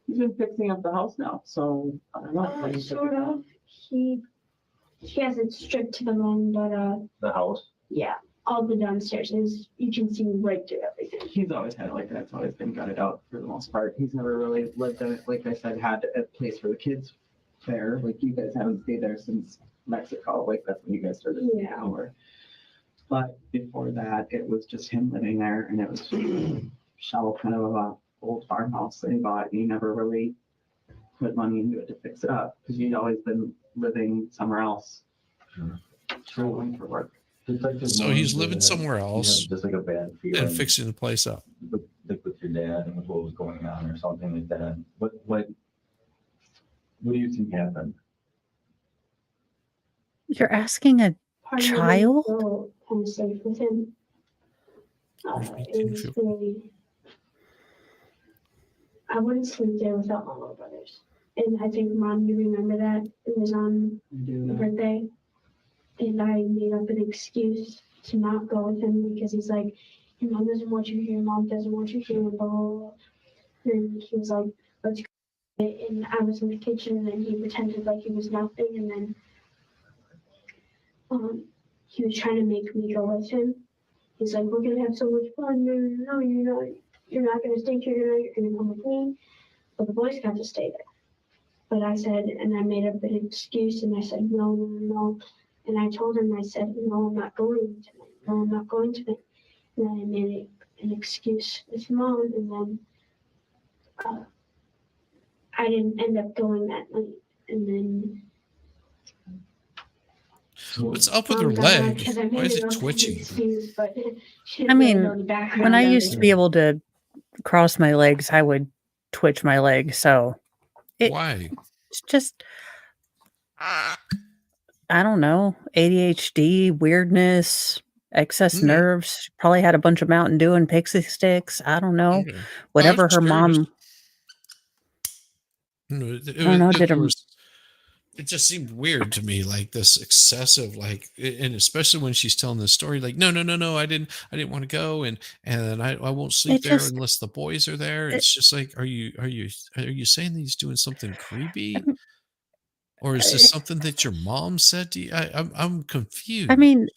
He's been fixing up the house now, so I don't know. sort of. He has it stripped to the bone, but The house. yeah, all the downstairs is you can see right through everything. He's always had it like that. It's always been gutted out for the most part. He's never really lived in it. Like I said, had a place for the kids there. Like you guys haven't stayed there since Mexico. Like that's when you guys started staying Yeah. over. But before that, it was just him living there, and it was shell kind of a old farmhouse that he bought. And he never really put money into it to fix it up because he'd always been living somewhere else. Traveling for work. So he's living somewhere else Just like a bad feeling. and fixing the place up. with your dad and with what was going on or something like that. What do you think happened? You're asking a Part of me child? felt kind of safe with him. It was really. I wouldn't sleep there without my little brothers. And I think, Mom, you remember that? It was on the birthday. And I made up an excuse to not go with him because he's like, your mom doesn't want you here, mom doesn't want you here, blah, blah, blah. And he was like, let's go. And I was in the kitchen and he pretended like he was nothing. And then he was trying to make me go with him. He's like, we're gonna have so much fun. No, you're not gonna stay here tonight, you're gonna come with me. But the boys got to stay there. But I said, and I made up an excuse and I said, no. And I told him, I said, no, I'm not going tonight. No, I'm not going tonight. And then I made an excuse with Mom, and then I didn't end up going that night. And then What's up with her Mom got mad leg? 'cause I Why made is it it up an twitching? excuse, but she I didn't really mean, know the background when I of used it. to be able to cross my legs, I would twitch my leg. So Why? it's just, I don't know, ADHD, weirdness, excess Okay. nerves. Probably had a bunch of Mountain Dew and Pixie Sticks. I don't know. Okay. Whatever I'm her just curious. mom, No, I don't know, if did there her, was it just seemed weird to me, like this excessive, like, and especially when she's telling this story, like, no, I didn't want to go, and I won't sleep It there just unless the boys are there. it, It's just like, are you saying that he's doing something creepy, um, or is this uh, something that your mom said to you? I'm I confused. mean,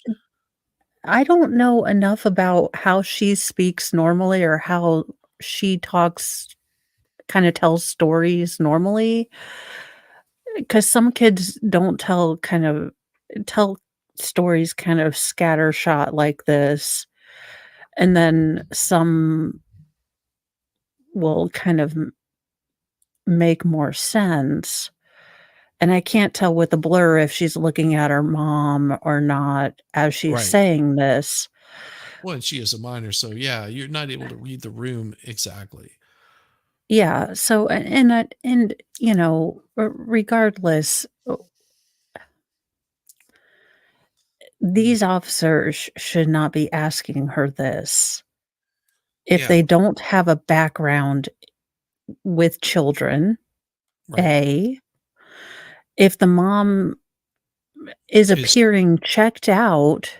I don't know enough about how she speaks normally or how she talks, kind of tells stories normally, because some kids don't tell stories kind of scattershot like this, and then some will kind of make more sense. And I can't tell with the blur if she's looking at her mom or not as she's Right. saying this. Well, and she is a minor, so yeah, you're not able to read the room exactly. Yeah, so and regardless, these officers should not be asking her this if Yeah. they don't have a background with children. Right. A, if the mom is Is appearing checked out,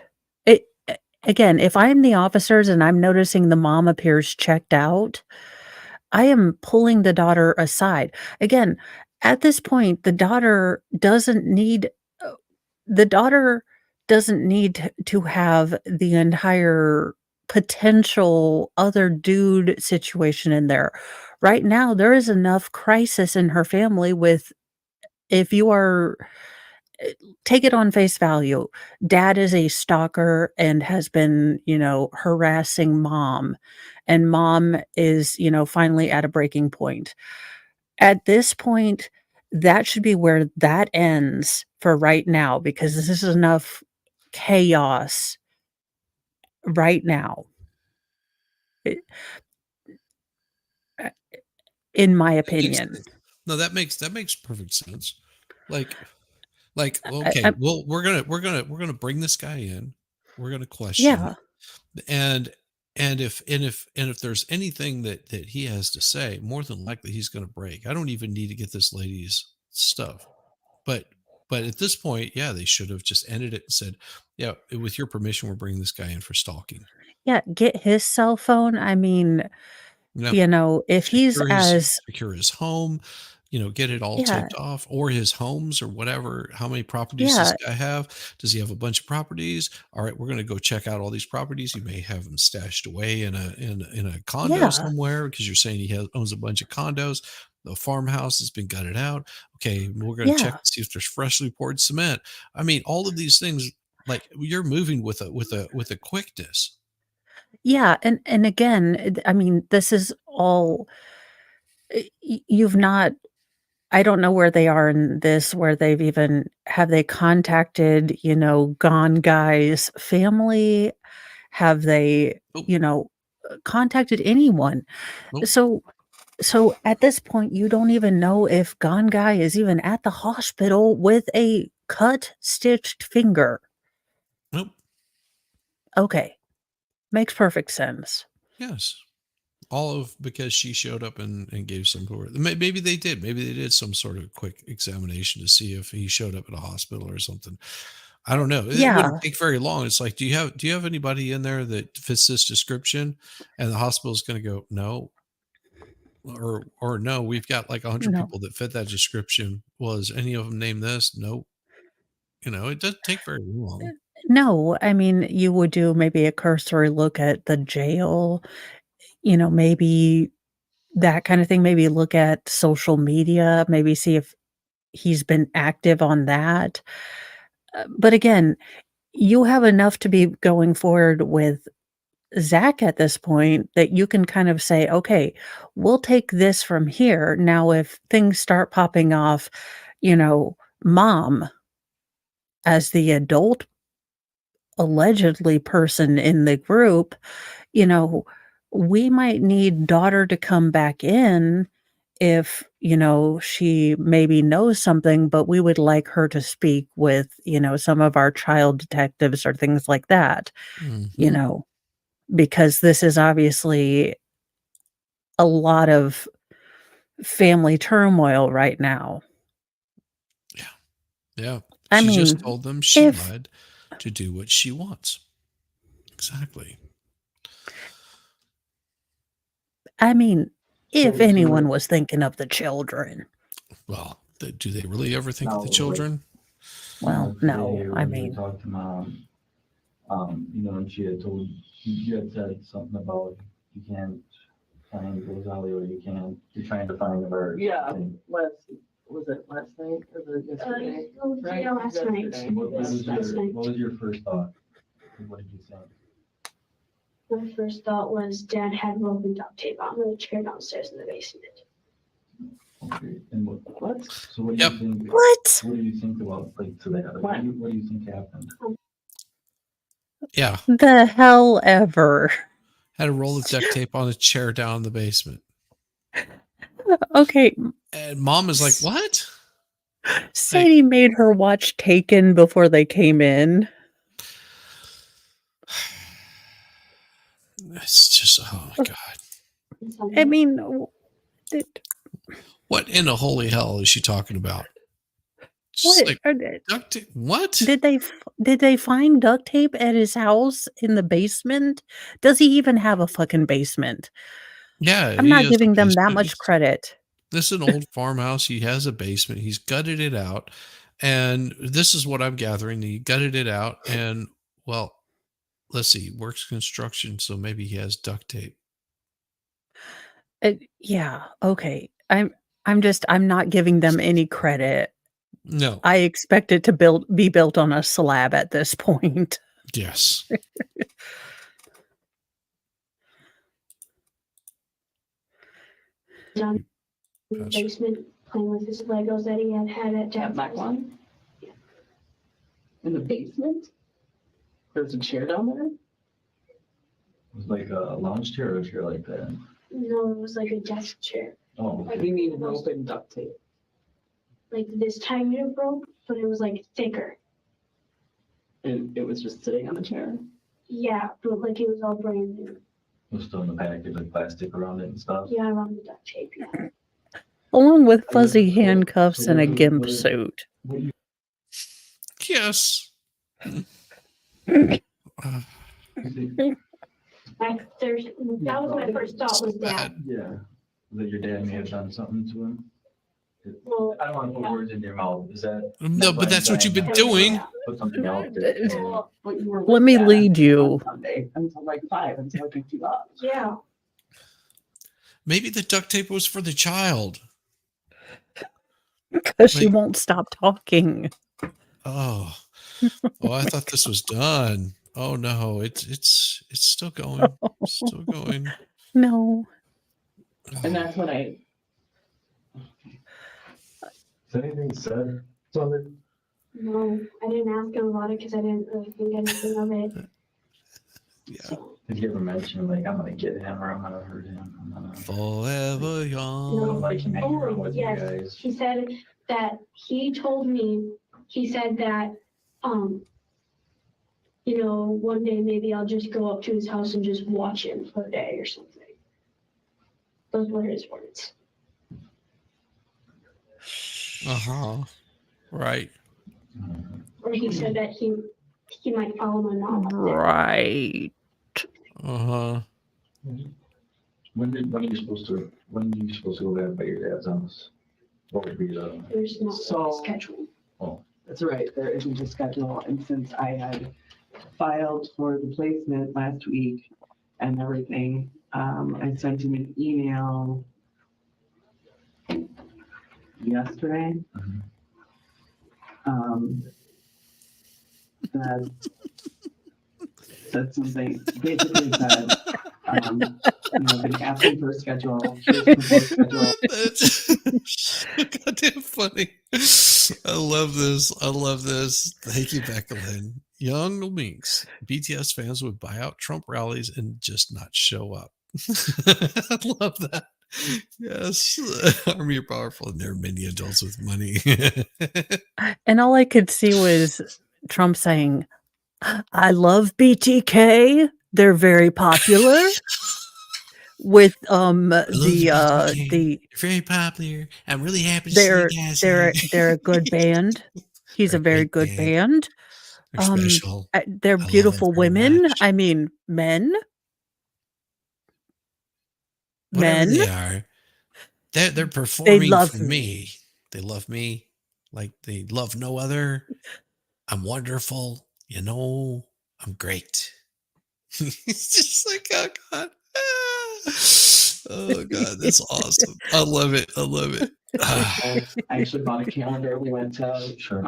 again, if I'm the officers and I'm noticing the mom appears checked out, I am pulling the daughter aside. Again, at this point, uh, the daughter doesn't need to have the entire potential other dude situation in there. Right now, there is enough crisis in her family with if you are eh, take it on face value. Dad is a stalker and has been, harassing mom, and mom is, finally at a breaking point. At this point, that should be where that ends for right now because this is enough chaos right now, I uh, in my that makes opinion. sense. No, that makes perfect sense. Like I okay, well, we're gonna bring this guy in. We're gonna question him. Yeah, And and if there's anything that he has to say, more than likely he's going to break. I don't even need to get this lady's stuff. But at this point, yeah, they should have just ended it and said, "Yeah, with your permission, we're bringing this guy in for stalking." yeah, get his cell phone. I mean, No, if he's as secure his home, get it all yeah, taped off, or his homes, or whatever. How many properties does yeah, this guy have? Does he have a bunch of properties? All right, we're going to go check out all these properties. He may have them stashed away in a condo yeah, somewhere because you're saying owns a bunch of condos. The farmhouse has been gutted out. Okay, we're going to check yeah, and see if there's freshly poured cement. I mean, all of these things, like, you're moving with a quickness. yeah, and again, I mean, this is all you've not I don't know where they are in this, where they've even have they contacted, Gone Guy's family? Have they, Nope, contacted anyone? nope, So so at this point, you don't even know if Gone Guy is even at the hospital with a cut, stitched finger. nope. Okay, makes perfect sense. Yes. All of because she showed up and gave some tour. Maybe they did. Maybe they did some sort of quick examination to see if he showed up at a hospital or something. I don't know. It wouldn't Yeah, take very long. It's like, do you have anybody in there that fits this description? And the hospital's going to go, no, or no. We've got like 100 no. people that fit that description. Was any of them named this? Nope. It doesn't take very long. No, I mean, you would do maybe a cursory look at the jail, maybe that kind of thing, maybe look at social media, maybe see if he's been active on that. But again, you have enough to be going forward with Zach at this point that you can kind of say, "Okay, we'll take this from here." Now if things start popping off, mom as the adult allegedly person in the group, you know, we might need daughter to come back in if, she maybe knows something, but we would like her to speak with, some of our child detectives or things like that, you Hmm. know, because this is obviously a lot of family turmoil right now. Yeah. Yeah. I She mean, just told them she if- lied to do what she wants. Exactly. I mean, if So- anyone was thinking of the children, Well, do they really ever think of the No. children? well, today no, I when we mean, talked to Mom, and she had told, you had said something about you can't find Rosalie or you're trying to find her. Yeah, was it last night or the yesterday? Right? Yeah, last night. Yesterday. What was your first thought? What did you think? My first thought was Dad had broken duct tape on the chair downstairs in the basement. Okay, and What? so what do Yep. you think? what? What do you think about to that? What? What do you think happened? Yeah. The hell ever. Had a roll of duct tape on a chair down in the basement. Okay, And Mom is like, what? Sadie made her watch Taken before they came in. It's just, oh my God. I mean, What in the holy hell is she talking about? Just what like duct tape. What? did they find duct tape at his house in the basement? Does he even have a fucking basement? Yeah. I'm he not has a giving them that basement. much credit. This is an old farmhouse. He has a basement. He's gutted it out. And this is what I'm gathering. He gutted it out. And, well, let's see. Works construction. So maybe he has duct tape. Yeah, okay. I'm not giving them any credit. No. I expect it to be built on a slab at this point. Yes. Down in the Gotcha. basement playing with his Legos that he had at That Dad's back house. one? In the basement? There's a chair down there? It was like a lounge chair or a chair like that. No, it was like a desk chair. Oh, Like we need an open duct tape. Like this time it broke, but it was like thicker. And it was just sitting on the chair. Yeah, but like it was all brand new. it was still in the package, like plastic around it and stuff. Yeah, around the duct tape, yeah. Along with I fuzzy guess so. handcuffs So and a what do you- gimp what do you- suit. What do you Yes. think? That was my first thought was Dad. Yeah, that your dad may have done something to him. Well, I don't want to put words in your mouth. Is that? No, but that's what you've been yeah. doing. Put something out there. Well, but you were Let with me Dad lead you. on Sunday until like 5 until I picked you up. Yeah, Maybe the duct tape was for the child. Because she Like- won't stop talking. Oh. Oh, I thought this was done. Oh no, it's still going. Still going. No. And that's when I, Is anything said? Something? no, I didn't ask him about it because I didn't really think anything of it. Yeah. So, Did you ever mention like I'm gonna get him or I'm gonna hurt him? I'm gonna Forever I young. don't like him hanging around oh, with you yes, guys. he said that he told me, he said that, you know, one day maybe I'll just go up to his house and just watch him for a day or something. Those were his words. Uh-huh. Right. Or he said that he might follow my mom up there. Right. Uh-huh. When are you supposed to go back by your dad's house? What would be the? There's no So- schedule. that's right, there isn't a schedule. And since I had filed for the placement last week and everything, I sent him an email yesterday. Mhm. That said something, basically said, been asking for a schedule. Here's the schedule. That's goddamn funny. I love this. I love this. Thank you, Becca Lynn. Young Minx. BTS fans would buy out Trump rallies and just not show up. I love that. Yes. Army are powerful and there are many adults with money. And all I could see was Trump saying, I love BTK. They're very popular. With BTK. the You're very popular. I'm really happy to see they're you guys. they're here. they're a good band. He's a They're very great good band. band. They're special. They're I love them beautiful very women. much. I mean, men. Whatever Men. they are, they're They performing love for me. me. They love me like they love no other. I'm wonderful. You know, I'm great. It's just like, oh God. Oh God, that's awesome. I love it. I love it. I actually bought a calendar. We went to, Sure.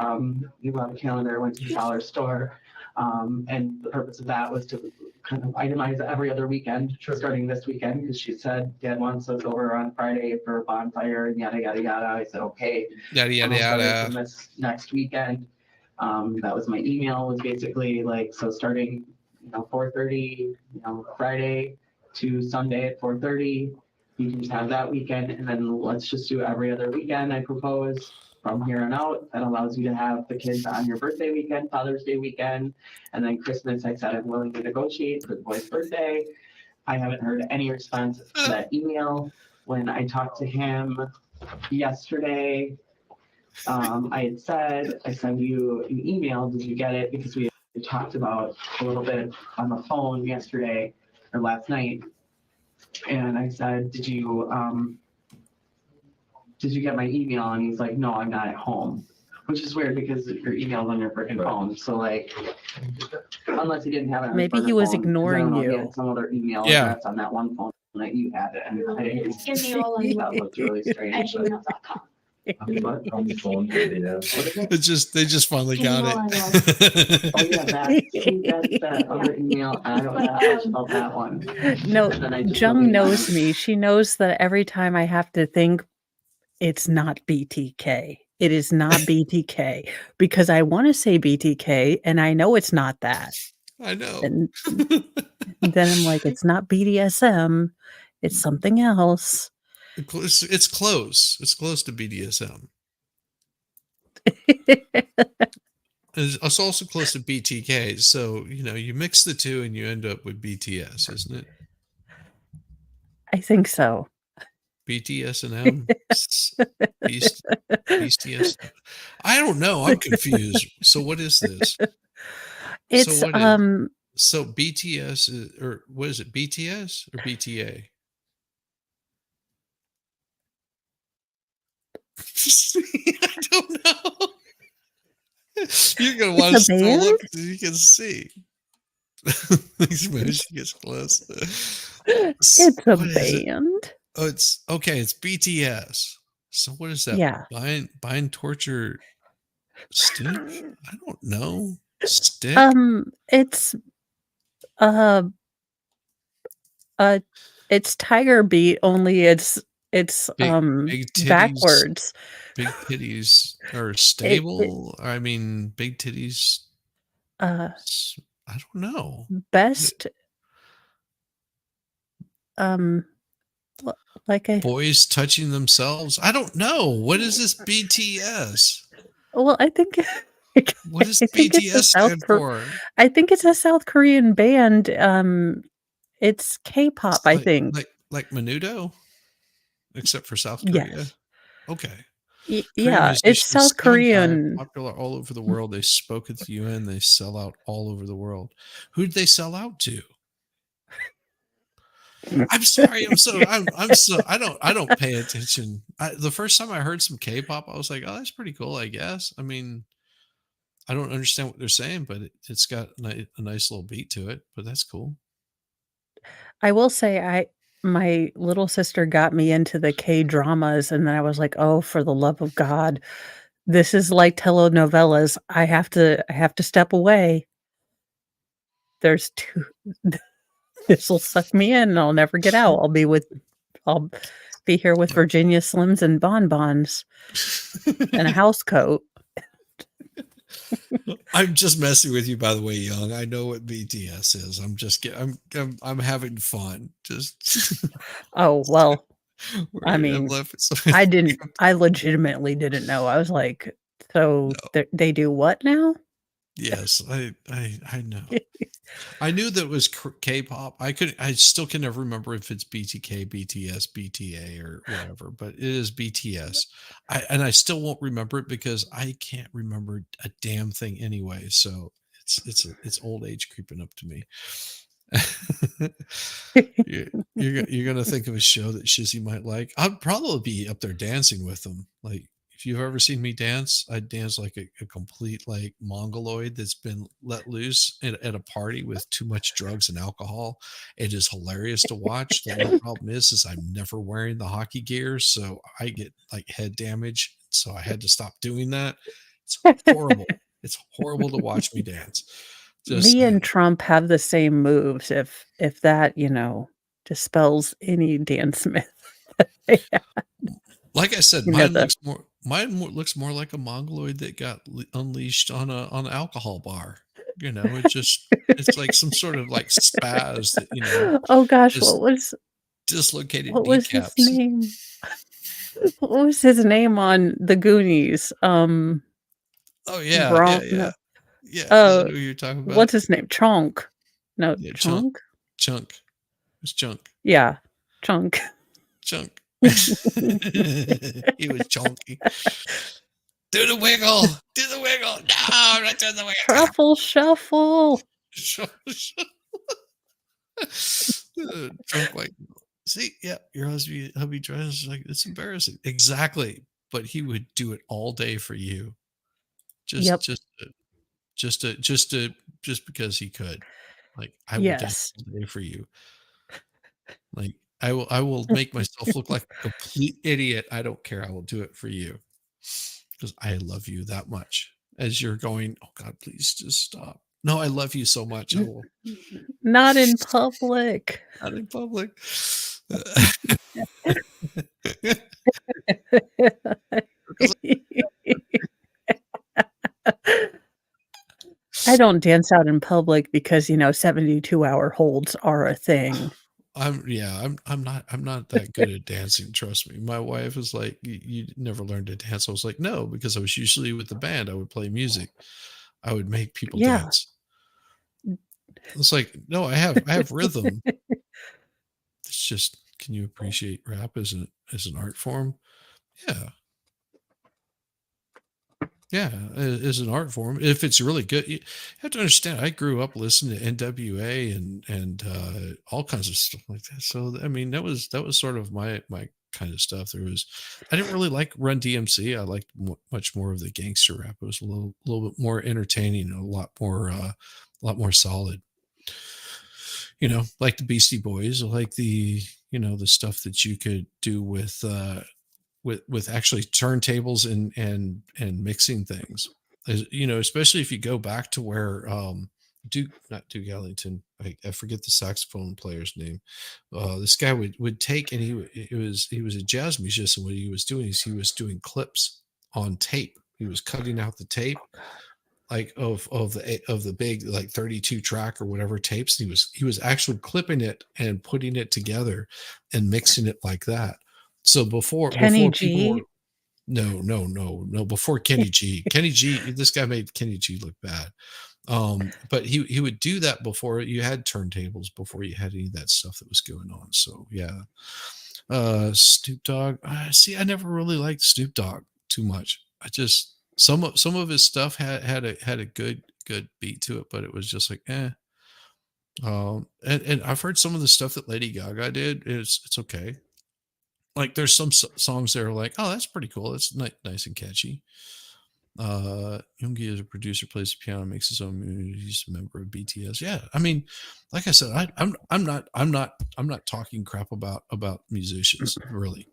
we bought a calendar, went to the dollar store. And the purpose of that was to kind of itemize every other weekend, starting this weekend, because she said Dad wants us over on Friday for a bonfire and yada, yada, yada. I said, okay. Yada, yada, Starting from yada. this next weekend. That was my email, was basically like, so starting, 4:30, Friday to Sunday at 4:30. You can just have that weekend, and then let's just do every other weekend, I propose, from here on out. That allows you to have the kids on your birthday weekend, Father's Day weekend, and then Christmas, I said I'm willing to negotiate for the boy's birthday. I haven't heard any response to that email. When I talked to him yesterday, I sent you an email, did you get it? Because we talked about a little bit on the phone yesterday, or last night. And I said, did you get my email? And he's like, no, I'm not at home, which is weird because your email's on your freaking phone. So like, unless he didn't have it on his Maybe he burner was phone, 'cause I ignoring don't know, he you. had some other email Yeah. address on that one phone that you had it, and I didn't. It's gonna be all on That looked really strange. but- gmail.com. On the phone, yeah. They just finally got Email it. Oh yeah, that's that other email. I don't know about that one. No, And then I just Jung looked knows at it. me. She knows that every time I have to think, it's not BTK. It is not BTK because I want to say BTK and I know it's not that. I know. And then I'm like, it's not BDSM. It's something else. It's close. It's close to BDSM. It's also close to BTK. So, you mix the two and you end up with BTS, isn't it? I think so. BTS and M? BTS? I don't know. I'm confused. So what is this? It's So what is so BTS or what is it? BTS or BTA? I don't know. You're gonna want to scroll up so you can see. When she gets close. It's a band. Oh, it's okay. It's BTS. So what is that? Yeah. Bind, torture, stitch? I don't know. Stick? It's it's Tiger Beat, only it's big titties, backwards. Big titties are stable. I mean, big titties. I don't know. Best. Like boys touching themselves. I don't know. What is this BTS? Well, I think. What does BTS stand for? I think it's a South Korean band. It's K-pop, I think. Like Menudo, except for South Korea. Yes. Okay. Yeah, it's South Korean. Popular all over the world. They spoke at the UN. They sell out all over the world. Who did they sell out to? I'm sorry. I don't pay attention. The first time I heard some K-pop, I was like, oh, that's pretty cool, I guess. I mean, I don't understand what they're saying, but it's got a nice little beat to it, but that's cool. I will say my little sister got me into the K-dramas, and then I was like, oh, for the love of God, this is like telenovelas. I have to step away. There's two. This will suck me in and I'll never get out. I'll be here with Virginia Slims and bonbons and a house coat. I'm just messing with you, by the way, Young. I know what BTS is. I'm just kidding. I'm having fun. Just oh well. I mean, I legitimately didn't know. I was like, so they do what now? Yes, I know. I knew that it was K-pop. I still can never remember if it's BTK, BTS, BTA, or whatever, but it is BTS. And I still won't remember it because I can't remember a damn thing anyway. So it's old age creeping up to me. You're gonna think of a show that Shizzy might like. I'd probably be up there dancing with them. Like if you've ever seen me dance, I'd dance like a complete like mongoloid that's been let loose at a party with too much drugs and alcohol. It is hilarious to watch. The only problem is I'm never wearing the hockey gear, so I get like head damage. So I had to stop doing that. It's horrible. It's horrible to watch me dance. Me and Trump have the same moves. If that dispels any dance myth. Like I said, You know the- mine looks more like a mongoloid that got unleashed on an alcohol bar. It's like some sort of like spaz that Oh gosh, is dislocated what was his kneecaps. name? What was his name on the Goonies? Oh yeah, Wrong. yeah. No. Yeah, is that who you're talking about? What's his name? Chonk. No, Yeah, Chunk. Chunk. It's Chunk. Yeah, Chunk. Chunk. He was chunky. Do the wiggle. Do the wiggle. No, I'm not doing the wiggle. Truffle shuffle. Trump like, see, yeah, your hubby dresses like it's embarrassing. Exactly. But he would do it all day for you. Yep. Just because he could. Like I will dance all day for you. Like I will make myself look like a complete idiot. I don't care. I will do it for you. Because I love you that much. As you're going, oh God, please just stop. No, I love you so much. I will. Not in public. Not in public. I don't dance out in public because 72-hour holds are a thing. I'm not that good at dancing. Trust me. My wife was like, you never learned to dance. I was like, no, because I was usually with the band. I would play music. I would make people dance. It's like, no, I have rhythm. It's just, can you appreciate rap as an art form? Yeah. Yeah, as an art form, if it's really good, you have to understand. I grew up listening to NWA and all kinds of stuff like that. So I mean, that was sort of my kind of stuff. I didn't really like Run DMC. I liked much more of the gangster rap. It was a little bit more entertaining and a lot more solid. Like the Beastie Boys, like the the stuff that you could do with actually turntables and mixing things, especially if you go back to where not Duke Ellington, I forget the saxophone player's name. This guy would take, and he was a jazz musician. What he was doing is he was doing clips on tape. He was cutting out the tape like of the big like 32 track or whatever tapes. And he was actually clipping it and putting it together and mixing it like that. So before G? No, before Kenny G. Kenny G, this guy made Kenny G look bad. But he would do that before you had turntables, before you had any of that stuff that was going on. So yeah. Snoop Dogg. See, I never really liked Snoop Dogg too much. I just some of his stuff had a good beat to it, but it was just like and I've heard some of the stuff that Lady Gaga did. It's okay. Like there's some songs that are like, oh, that's pretty cool. It's nice and catchy. Yoongi is a producer, plays the piano, makes his own music. He's a member of BTS. Yeah, I mean, like I said, I'm not talking crap about musicians really.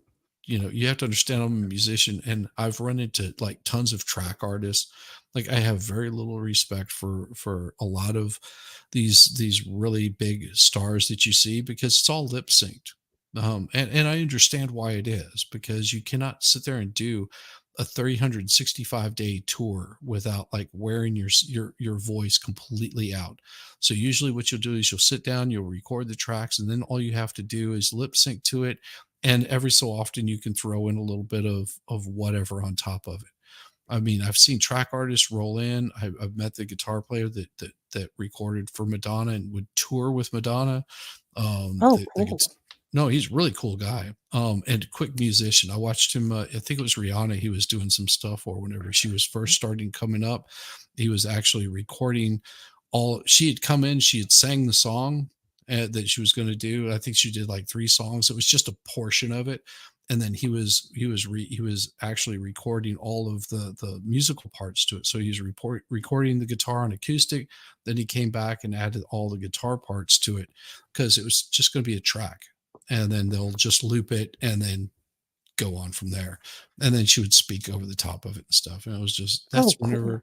You have to understand I'm a musician, and I've run into like tons of track artists. Like I have very little respect for a lot of these really big stars that you see because it's all lip synced. And I understand why it is, because you cannot sit there and do a 365-day tour without like wearing your voice completely out. So usually what you'll do is you'll sit down, you'll record the tracks, and then all you have to do is lip sync to it. And every so often you can throw in a little bit of whatever on top of it. I mean, I've seen track artists roll in. I've met the guitar player that recorded for Madonna and would tour with Madonna. Oh, cool. No, he's a really cool guy. And quick musician. I watched him. I think it was Rihanna. He was doing some stuff for whenever she was first starting coming up. He was actually recording all. She had come in. She had sang the song that she was going to do. I think she did like 3 songs. It was just a portion of it, and then he was actually recording all of the musical parts to it. So he was recording the guitar on acoustic. Then he came back and added all the guitar parts to it because it was just going to be a track, and then they'll just loop it and then go on from there. And then she would speak over the top of it and stuff. And it was just that's cool. whenever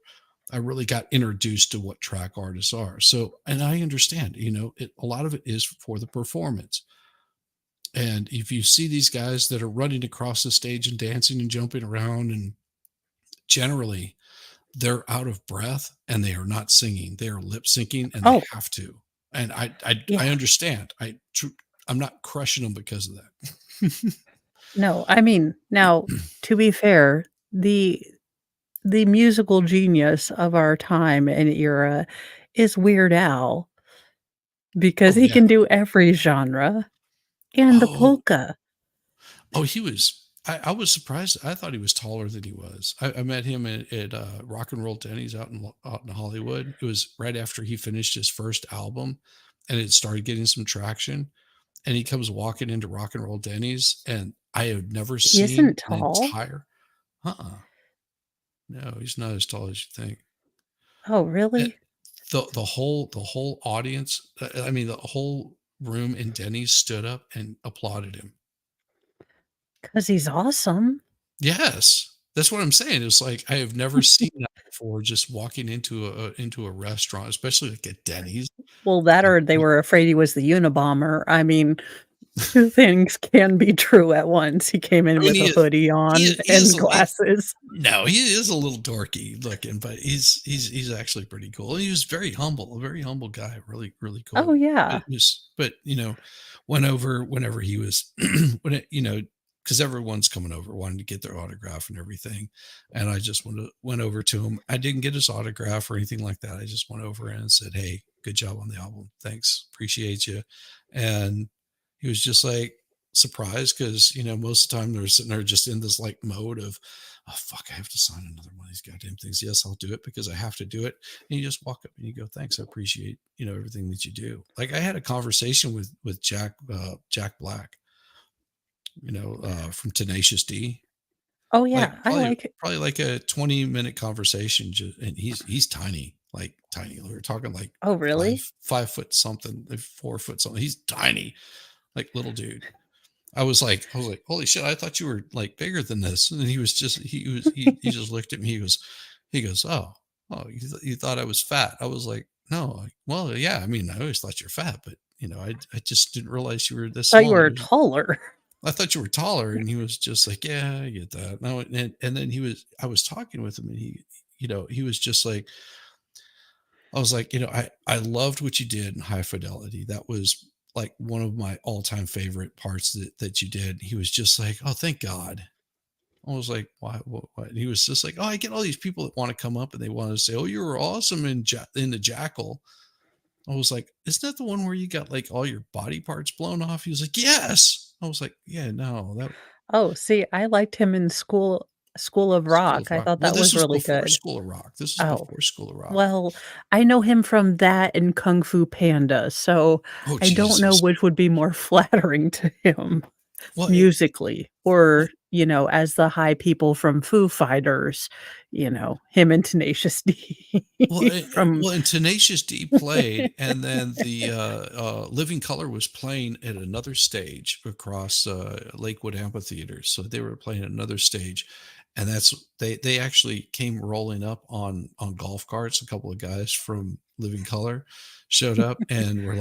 I really got introduced to what track artists are. So, and I understand, a lot of it is for the performance. And if you see these guys that are running across the stage and dancing and jumping around, and generally they're out of breath and they are not singing, they are lip syncing and they have to. And I understand. I'm not crushing them because of that. No, I mean, now, to be fair, the musical genius of our time and era is Weird Al, because he can do every genre and the polka. Oh, I was surprised. I thought he was taller than he was. I met him at Rock and Roll Denny's out in Hollywood. It was right after he finished his first album and it started getting some traction. And he comes walking into Rock and Roll Denny's, and I had never seen isn't tall. an entire. No, he's not as tall as you think. Oh, really? And the whole audience. I mean, the whole room in Denny's stood up and applauded him. Because he's awesome. Yes, that's what I'm saying. It's like I have never seen that before. Just walking into a restaurant, especially like at Denny's. Well, that or they were afraid he was the Unabomber. I mean, 2 things can be true at once. He came in with a hoodie on and glasses. No, he is a little dorky looking, but he's actually pretty cool. He was very humble, a very humble guy. Really, really cool. Oh, yeah. But went over whenever he was, because everyone's coming over wanting to get their autograph and everything. And I just went over to him. I didn't get his autograph or anything like that. I just went over and said, "Hey, good job on the album. Thanks. Appreciate you." And he was just like surprised because, most of the time they're sitting there just in this like mode of, "Oh, fuck, I have to sign another one of these goddamn things. Yes, I'll do it because I have to do it." And you just walk up and you go, "Thanks. I appreciate, everything that you do." Like I had a conversation with Jack Black, from Tenacious D. Oh, yeah. I like it. Probably like a 20-minute conversation. And he's tiny, like tiny. We were talking like, oh, really? 5 foot something, 4 foot something. He's tiny, like little dude. I was like, holy shit! I thought you were like bigger than this. And he just looked at me. He goes, oh, you thought I was fat? I was like, no. Well, yeah. I mean, I always thought you're fat, but I just didn't realize you were this small. I thought you were taller. I thought you were taller. And he was just like, yeah, I get that. No, and then I was talking with him, and he was just like, I was like, I loved what you did in High Fidelity. That was like one of my all-time favorite parts that you did. He was just like, oh, thank God. I was like, why? What? And he was just like, oh, I get all these people that want to come up and they want to say, oh, you were awesome in the Jackal. I was like, isn't that the one where you got like all your body parts blown off? He was like, yes. I was like, yeah, no. Oh, see, I liked him in School of Rock. I thought that was really good. School of Rock. This is before School of Rock. Well, I know him from that and Kung Fu Panda, so I don't know which would be more flattering to him musically, or as the high people from Foo Fighters, him and Tenacious D. And Tenacious D played, and then the Living Color was playing at another stage across Lakewood Amphitheater. So they were playing at another stage. And they actually came rolling up on golf carts. A couple of guys from Living Color showed up and were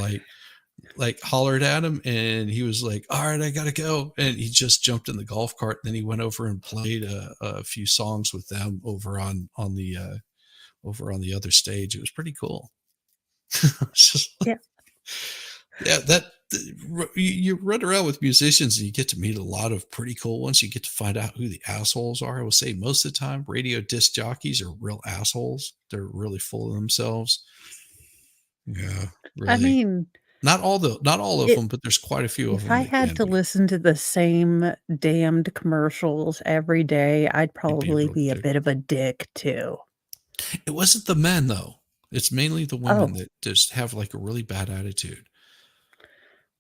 like hollered at him, and he was like, all right, I gotta go. And he just jumped in the golf cart. And then he went over and played a few songs with them over on the other stage. It was pretty cool. Yeah. Yeah, you run around with musicians and you get to meet a lot of pretty cool ones. You get to find out who the assholes are. I will say most of the time, radio disc jockeys are real assholes. They're really full of themselves. Yeah, really. I mean, not all of it- them, but there's quite a few of if them. I that had can to be. listen to the same damned commercials every day, I'd probably real be a dick. bit of a dick too. It wasn't the men though. It's mainly the women Oh. that just have like a really bad attitude.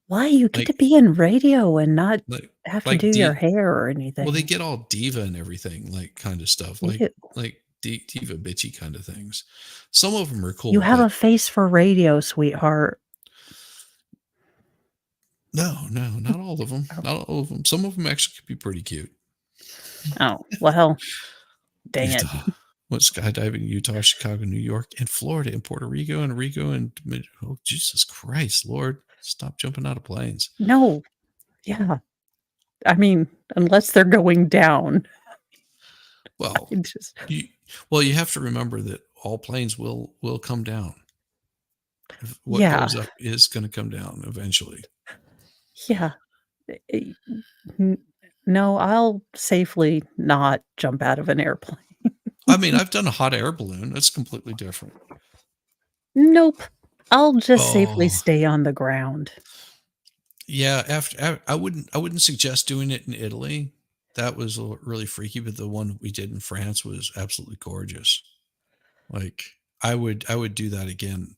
Why you get Like- to be in radio and not Like, have to like do your Di- hair or anything? well, they get all diva and everything, like kind of stuff, like Ew. diva bitchy kind of things. Some of them are cool. You have but a face for radio, sweetheart. no, not all of them. Oh. Not all of them. Some of them actually could be pretty cute. Oh, well, dang it. Utah. Went skydiving in Utah, Chicago, New York, and Florida, and Puerto Rico, and oh Jesus Christ, Lord, stop jumping out of planes. No. Yeah. I mean, unless they're going down. Well, I just, you have to remember that all planes will come down. What Yeah. goes up is going to come down eventually. yeah. No, I'll safely not jump out of an airplane. I mean, I've done a hot air balloon. That's completely different. Nope. I'll just safely Oh. stay on the ground. Yeah, I wouldn't suggest doing it in Italy. That was really freaky, but the one we did in France was absolutely gorgeous. Like I would do that again.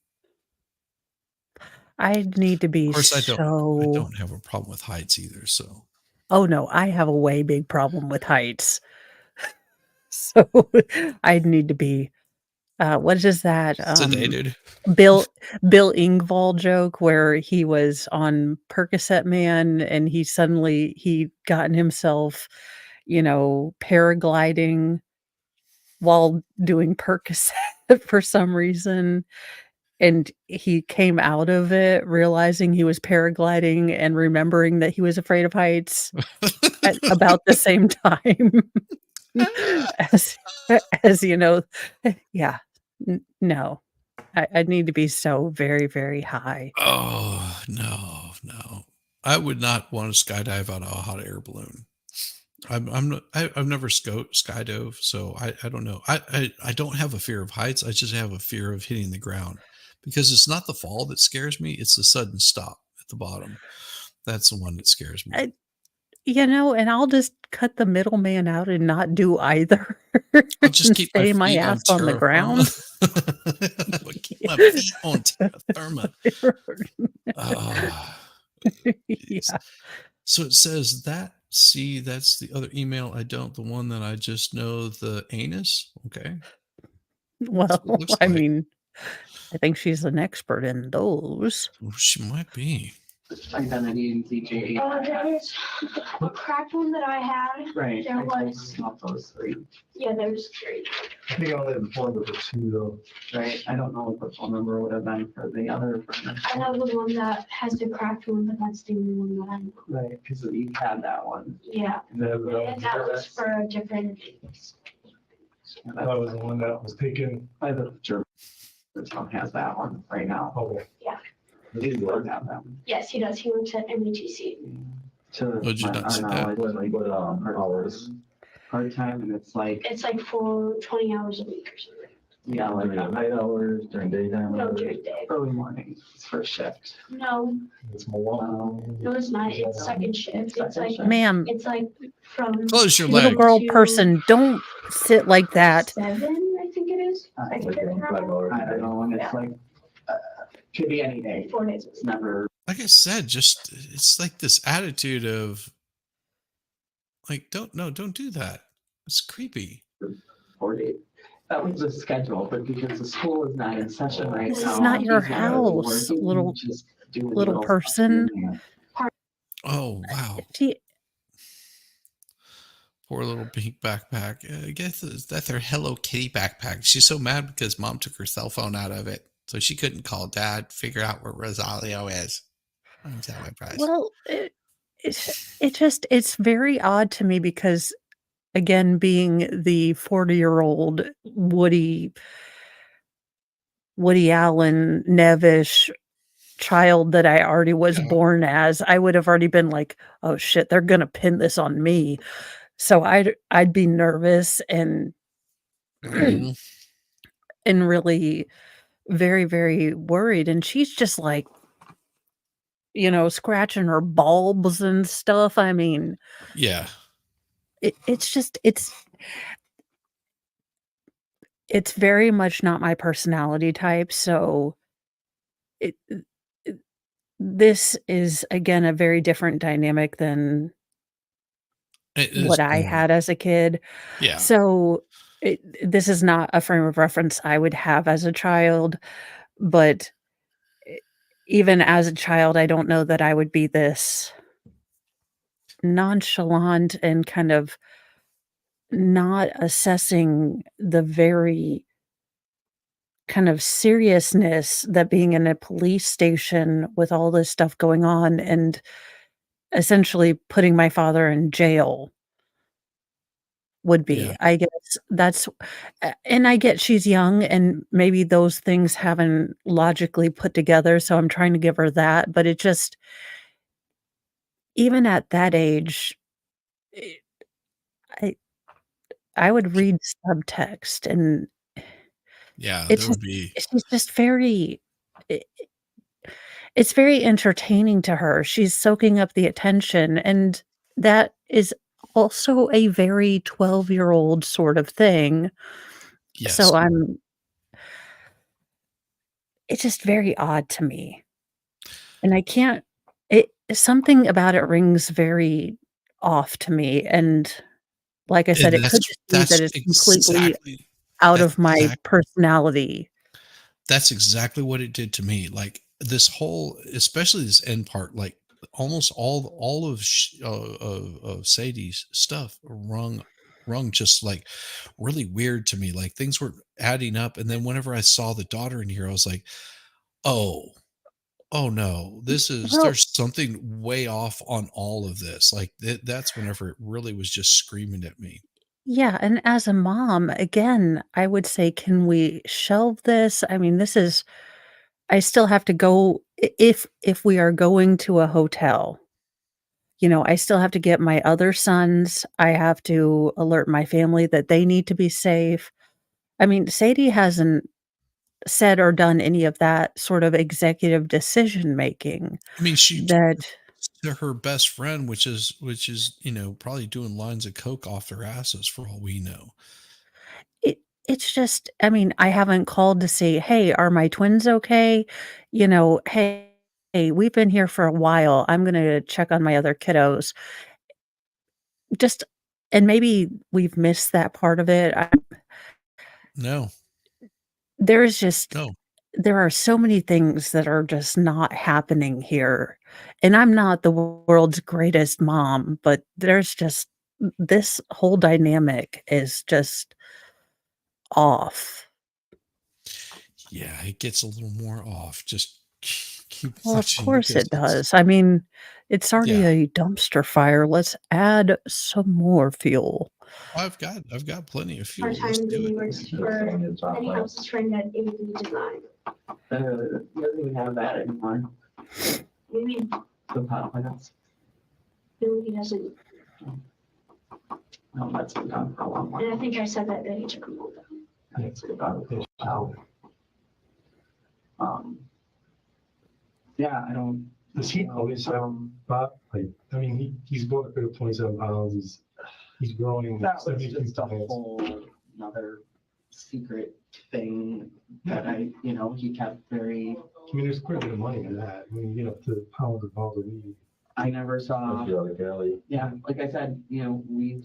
I need to be Of course, I so. don't have a problem with heights either. So Oh no, I have a way big problem with heights. So I'd need to be. What is that? sedated. Bill Engvall joke where he was on Percocet Man and he gotten himself, paragliding while doing Percocet for some reason. And he came out of it realizing he was paragliding and remembering that he was afraid of heights at about the same time. as yeah. No. I'd need to be so very, very high. Oh no. I would not want to skydive out of a hot air balloon. I've never skydove, so I don't know. I don't have a fear of heights. I just have a fear of hitting the ground because it's not the fall that scares me. It's the sudden stop at the bottom. That's the one that scares me. And I'll just cut the middleman out and not do either. I'll just and keep stay my my feet ass on on the terra ground. firma. I'll keep my feet on terra firma. Yeah. So it says that. See, that's the other email. I don't. The one that I just know, the anus. Okay. Well, That's what it looks I like. mean, I think she's an expert in those. Well, she might be. Identity and CJ. There's a cracked one that I had. Right. There I told was- him about those three. Yeah, there's 3. I think I only have one of the two though. Right. I don't know what the phone number would have been for the other. I have the one that has the cracked one, but that's the only one that I know. Right, because you had that one. Yeah, And then and that was for a different. that was the one that was taken. By the German. The town has that one right now. Oh, He would have that one. Yes, he does. He works at METC. To Would you not our say that? knowledge, like, hours. Part-time, and it's like, It's like for 20 hours a week or something. yeah, like Night hours during daytime. No, hours. during day. early morning, it's first shift. No, it's more. no, it's not. It's second shift. It's like, Ma'am, from Close your little leg. girl to- person, don't sit like that. 7, I think it is. I Like could around 5 hours. I don't know, and it's like, could be any day. 4 days. It's never, Like I said, just it's like this attitude of like, don't do that. It's creepy. 4 days. That was the schedule, but because the school is not in session right now. This is not your he's not really house, working, little- he's just doing little stuff person. in there. Oh wow. Gee, Poor little pink backpack. I guess that's her Hello Kitty backpack. She's so mad because mom took her cell phone out of it. So she couldn't call dad, figure out where Rosalio is. I'm telling my prize. well, it's very odd to me because, again, being the 40-year-old Woody Allen, Nevish, child that I already was Yeah. born as, I would have already been like, "Oh shit, they're gonna pin this on me." So I'd be nervous and Mhm. and really very, very worried, and she's just like, scratching her bulbs and stuff. I mean, Yeah. it's just it's very much not my personality type, so it it this is, again, a very different dynamic than It is what I more. had as a kid. Yeah. So, this is not a frame of reference I would have as a child, but e even as a child, I don't know that I would be this nonchalant and kind of not assessing the very kind of seriousness that being in a police station with all this stuff going on and essentially putting my father in jail would be. Yeah. I guess that's and I get she's young and maybe those things haven't logically put together, so I'm trying to give her that, but it just even at that age, eh, I I would read subtext and Yeah, it's there would just be. she's just very I it's very entertaining to her. She's soaking up the attention, and that is also a very 12-year-old sort of thing. Yes. So it's just very odd to me, and I can't something about it rings very off to me, and like I said, And it could just be that it's completely out that's of my personality. that's exactly what it did to me. Like this whole, especially this end part, like almost all of of Sadie's stuff rung just like really weird to me. Like things were adding up, and then whenever I saw the daughter in here, I was like, oh, oh no, Well, there's something way off on all of this. Like that's whenever it really was just screaming at me. yeah, and as a mom, again, I would say, "Can we shelve this?" I mean, this is I still have to go if we are going to a hotel, I still have to get my other sons, I have to alert my family that they need to be safe. I mean, Sadie hasn't said or done any of that sort of executive decision making I mean, she that to her best friend, which is probably doing lines of coke off their asses for all we know. it it's just I mean, I haven't called to say, "Hey, are my twins okay?" "Hey, we've been here for a while, I'm gonna check on my other kiddos." Just and maybe we've missed that part of it. No, There's just no, there are so many things that are just not happening here, and I'm not the world's greatest mom, but there's just this whole dynamic is just off. yeah, it gets a little more off. Just keep Well, of watching course because it does. I mean, it's already yeah, a dumpster fire. Let's add some more fuel. I've got plenty of Part fuel. Let's time do he it. works for any house trained at AV design. Doesn't even have that anymore. I mean, Somehow, I don't no, he doesn't. know that's been done for a long And I while. think I said that he took them all down. And it's good on the out. Yeah, I don't. Does he always but like I mean he's going up to 27 pounds, he's growing That was 72 just a pounds. whole another secret thing that he kept very, I mean there's quite a bit of money in that. I mean, to pounds and pounds of weed. I never saw, Like Ellie. yeah, like I said, we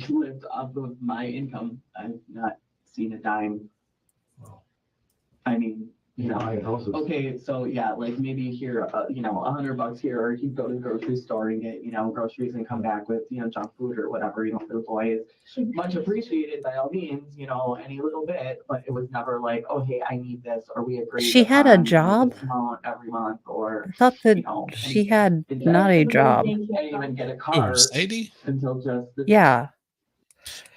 lived off of my income. I've not seen a dime. Wow. I mean, Buying houses. okay, so yeah, like maybe here, $100 here, or he'd go to the grocery store and get, groceries and come back with, junk food or whatever, for the boys. Much appreciated by all means, any little bit, but it was never like, oh, hey, I need this, or we agreed She had a upon, job? this amount every month, or, I thought that she anything. had And not a job. I didn't even get a Oh, car Sadie? until just this. Yeah.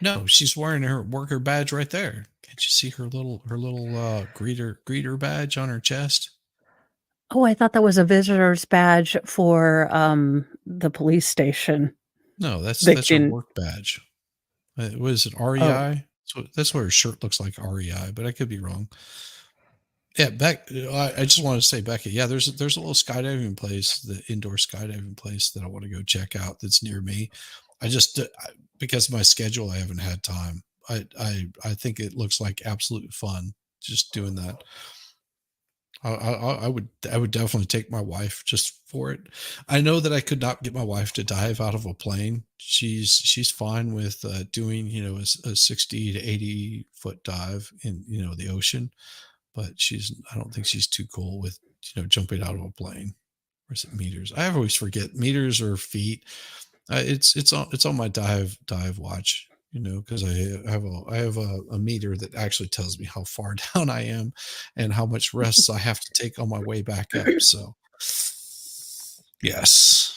No, she's wearing her worker badge right there. Can't you see her little greeter badge on her chest? Oh, I thought that was a visitor's badge for, the police station. No, that's They that's her can work badge. Was it Oh, REI? That's what her shirt looks like, REI, but I could be wrong. Yeah, I just want to say, Becky, yeah, there's a little skydiving place, the indoor skydiving place that I want to go check out that's near me. I just because of my schedule, I haven't had time. I think it looks like absolute fun just doing that. I would definitely take my wife just for it. I know that I could not get my wife to dive out of a plane. She's fine with doing a 60 to 80 foot dive in the ocean, but I don't think she's too cool with jumping out of a plane. Or is it meters? I always forget meters or feet. It's on my dive watch. Because I have a meter that actually tells me how far down I am and how much rests I have to take on my way back up. So yes,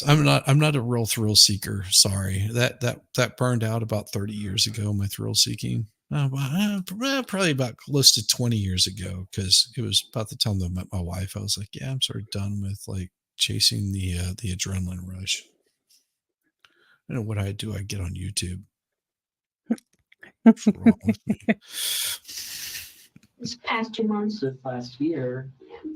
I'm not a real thrill seeker. Sorry, that burned out about 30 years ago. My thrill seeking. Probably about close to 20 years ago, because it was about the time that I met my wife. I was like, yeah, I'm sort of done with like chasing the adrenaline rush. I know what I do. I get on YouTube. What's wrong with me? This past 2 months. This last year,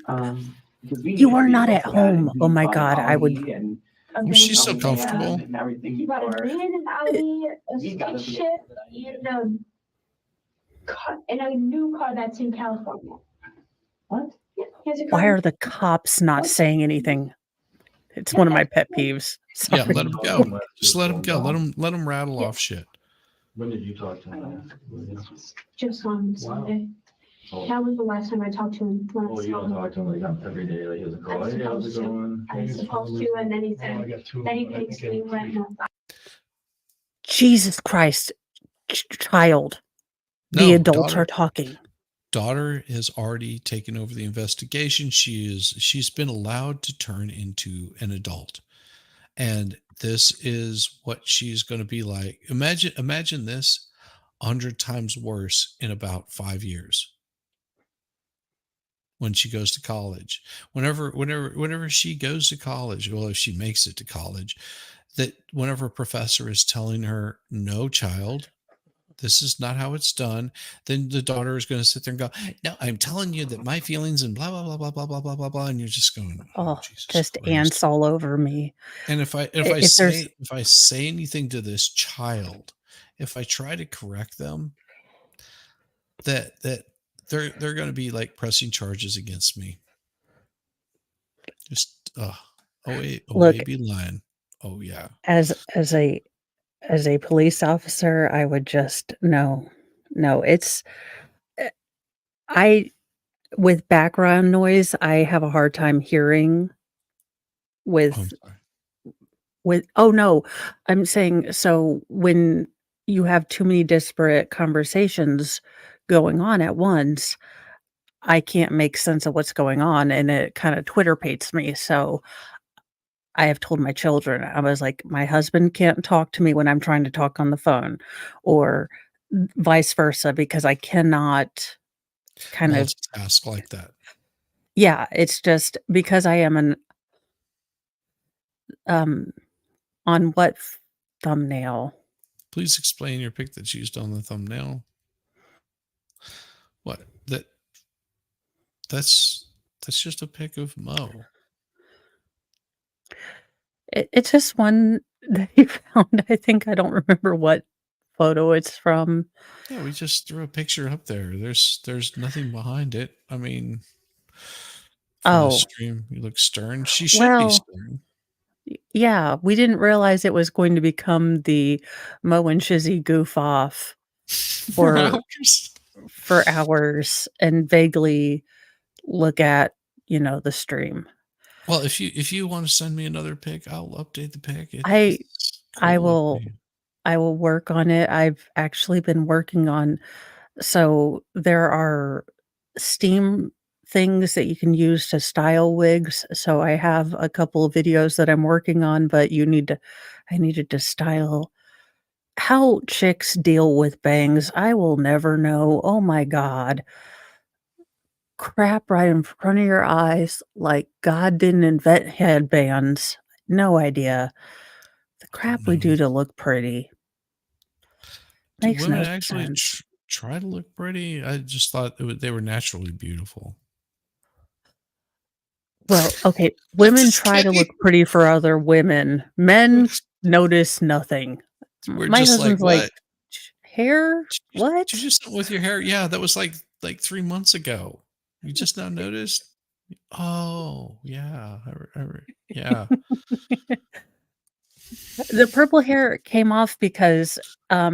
because we You made are not videos at for that, and home. Oh we my bought God, I would Audi and A She's so van, comfortable. and everything He bought a before. van, an Audi, a We got stick it. shift, and a new car that's in California. What? Yeah, he has a car. Why are the cops not saying anything? It's one of my pet peeves. Yeah, Sorry. let him go. Just let him go. Let him rattle off shit. When did you talk to him? Just on Sunday. Oh, That was the last time I talked to him. When I oh, you saw don't him. talk to him like every day, like he doesn't call, hey, how's it going? I was supposed to, and then he Oh, I said, got two. then he but I think takes I me have when three. Jesus Christ, child. The No, adults are talking. daughter has already taken over the investigation. She's been allowed to turn into an adult. And this is what she's going to be like. Imagine this 100 times worse in about 5 years when she goes to college. Whenever she goes to college, well, if she makes it to college, that whenever a professor is telling her, no, child, this is not how it's done, then the daughter is going to sit there and go, no, I'm telling you that my feelings and blah, blah, blah, blah, blah, blah, blah, blah, blah. And you're just going, oh, Oh, Jesus just Christ. ants all over me. And if I If there's say anything to this child, if I try to correct them, that they're going to be like pressing charges against me. Just Look, be lying. Oh yeah. as a police officer, I would just no. It's I with background noise, I have a hard time hearing Oh, I'm with sorry. oh no, I'm saying so when you have too many disparate conversations going on at once, I can't make sense of what's going on and it kind of Twitter pates me. So I have told my children, I was like, my husband can't talk to me when I'm trying to talk on the phone or vice versa because I cannot kind of Multitask like that. yeah, it's just because I am an on what thumbnail? Please explain your pic that's used on the thumbnail. What? That's just a pic of Mo. It's just one that he found. I think I don't remember what photo it's from. Yeah, we just threw a picture up there. There's nothing behind it. I mean, for the Oh, stream, you look stern. She should be well, stern. yeah, we didn't realize it was going to become the Mo and Shizzy goof off For for hours. for hours and vaguely look at, the stream. Well, if you want to send me another pic, I'll update the pic. I It's I cool with will me. I will work on it. I've actually been working on so there are steam things that you can use to style wigs. So I have a couple of videos that I'm working on, but I needed to style how chicks deal with bangs. I will never know. Oh my God. crap right in front of your eyes like God didn't invent headbands. No idea. The crap we do to look pretty. Do Makes women no actually sense. try to look pretty? I just thought they were naturally beautiful. Well, okay, I'm women just try to kidding. look pretty for other women. Men notice nothing. We're My just like, husband's like, what? hair? Did What? you just something with your hair? Yeah, that was like 3 months ago. You just now noticed? Oh, yeah. Yeah. The purple hair came off because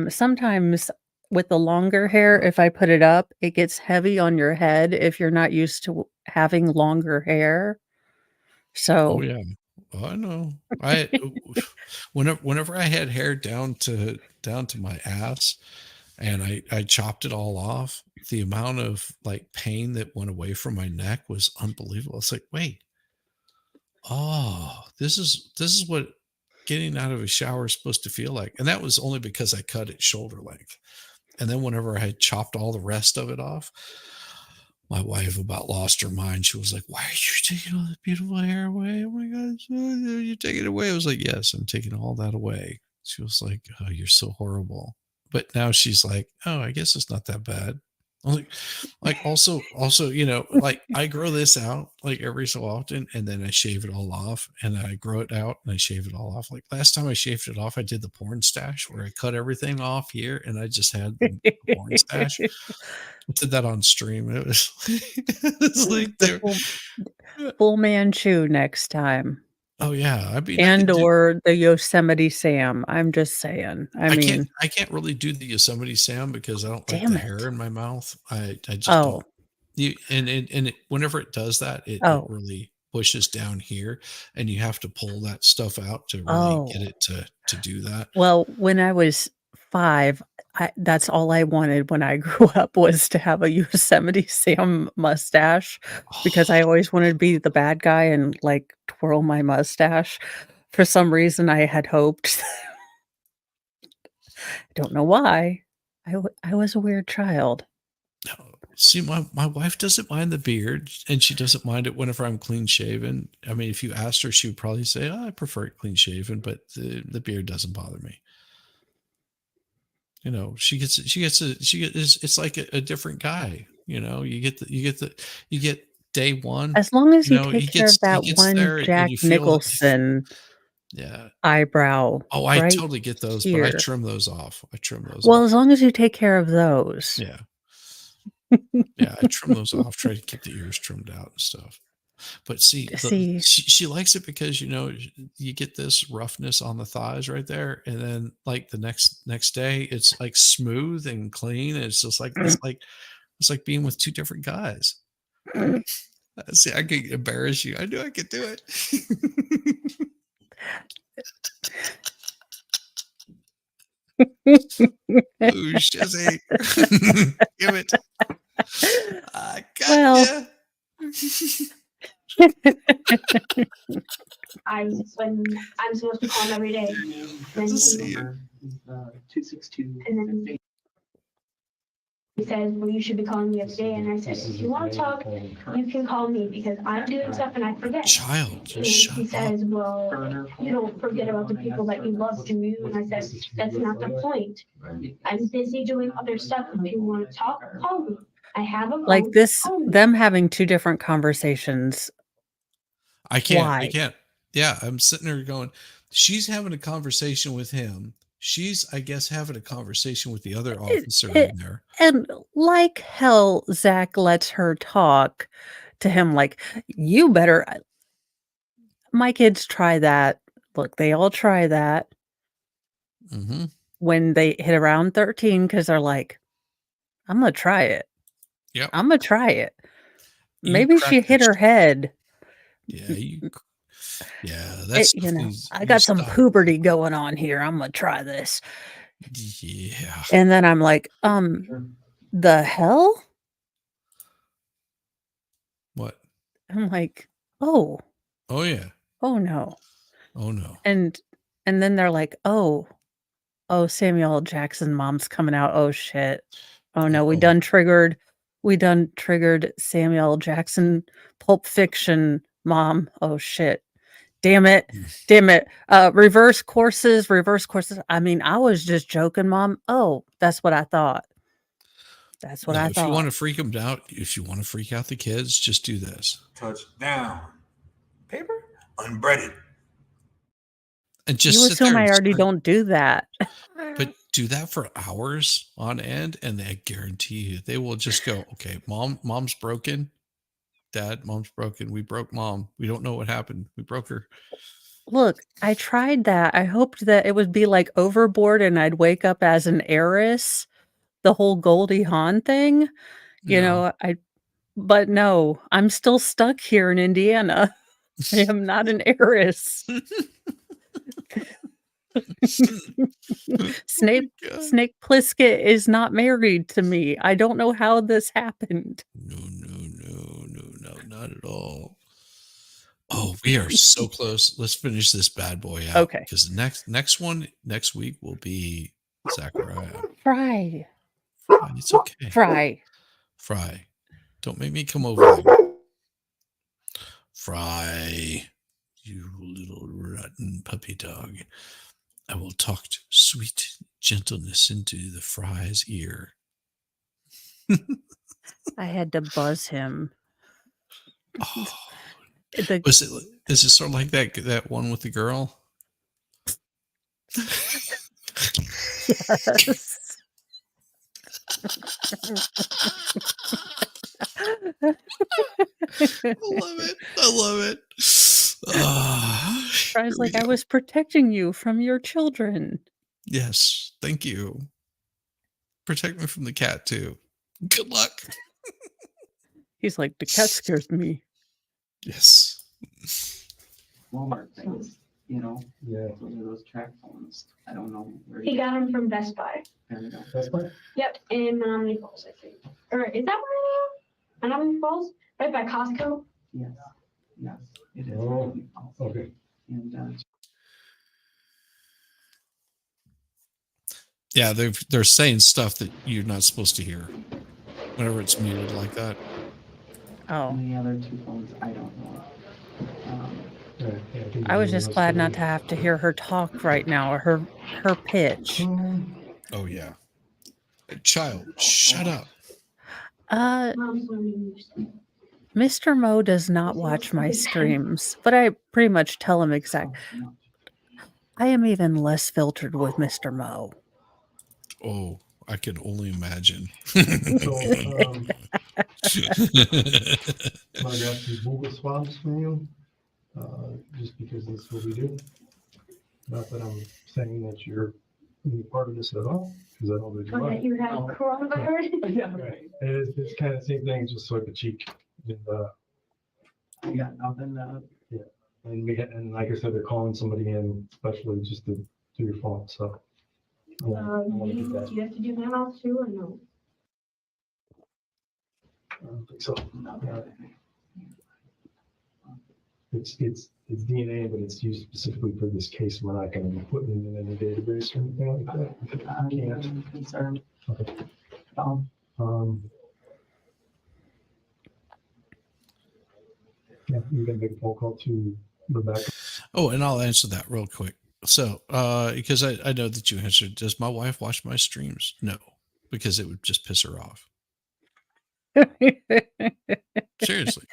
sometimes with the longer hair, if I put it up, it gets heavy on your head if you're not used to having longer hair. Oh So yeah. I know. I whenever I had hair down to my ass and I chopped it all off, the amount of like pain that went away from my neck was unbelievable. It's like, wait, oh, this is what getting out of a shower is supposed to feel like. And that was only because I cut it shoulder length. And then whenever I had chopped all the rest of it off, my wife about lost her mind. She was like, "Why are you taking all that beautiful hair away? Oh my God, you taking it away?" I was like, "Yes, I'm taking all that away." She was like, "Oh, you're so horrible." But now she's like, "Oh, I guess it's not that bad." I'm like also, like I grow this out like every so often, and then I shave it all off, and I grow it out, and I shave it all off. Like last time I shaved it off, I did the porn stash where I cut everything off here, and I just had the porn stash. I did that on stream. It was, it's like the there. full Manchu next time. Oh yeah, I mean, I And could do. or the Yosemite Sam. I'm just saying. I mean, I can't really do the Yosemite Sam because I don't like the damn hair it. in my mouth. I just Oh, don't. You whenever it does that, it oh, really pushes down here, and you have to pull that stuff out to really get oh. it to do that. Well, when I was 5, that's all I wanted when I grew up was to have a Yosemite Sam mustache because I always wanted to be the bad guy and, like, twirl my mustache. For some reason, I had hoped. I don't know why. I was a weird child. No. See, my wife doesn't mind the beard, and she doesn't mind it whenever I'm clean shaven. I mean, if you asked her, she would probably say, "Oh, I prefer it clean shaven," but the beard doesn't bother me. It's like a different guy. You get day one. As long as You you know, take care of he that gets one there, and Jack you feel that. Nicholson Yeah. eyebrow Oh, I right totally get those, but I here. trim those off. I trim those Well, off. as long as you take care of those. Yeah. Yeah, I trim those off. Try to keep the ears trimmed out and stuff. But see, See, she likes it because you get this roughness on the thighs right there, and then like the next day, it's like smooth and clean. And it's just like it's like being with two different guys. See, I could embarrass you. I knew I could do it. Oh, Shizzy. Give it. I got well, ya. when I'm supposed to call him every day. And See he, you. 262. and then he says, "Well, you should be calling me every day." And I said, "If you want to talk, you can call me because I'm doing stuff and I forget." Child, And just he shut up. says, "Well, you don't forget about the people that you love, do you?" And I said, "That's not the point. I'm busy doing other stuff. If you want to talk, call me. I have a phone. like this, Call me." them having two different conversations. I Why? can't. Yeah, I'm sitting there going, she's having a conversation with him. She's, I guess, having a conversation with the other officer in there. And like hell, Zach lets her talk to him like, you better. My kids try that. Look, they all try that Mm-hmm. when they hit around 13 because they're like, I'm going to try it. Yep. I'm going to try it. You Maybe crack she that hit her shit. head. Yeah, that's I got some stop. puberty going on here. I'm going to try this. Yeah. And then I'm like, the hell? What? I'm like, oh Oh yeah. no. Oh no. And then they're like, oh, Samuel L. Jackson mom's coming out. Oh shit. Oh no, we Uh-oh. done triggered We done triggered Samuel Jackson Pulp Fiction, Mom. Oh shit. Damn it. Damn it. Reverse courses. I mean, I was just joking, Mom. Oh, that's what I thought. That's what No, I if you thought. want to freak them out, if you want to freak out the kids, just do this. Touchdown. Paper? Unbreaded. And just You sit there assume I and already start- don't do that. But do that for hours on end, and I guarantee you they will just go, okay, mom's broken. Dad, mom's broken. We broke mom. We don't know what happened. We broke her. Look, I tried that. I hoped that it would be like Overboard and I'd wake up as an heiress, the whole Goldie Hawn thing. You know, but no, I'm still stuck here in Indiana. I am not an heiress. Snake Plissket is not married to me. I don't know how this happened. No, not at all. Oh, we are so close. Let's finish this bad boy out. Okay. Because the next week will be Zachariah. Fry. It's okay. Fry. Don't make me come over there. Fry, you little rotten puppy dog. I will talk sweet gentleness into the Fry's ear. I had to buzz him. Oh. Is it sort of like that one with the girl? Yes. I love it. Fry's like, I was protecting you from your children. Yes, thank you. Protect me from the cat too. Good luck. He's like, the cat scares me. Yes. Walmart things, you know? Yeah. Those are those track phones. I don't know where He got them from Best Buy. There we go. That's fine. Yep, in Menominee Falls, I think. Or is that where Menominee Falls? Right by Costco? Yes. Yes, it is. Oh, okay. And, Yeah, they're saying stuff that you're not supposed to hear whenever it's muted like that. Oh. and the other two phones, I don't know. I was just glad not to have to hear her talk right now, or her pitch. Oh yeah. Child, shut up. Mom's learning new stuff. Mr. Mo does not watch my streams, but I pretty much tell him exact. I am even less filtered with Mr. Mo. Oh, I can only imagine. So, I got some Google swabs from you, just because that's what we do. Not that I'm saying that you're any part of this at all, because I know that you Or are. that you have coronavirus. Yeah, right. It's kind of the same thing, just swipe a cheek. And, I got nothing, and like I said, they're calling somebody in especially just to do your phone, so. I wanna do that. Do you have to do my mouth too, or no? I don't think so. It's DNA, but it's used specifically for this case. We're not going to put it in any database or anything like that. I'm concerned. Okay. Yeah, you can make a phone call to Rebecca. Oh, and I'll answer that real quick. So, because I know that you answered, does my wife watch my streams? No, because it would just piss her off. Seriously.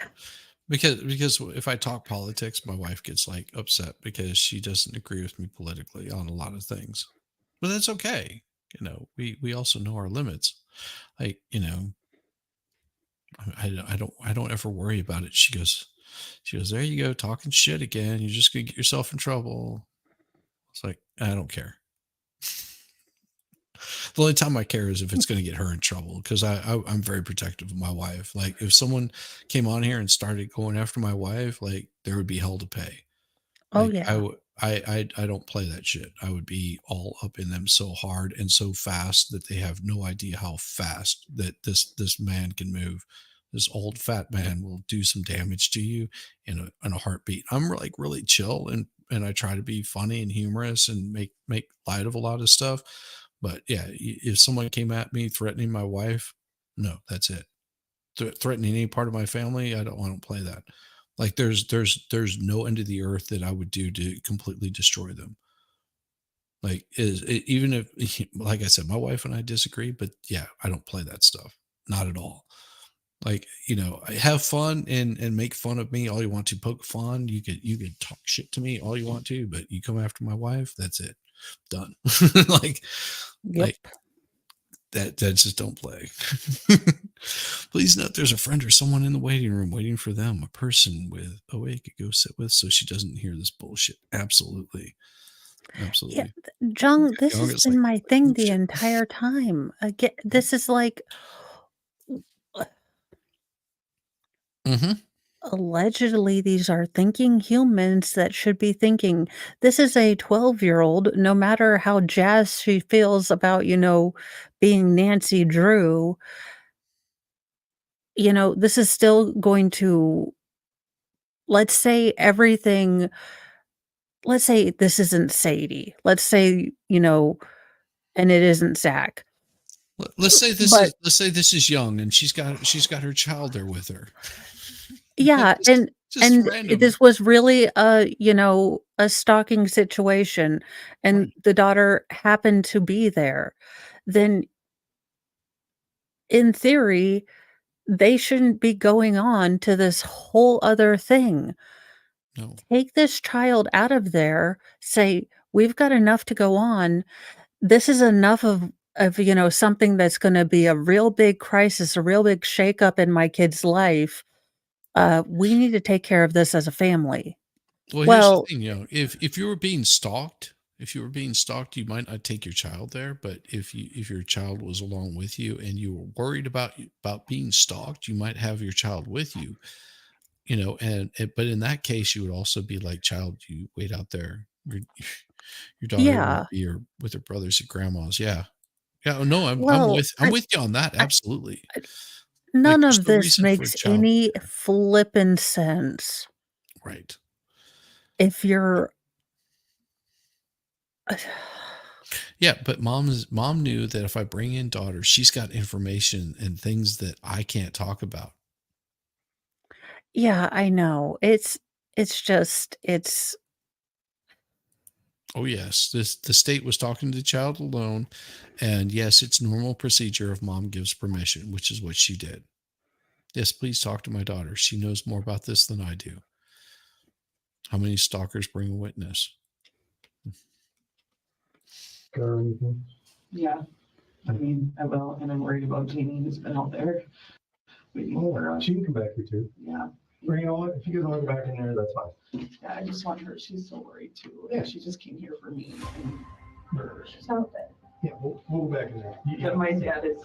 Because if I talk politics, my wife gets like upset because she doesn't agree with me politically on a lot of things. But that's okay. You know, we also know our limits. Like, you know, I don't ever worry about it. She goes, there you go, talking shit again. You're just gonna get yourself in trouble. It's like, I don't care. The only time I care is if it's going to get her in trouble, because I'm very protective of my wife. Like, if someone came on here and started going after my wife, like, there would be hell to pay. Oh, Like, yeah. I don't play that shit. I would be all up in them so hard and so fast that they have no idea how fast that this man can move. This old fat man will do some damage to you in a heartbeat. I'm like really chill and I try to be funny and humorous and make light of a lot of stuff. But yeah, if someone came at me threatening my wife, no, that's it. threatening any part of my family, I don't play that. Like there's no end of the earth that I would do to completely destroy them. Like even if, like I said, my wife and I disagree, but yeah, I don't play that stuff. Not at all. Like, have fun and make fun of me all you want to, poke fun. You could talk shit to me all you want to, but you come after my wife, that's it. Done. like Yep. that just don't play. Please note there's a friend or someone in the waiting room waiting for them, a person with OA could go sit with so she doesn't hear this bullshit. Absolutely. Yeah, Absolutely. Jung, this Young has is been like, my thing "Oh, the shit." entire time. Again, this is like Mhm. allegedly these are thinking humans that should be thinking. This is a 12-year-old, no matter how jazzed she feels about, being Nancy Drew, this is still going to, let's say everything, let's say this isn't Sadie. Let's say, and it isn't Zach. Let's say But let's say this is Young and she's got her child there with her. yeah, Just and random. this was really a stalking situation, and Right. the daughter happened to be there. Then in theory, they shouldn't be going on to this whole other thing. No. Take this child out of there, say, "We've got enough to go on. This is enough of something that's gonna be a real big crisis, a real big shakeup in my kid's life. We need to take care of this as a family." Well, here's the Well, thing, if you were being stalked, you might not take your child there, but if your child was along with you and you were worried about being stalked, you might have your child with you, but in that case, you would also be like, child, you wait out there. Your daughter will yeah. be with her brothers at grandma's. Yeah. Yeah. No, Well, I'm with you on that. I Absolutely. I Like none there's of no this reason for a makes child. any flippin' sense. Right. If you're Yeah, but mom knew that if I bring in daughter, she's got information and things that I can't talk about. Yeah, I know. It's Oh yes, the state was talking to the child alone, and yes, it's normal procedure if mom gives permission, which is what she did. Yes, please talk to my daughter. She knows more about this than I do. How many stalkers bring a witness? Yeah, I mean, I will, and I'm worried about Jeannie who's been out there waiting for us. She can come back here too. Yeah, Or you know what, if you guys want to go back in there, that's fine. yeah, I just want her, she's so worried too. Yeah. She just came here for me and for, So, Yeah, we'll go back in there. but my dad is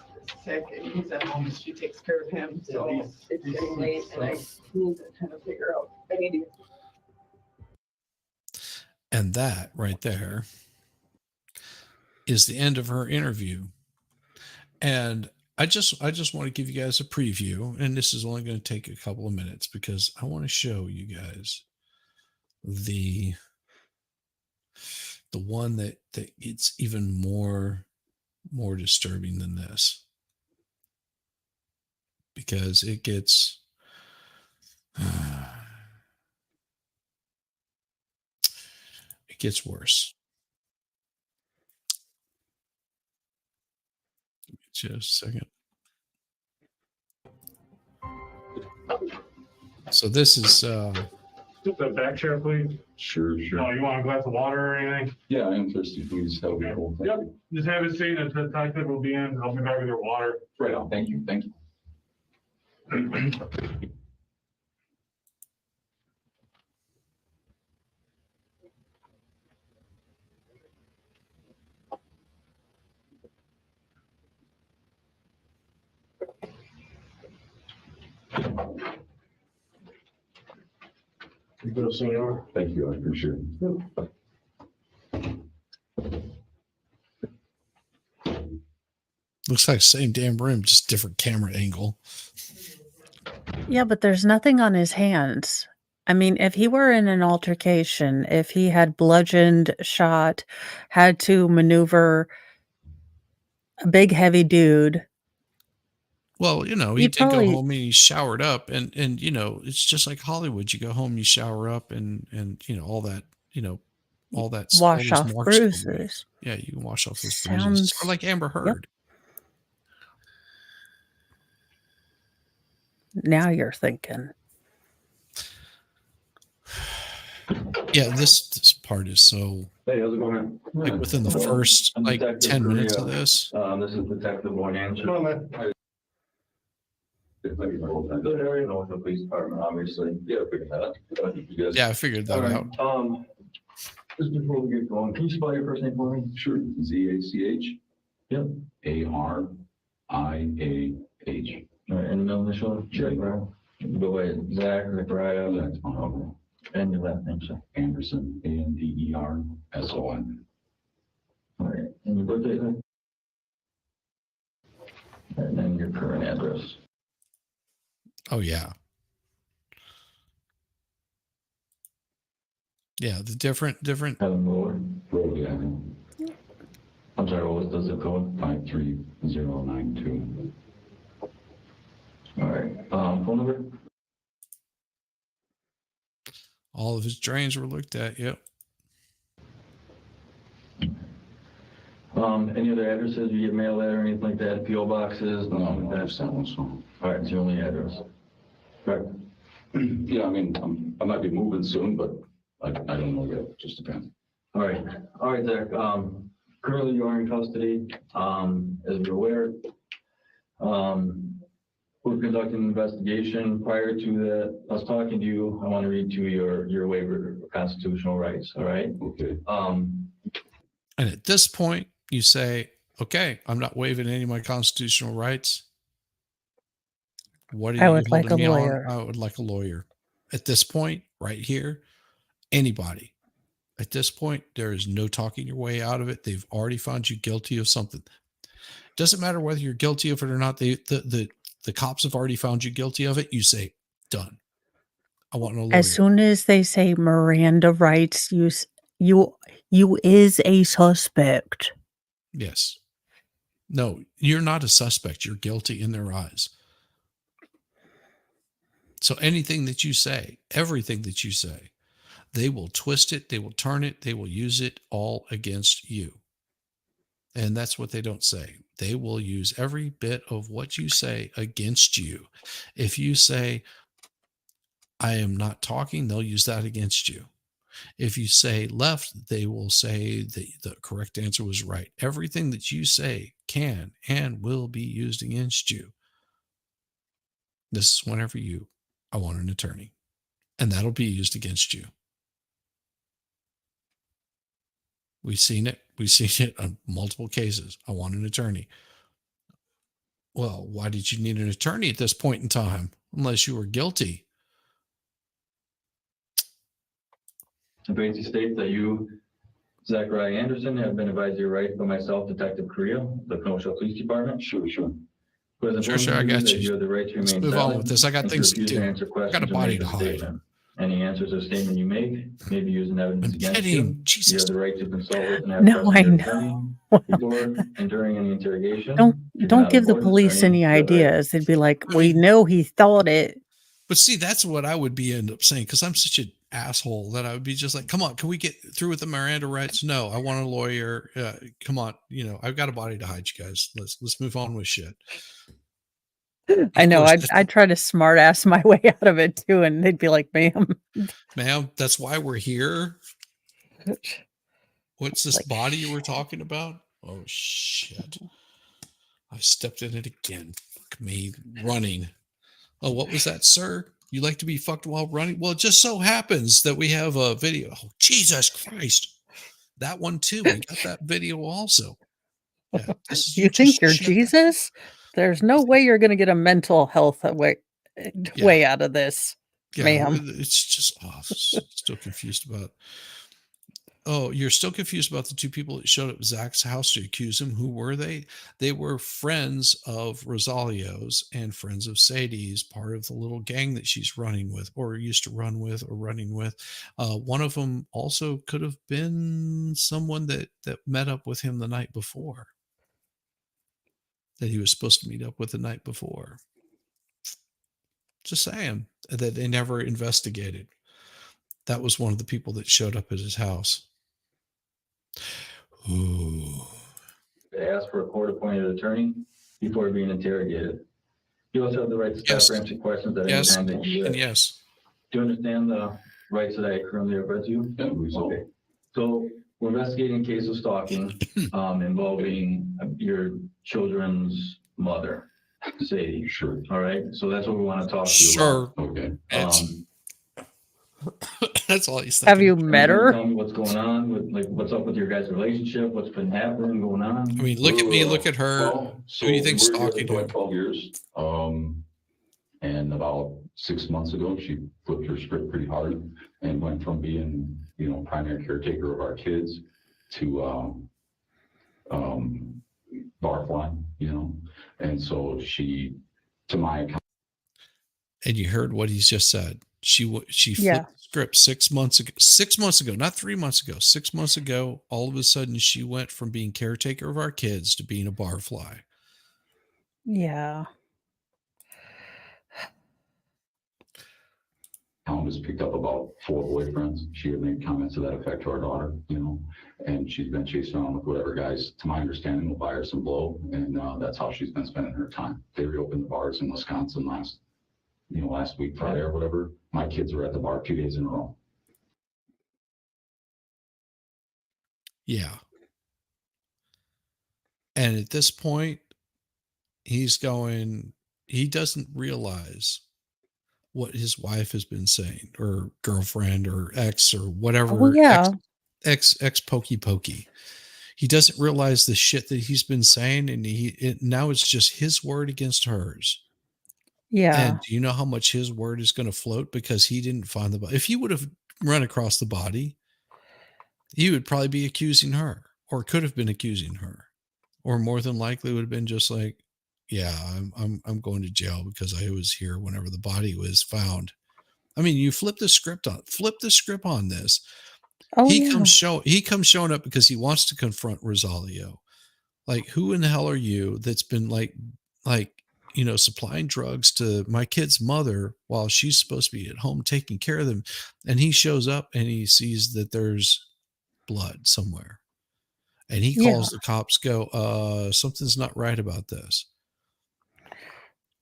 sick and he's at home, she takes care of him, so Yeah, it's getting late and I need to kind of figure out, I need to. And that right there is the end of her interview. And I just want to give you guys a preview, and this is only going to take a couple of minutes because I want to show you guys the one that it's even more disturbing than this, because it gets worse. Just a second. So this is Just a back chair, please. Sure. No, you want a glass of water or anything? Yeah, I am thirsty. Please help me. Yep. Just have a seat. The detective will be in. Help me back with your water. Right on. Thank you. You go to Senor. Thank you. I appreciate it. looks like same damn room, just different camera angle. yeah, but there's nothing on his hands. I mean, if he were in an altercation, if he had bludgeoned, shot, had to maneuver a big heavy dude. Well, you know, he did go home and he showered up, and you know, it's just like Hollywood. You go home, you shower up, and you know all that, you know, all that all Wash those off marks go away. bruises. Yeah, you can wash off those bruises, or like Amber Heard. Yep. Now you're thinking. Yeah, this part is so. Hey, how's it going? Like within the first like 10 minutes of this. This is Detective Mointhedeepend. Come on, man. Good area, with the police department, obviously. Yeah, I figured that out. Yeah, I figured that out. Just before we get going, can you spell your first name for me? Sure. Zach. Yep. ARIAH. All right, and the middle initial? J. Go ahead, Zachariah. That's fine. And your last name, sir. Anderson, ANDERSON. All right, and your birthday, sir? And then your current address. Oh yeah. Yeah, the different. Heaven Road. Road, I'm sorry, what was the zip code? 53092. All right, phone number? All of his drains were looked at. Yep. Any other addresses? You get mail there or anything like that? PO boxes? No, that's that one. So. All right, it's your only address. Right. Yeah, I mean, I might be moving soon, but I don't know yet. It just depends. All right, Zach. Currently, you are in custody. As you're aware, we're conducting an investigation. Prior to that, us talking to you, I want to read to you your waiver of constitutional rights. All right. Okay. And at this point, you say, "Okay, I'm not waiving any of my constitutional rights." What are you would like holding a me lawyer. on? I would like a lawyer. At this point, right here, anybody. At this point, there is no talking your way out of it. They've already found you guilty of something. Doesn't matter whether you're guilty of it or not. The cops have already found you guilty of it. You say, done. I want no lawyer. As soon as they say Miranda rights, you is a suspect. Yes. No, you're not a suspect. You're guilty in their eyes. So anything that you say, everything that you say, they will twist it, they will turn it, they will use it all against you. And that's what they don't say. They will use every bit of what you say against you. If you say, I am not talking, they'll use that against you. If you say left, they will say the correct answer was right. Everything that you say can and will be used against you. This is whenever I want an attorney. And that'll be used against you. We've seen it. We've seen it on multiple cases. I want an attorney. Well, why did you need an attorney at this point in time? Unless you were guilty. I basically state that you, Zachariah Anderson, have been advised of your right by myself, Detective Carrillo, the Kenosha Police Department. Sure. Sure, I got you. You have the right to remain Let's move on with this. I got and things to refuse do. answer I questions got a or body make to a hide. statement. Any answers or statement you make may be used in evidence I'm against kidding. you. Jesus. You have the right to consult with and have No, I questions know. before and during any interrogation. Don't give the police any ideas. They'd be like, we know he thought it. But see, that's what I would end up saying, because I'm such an asshole that I would be just like, come on, can we get through with the Miranda rights? No, I want a lawyer. Come on, I've got a body to hide, you guys. Let's move on with shit. I know. I'd try to smart ass my way out of it too, and they'd be like, ma'am, that's why we're here. What's this body you were talking about? Oh shit. I stepped in it again. Fuck me running. Oh, what was that, sir? You like to be fucked while running? Well, it just so happens that we have a video. Oh, Jesus Christ. That one too. We got that video also. Yeah, you think you're Jesus? There's no way you're going to get a mental health way out of this, ma'am. It's just still confused about. Oh, you're still confused about the two people that showed up at Zach's house to accuse him. Who were they? They were friends of Rosalio's and friends of Sadie's, part of the little gang that she's running with, or used to run with, or running with. One of them also could have been someone that met up with him the night before. that he was supposed to meet up with the night before. Just saying that they never investigated. That was one of the people that showed up at his house. Ooh. They ask for a court-appointed attorney before being interrogated. You also have the right to stop or answer questions at any time that you and wish. yes. Do you understand the rights that I currently have read to you? Yeah, we saw. Okay. So we're investigating a case of stalking involving your children's mother, Sadie. Sure. All right. So that's what we want to talk to you Sure. about. Okay. That's all he's Have thinking. you met her? Tell me what's going on with, like, what's up with your guys' relationship? What's been happening, going on? I mean, look at me, look at her. Well, so Who do you think's we're together stalking for who? like 12 years. And about 6 months ago, she flipped her script pretty hard and went from being, you know, primary caretaker of our kids to barfly, you know. And so she, to my account. And you heard what he's just said. She flipped Yeah. the script 6 months ago. 6 months ago, not 3 months ago. 6 months ago, all of a sudden, she went from being caretaker of our kids to being a barfly. Yeah. Town has picked up about 4 boyfriends. She had made comments to that effect to our daughter, you know, and she's been chasing around with whatever guys, to my understanding, will buy her some blow. And that's how she's been spending her time. They reopened the bars in Wisconsin last week, Friday or whatever. My kids were at the bar 2 days in a row. Yeah. And at this point, he doesn't realize what his wife has been saying, or girlfriend, or ex, or whatever. Oh, yeah. Ex pokey. He doesn't realize the shit that he's been saying, and now it's just his word against hers. Yeah. And do you know how much his word is going to float because he didn't find the body? If he would have run across the body, he would probably be accusing her, or could have been accusing her, or more than likely would have been just like, yeah, I'm going to jail because I was here whenever the body was found. I mean, you flip the script on this. Oh, he yeah. comes showing up because he wants to confront Rosario. Like, who in the hell are you that's been like, you know, supplying drugs to my kid's mother while she's supposed to be at home taking care of them? And he shows up and he sees that there's blood somewhere. And he calls the cops, something's not right about this.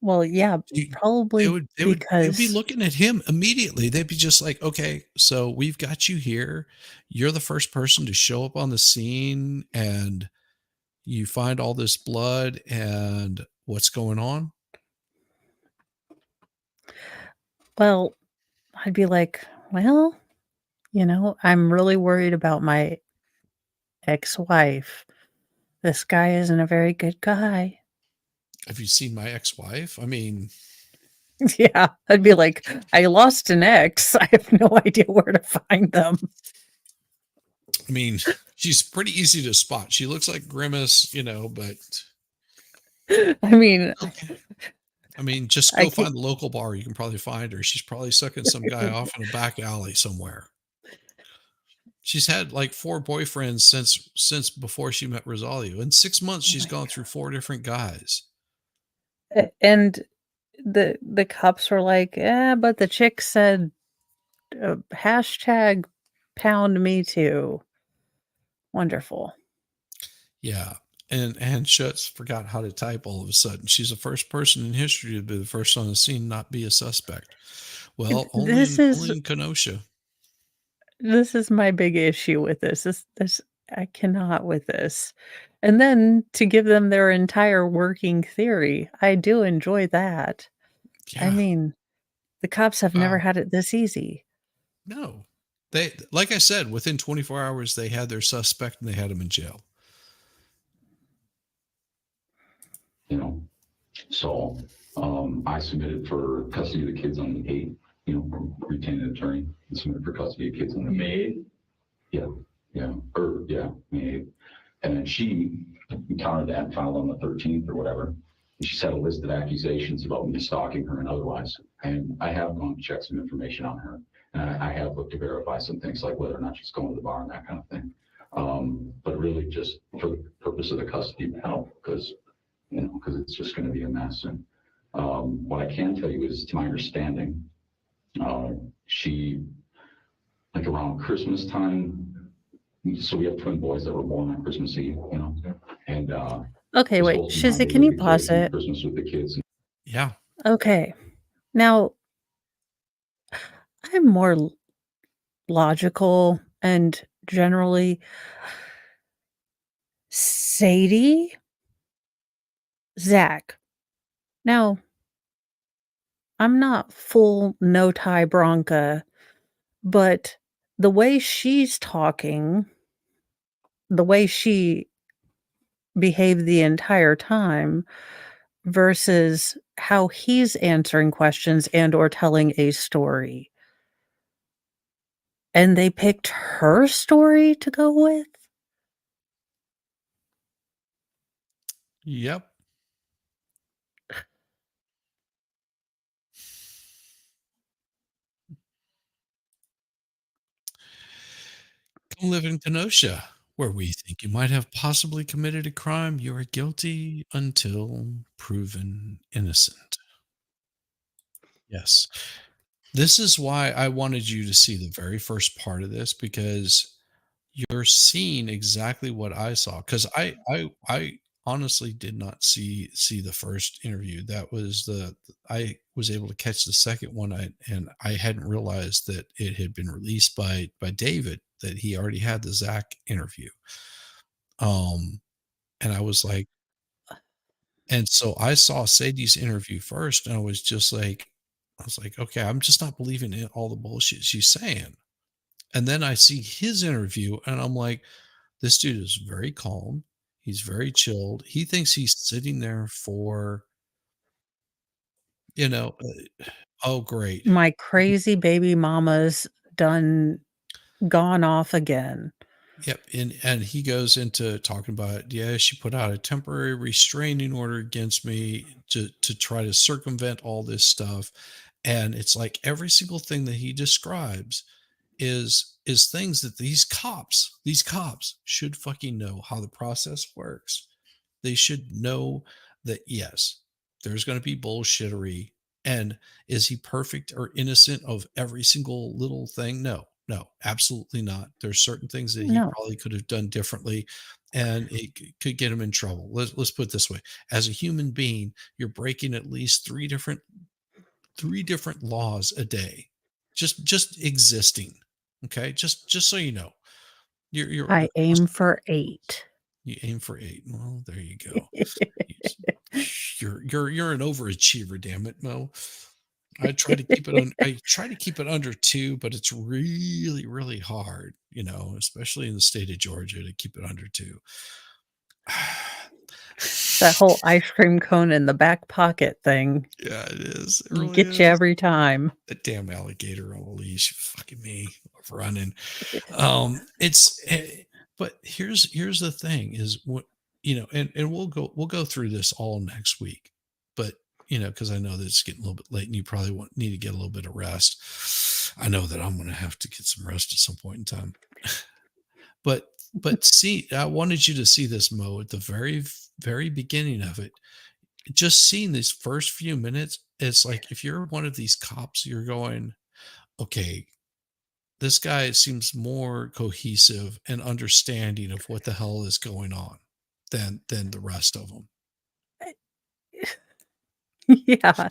Well, yeah, probably They would be looking at him immediately. They'd be just like, okay, so we've got you here. You're the first person to show up on the scene and you find all this blood, and what's going on? Well, I'd be like, well, you know, I'm really worried about my ex-wife. This guy isn't a very good guy. Have you seen my ex-wife? I mean, yeah, I'd be like, I lost an ex. I have no idea where to find them. I mean, she's pretty easy to spot. She looks like Grimace, you know, but I mean, okay. I mean, just go find the local bar. You can probably find her. She's probably sucking some guy off in a back alley somewhere. She's had like 4 boyfriends since before she met Rosario. In 6 months, she's gone through 4 different guys. And the cops were like, yeah, but the chick said hashtag pound me too. Wonderful. Yeah. And Schutz forgot how to type all of a sudden. She's the first person in history to be the first on the scene, not be a suspect. Well, only in Kenosha. This is my big issue with this. This I cannot with this. And then to give them their entire working theory, I do enjoy that. Yeah. I mean, the cops have never had it this easy. No. They, like I said, within 24 hours, they had their suspect and they had him in jail. You know, so I submitted for custody of the kids on the 8th, you know, retained an attorney, and submitted for custody of kids on the May 8th. Yeah, May 8th. And then she encountered that and filed on the 13th or whatever. And she had a list of accusations about me stalking her and otherwise. And I have gone to check some information on her. And I have looked to verify some things like whether or not she's going to the bar and that kind of thing. But really just for the purpose of the custody battle, because you know, because it's just going to be a mess. And what I can tell you is, to my understanding, she, like around Christmas time, so we have twin boys that were born on Christmas Eve, you know, and Okay, wait, Shizzy, can you pause it? Christmas with the kids. Yeah. Okay. Now, I'm more logical and generally Sadie, Zach. Now, I'm not full no tie Bronca, but the way she's talking, the way she behaved the entire time versus how he's answering questions and or telling a story. And they picked her story to go with? Yep. Come live in Kenosha, where we think you might have possibly committed a crime. You are guilty until proven innocent. Yes. This is why I wanted you to see the very first part of this, because you're seeing exactly what I saw. Because I honestly did not see the first interview. That was I was able to catch the second one, and I hadn't realized that it had been released by David, that he already had the Zach interview. And I was like, and so I saw Sadie's interview first, and I was like, okay, I'm just not believing in all the bullshit she's saying. And then I see his interview, and I'm like, this dude is very calm. He's very chilled. He thinks he's sitting there for, you know, oh, great. My crazy baby mama's gone off again. Yep. And he goes into talking about, yeah, she put out a temporary restraining order against me to try to circumvent all this stuff. And it's like every single thing that he describes is things that these cops should fucking know how the process works. They should know that, yes, there's going to be bullshittery. And is he perfect or innocent of every single little thing? No, absolutely not. There's certain things that he No. probably could have done differently, and it could get him in trouble. Let's put it this way. As a human being, you're breaking at least three different laws a day, just existing. Okay. Just so you know, I aim for 8. You aim for 8. Well, there you go. You're an overachiever, damn it, Mo. I try to keep it under 2, but it's really, really hard, you know, especially in the state of Georgia, to keep it under 2. That whole ice cream cone in the back pocket thing. Yeah, it is. It really gets you every time. That damn alligator on a leash, fucking me running. But here's the thing is, what, you know, and we'll go through this all next week, but you know, because I know that it's getting a little bit late and you probably need to get a little bit of rest. I know that I'm going to have to get some rest at some point in time. but see, I wanted you to see this, Mo, at the very, very beginning of it. Just seeing these first few minutes, it's like, if you're one of these cops, you're going, okay, this guy seems more cohesive and understanding of what the hell is going on than the rest of them. Yeah.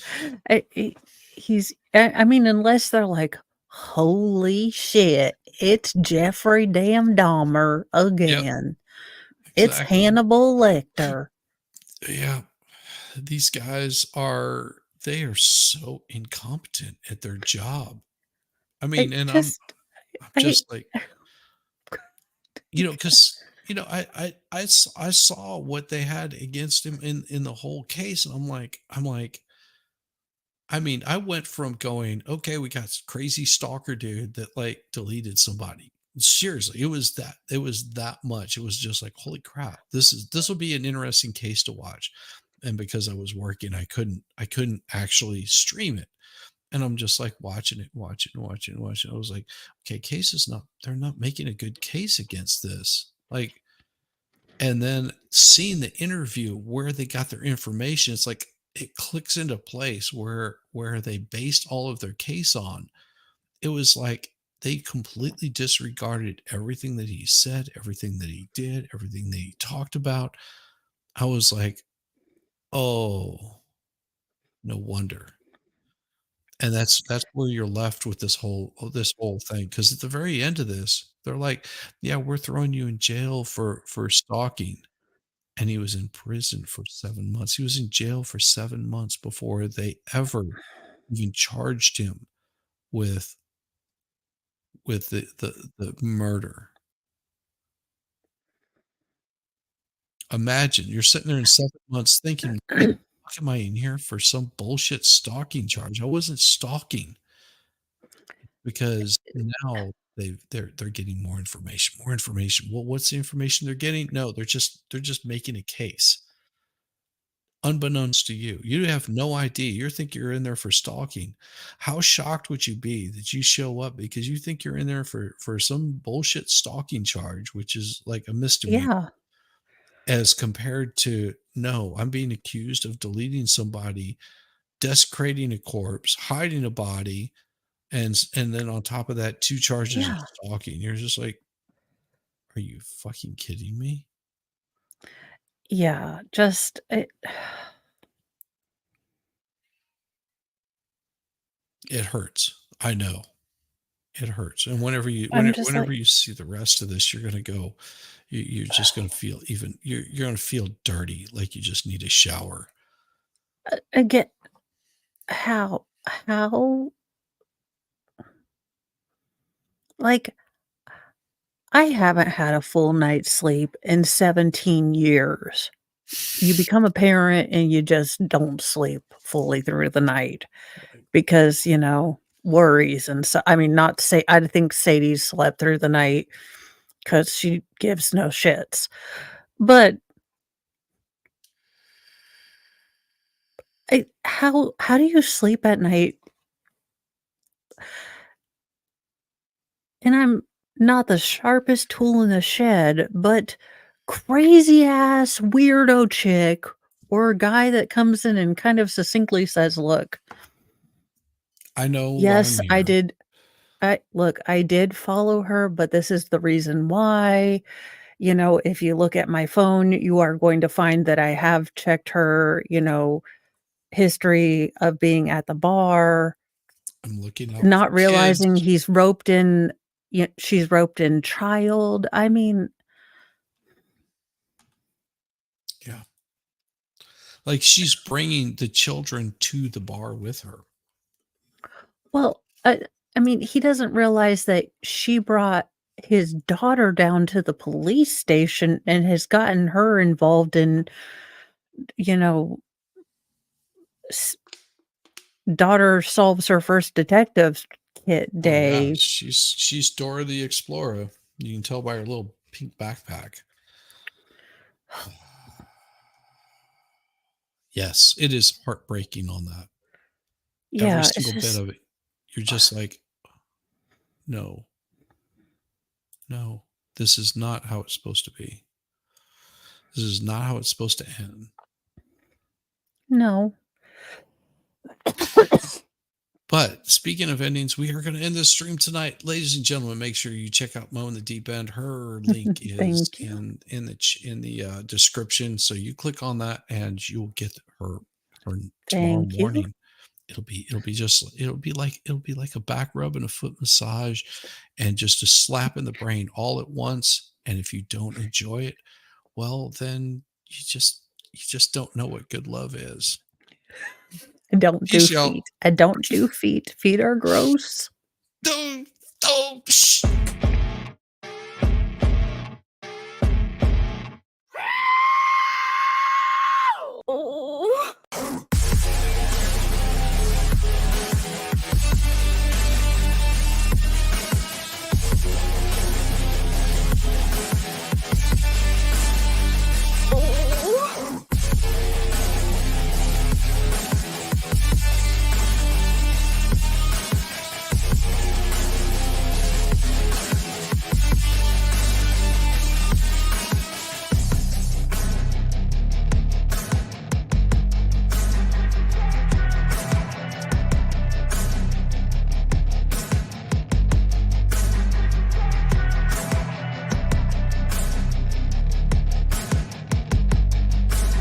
I mean, unless they're like, holy shit, it's Jeffrey damn Dahmer again. Yep, it's Hannibal Lecter. Yeah. These guys are so incompetent at their job. I mean, I'm just like, you know, because, you know, I saw what they had against him in the whole case. And I'm like, I mean, I went from going, okay, we got crazy stalker dude that like deleted somebody. Seriously, it was that much. It was just like, holy crap, this will be an interesting case to watch. And because I was working, I couldn't actually stream it. And I'm just like watching it. I was like, okay, they're not making a good case against this. Like, And then seeing the interview where they got their information, it's like it clicks into place where they based all of their case on. It was like they completely disregarded everything that he said, everything that he did, everything that he talked about. I was like, oh, no wonder. And that's where you're left with this whole thing. Because at the very end of this, they're like, yeah, we're throwing you in jail for stalking. And he was in prison for 7 months. He was in jail for 7 months before they ever even charged him with the murder. Imagine you're sitting there in 7 months thinking, "Why am I in here for some bullshit stalking charge? I wasn't stalking." Because now they're getting more information, more information. Well, what's the information they're getting? No, they're just making a case. Unbeknownst to you. You have no idea. You think you're in there for stalking. How shocked would you be that you show up because you think you're in there for some bullshit stalking charge, which is like a misdemeanor, Yeah. as compared to, no, I'm being accused of deleting somebody, desecrating a corpse, hiding a body, and then on top of that, 2 charges of Yeah. stalking. You're just like, are you fucking kidding me? Yeah. Just It hurts. I know. It hurts. And whenever I'm just like, you see the rest of this, you're gonna go, you're just gonna feel even you're gonna feel dirty, like you just need a shower. again, how like I haven't had a full night's sleep in 17 years. You become a parent and you just don't sleep fully through the night because, worries and so I mean, not to say I think Sadie slept through the night because she gives no shits. But how do you sleep at night? And I'm not the sharpest tool in the shed, but crazy ass weirdo chick or a guy that comes in and kind of succinctly says, "Look, I know why I'm yes, I here. did I did follow her, but this is the reason why. If you look at my phone, you are going to find that I have checked her, history of being at the bar." I'm looking out Not for kids. realizing she's roped in child. I mean, Yeah. Like she's bringing the children to the bar with her. well, I mean, he doesn't realize that she brought his daughter down to the police station and has gotten her involved in, you know, s daughter solves her first detective kit Oh yeah, day. she's Dora the Explorer. You can tell by her little pink backpack. Yes, it is heartbreaking on that. Every Yeah, it's single bit just of it. You're just like, no, no, this is not how it's supposed to be. This is not how it's supposed to end. no. But speaking of endings, we are going to end this stream tonight, ladies and gentlemen. Make sure you check out Mointhedeepend. Her link is Thank you. in the description. So you click on that, and you'll get her tomorrow Thank you. morning. It'll be like a back rub and a foot massage, and just a slap in the brain all at once. And if you don't enjoy it, well, then you just don't know what good love is. I don't do Peace, y'all. feet. I don't do feet. Feet are gross. Don't.